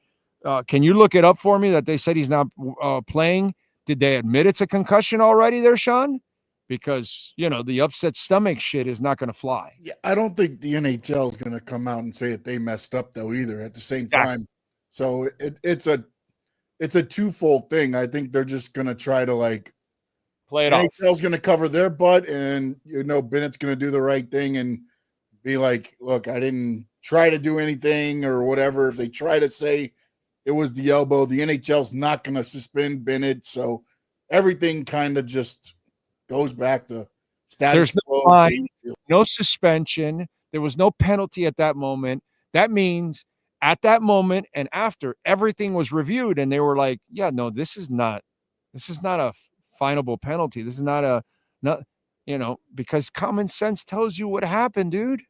can you look it up for me that they said he's not playing? Did they admit it's a concussion already there, Sean? Because, you know, the upset stomach shit is not going to fly. Yeah, I don't think the NHL is going to come out and say that they messed up, though, either at the same time. So it's a twofold thing. I think they're just going to try to, like, play it off. NHL's going to cover their butt, and, you know, Bennett's going to do the right thing and be like, look, I didn't try to do anything or whatever. If they try to say it was the elbow, the NHL's not going to suspend Bennett. So everything kind of just goes back to status quo. There's no fine, no suspension. There was no penalty at that moment. That means at that moment and after, everything was reviewed, and they were like, yeah, no, this is not a finable penalty. This is not because common sense tells you what happened, dude.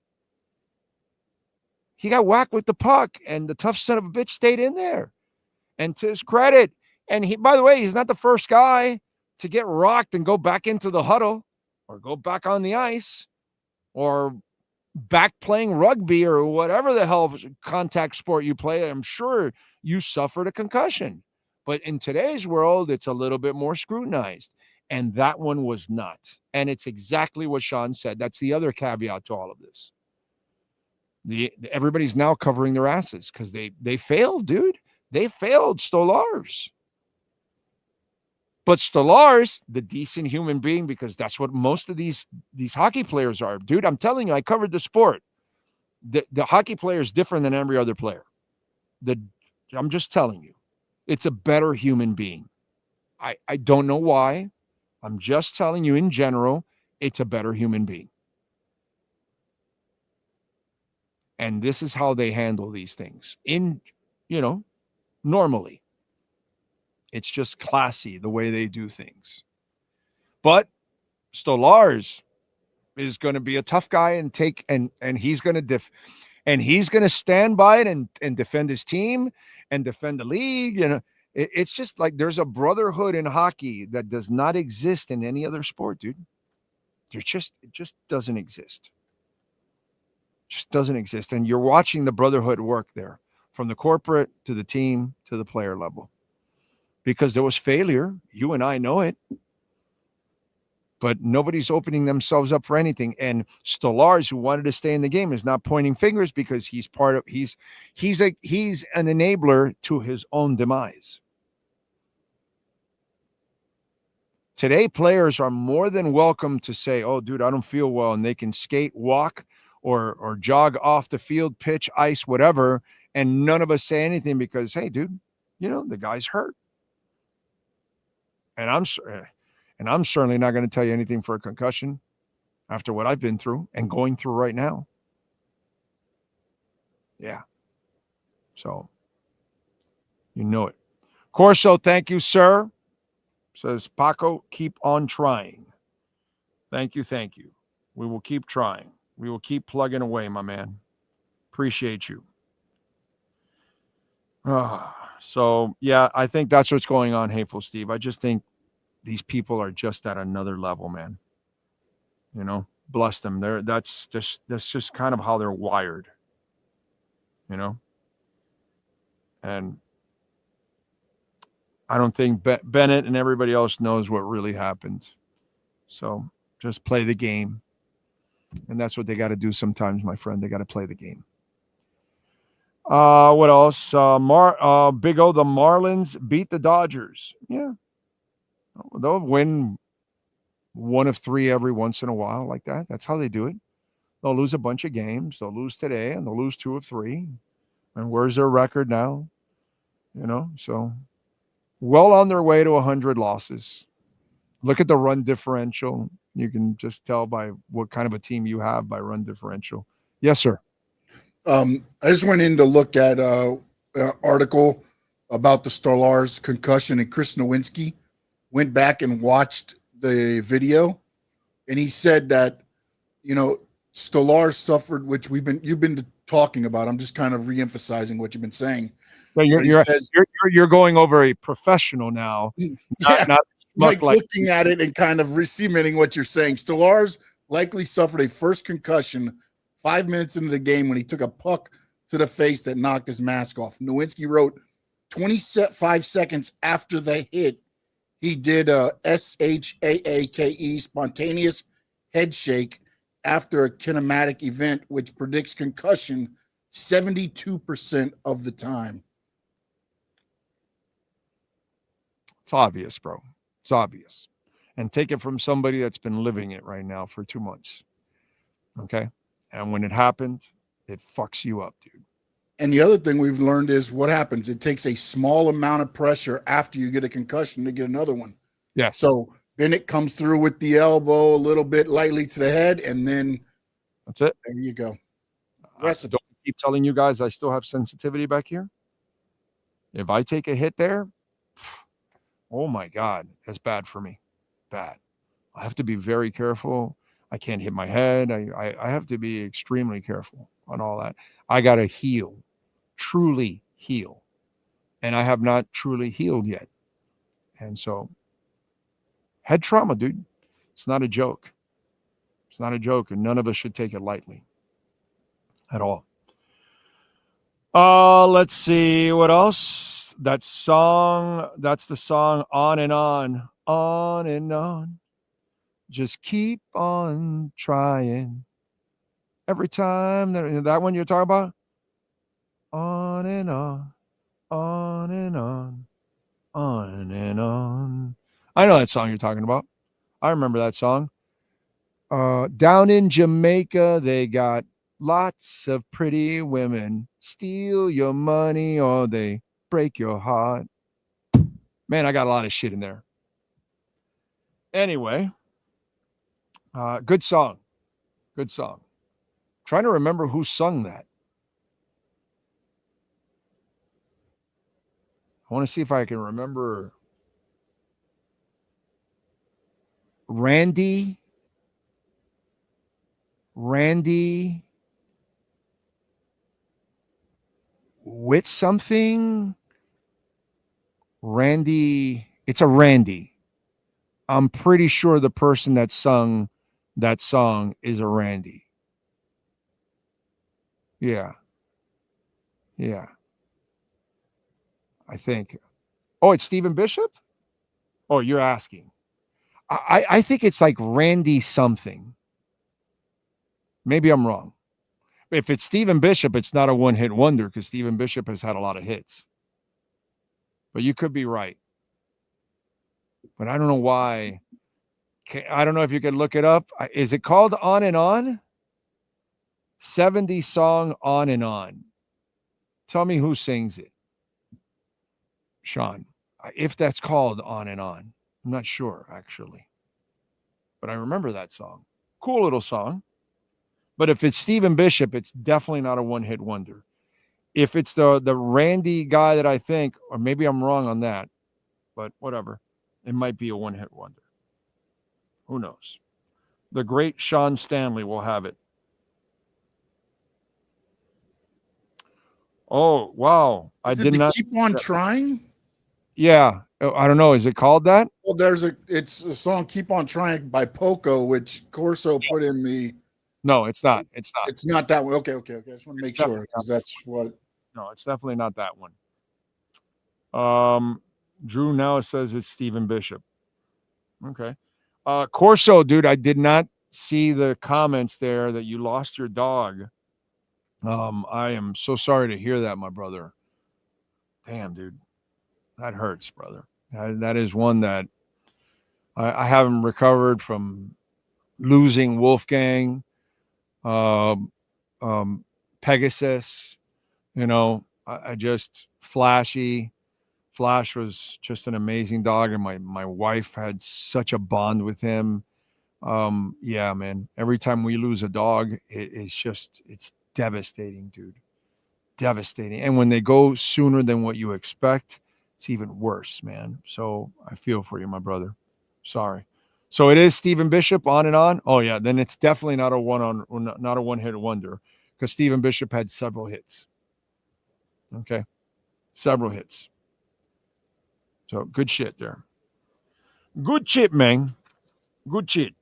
He got whacked with the puck, and the tough son of a bitch stayed in there. And to his credit, and he, by the way, he's not the first guy to get rocked and go back into the huddle or go back on the ice or back playing rugby or whatever the hell contact sport you play. I'm sure you suffered a concussion. But in today's world, it's a little bit more scrutinized. And that one was not. And it's exactly what Sean said. That's the other caveat to all of this. Everybody's now covering their asses because they failed, dude. They failed Stolarz. But Stolarz, the decent human being, because that's what most of these hockey players are. Dude, I'm telling you, I covered the sport. The hockey player is different than every other player. I'm just telling you. It's a better human being. I don't know why. I'm just telling you in general, it's a better human being. And this is how they handle these things. Normally. It's just classy the way they do things. But Stolarz is going to be a tough guy and he's going to stand by it and defend his team and defend the league. It's just like there's a brotherhood in hockey that does not exist in any other sport, dude. It just doesn't exist. Just doesn't exist. And you're watching the brotherhood work there from the corporate to the team to the player level. Because there was failure. You and I know it. But nobody's opening themselves up for anything. And Stolarz, who wanted to stay in the game, is not pointing fingers because he's an enabler to his own demise. Today, players are more than welcome to say, oh, dude, I don't feel well. And they can skate, walk, or jog off the field, pitch, ice, whatever. And none of us say anything because, hey, dude, the guy's hurt. And I'm certainly not going to tell you anything for a concussion after what I've been through and going through right now. Yeah. So, it. Corso, thank you, sir. Says Paco, keep on trying. Thank you. We will keep trying. We will keep plugging away, my man. Appreciate you. So, yeah, I think that's what's going on, Hateful Steve. I just think these people are just at another level, man. Bless them. That's just kind of how they're wired, And I don't think Bennett and everybody else knows what really happened. So just play the game. And that's what they got to do sometimes, my friend. They got to play the game. What else? Big O, the Marlins beat the Dodgers. Yeah. They'll win one of three every once in a while like that. That's how they do it. They'll lose a bunch of games. They'll lose today, and they'll lose 2 of 3. And where's their record now? So well on their way to 100 losses. Look at the run differential. You can just tell by what kind of a team you have by run differential. Yes, sir. I just went in to look at an article about the Stolarz concussion, and Chris Nowinski went back and watched the video, and he said that, Stolarz suffered, which you've been talking about. I'm just kind of reemphasizing what you've been saying. So you're going over a professional now, not looking at it and kind of re-cementing what you're saying. Stolarz likely suffered a first concussion 5 minutes into the game when he took a puck to the face that knocked his mask off. Nowinski wrote 25 seconds after the hit, he did a SHAAKE, spontaneous head shake, after a kinematic event, which predicts concussion 72% of the time. It's obvious, bro. It's obvious. And take it from somebody that's been living it right now for 2 months. Okay? And when it happened, it fucks you up, dude. And the other thing we've learned is what happens. It takes a small amount of pressure after you get a concussion to get another one. Yeah. So then it comes through with the elbow a little bit lightly to the head, and then that's it. There you go. Don't keep telling you guys I still have sensitivity back here. If I take a hit there, oh my God, that's bad for me. Bad. I have to be very careful. I can't hit my head. I have to be extremely careful on all that. I got to heal, truly heal. And I have not truly healed yet. And so, head trauma, dude. It's not a joke. It's not a joke, and none of us should take it lightly at all. Let's see what else. That's the song On and On. Just keep on trying. Every time that one you're talking about? On and on, on and on, on and on. I know that song you're talking about. I remember that song. Down in Jamaica, they got lots of pretty women. Steal your money or they break your heart. Man, I got a lot of shit in there. Anyway, good song. Good song. Trying to remember who sung that. I want to see if I can remember. Randy with something. It's a Randy. I'm pretty sure the person that sung that song is a Randy. Yeah. I think. Oh, it's Stephen Bishop? Oh, you're asking. I think it's like Randy something. Maybe I'm wrong. If it's Stephen Bishop, it's not a one-hit wonder because Stephen Bishop has had a lot of hits. But you could be right. But I don't know why. I don't know if you could look it up. Is it called On and On? 70 song On and On. Tell me who sings it. Sean. If that's called On and On. I'm not sure, actually. But I remember that song. Cool little song. But if it's Stephen Bishop, it's definitely not a one-hit wonder. If it's the Randy guy that I think, or maybe I'm wrong on that, but whatever. It might be a one-hit wonder. Who knows? The great Sean Stanley will have it. Oh, wow. I did not keep on trying. Yeah. I don't know. Is it called that? Well, it's a song Keep on Trying by Poco, which Corso put in the. No, it's not. It's not that one. Okay. I just want to make sure because that's what. No, it's definitely not that one. Drew now says it's Stephen Bishop. Okay. Corso, dude, I did not see the comments there that you lost your dog. I am so sorry to hear that, my brother. Damn, dude. That hurts, brother. That is one that I haven't recovered from losing Wolfgang, Pegasus, I just Flashy. Flash was just an amazing dog, and my wife had such a bond with him. Yeah, man. Every time we lose a dog, it's devastating, dude. Devastating. And when they go sooner than what you expect, it's even worse, man. So I feel for you, my brother. Sorry. So it is Stephen Bishop on and on. Oh yeah, then it's definitely not a one-hit wonder, because Stephen Bishop had several hits. Okay, several hits. So good shit there. Good shit, man. Good shit.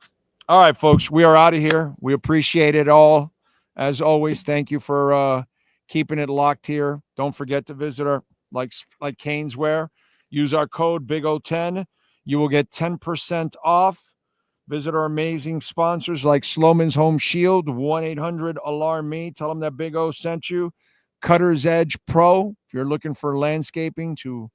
All right, folks, we are out of here. We appreciate it all. As always, thank you for keeping it locked here. Don't forget to visit our, like Caneswear. Use our code BIG010. You will get 10% off. Visit our amazing sponsors like Sloman's Home Shield, 1-800-ALARM-ME. Tell them that Big O sent you. Cutter's Edge Pro, if you're looking for landscaping to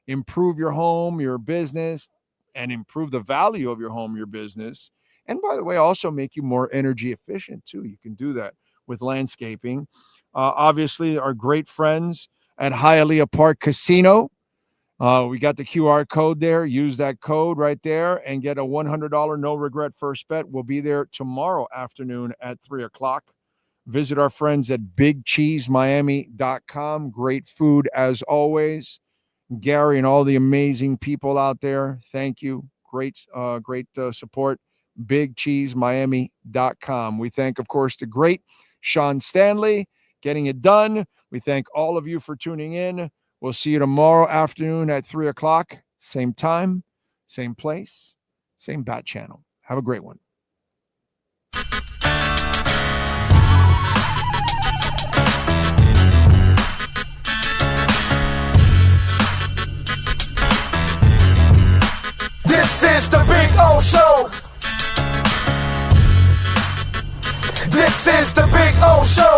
improve your home, your business, and improve the value of your home, your business. And by the way, also make you more energy efficient too. You can do that with landscaping. Obviously, our great friends at Hialeah Park Casino. We got the QR code there. Use that code right there and get a $100 no-regret first bet. We'll be there tomorrow afternoon at 3 o'clock. Visit our friends at BigCheeseMiami.com. Great food as always. Gary and all the amazing people out there, thank you. Great support. BigCheeseMiami.com. We thank, of course, the great Sean Stanley getting it done. We thank all of you for tuning in. We'll see you tomorrow afternoon at 3 o'clock. Same time, same place, same bat channel. Have a great one. This is the Big O Show. This is the Big O Show.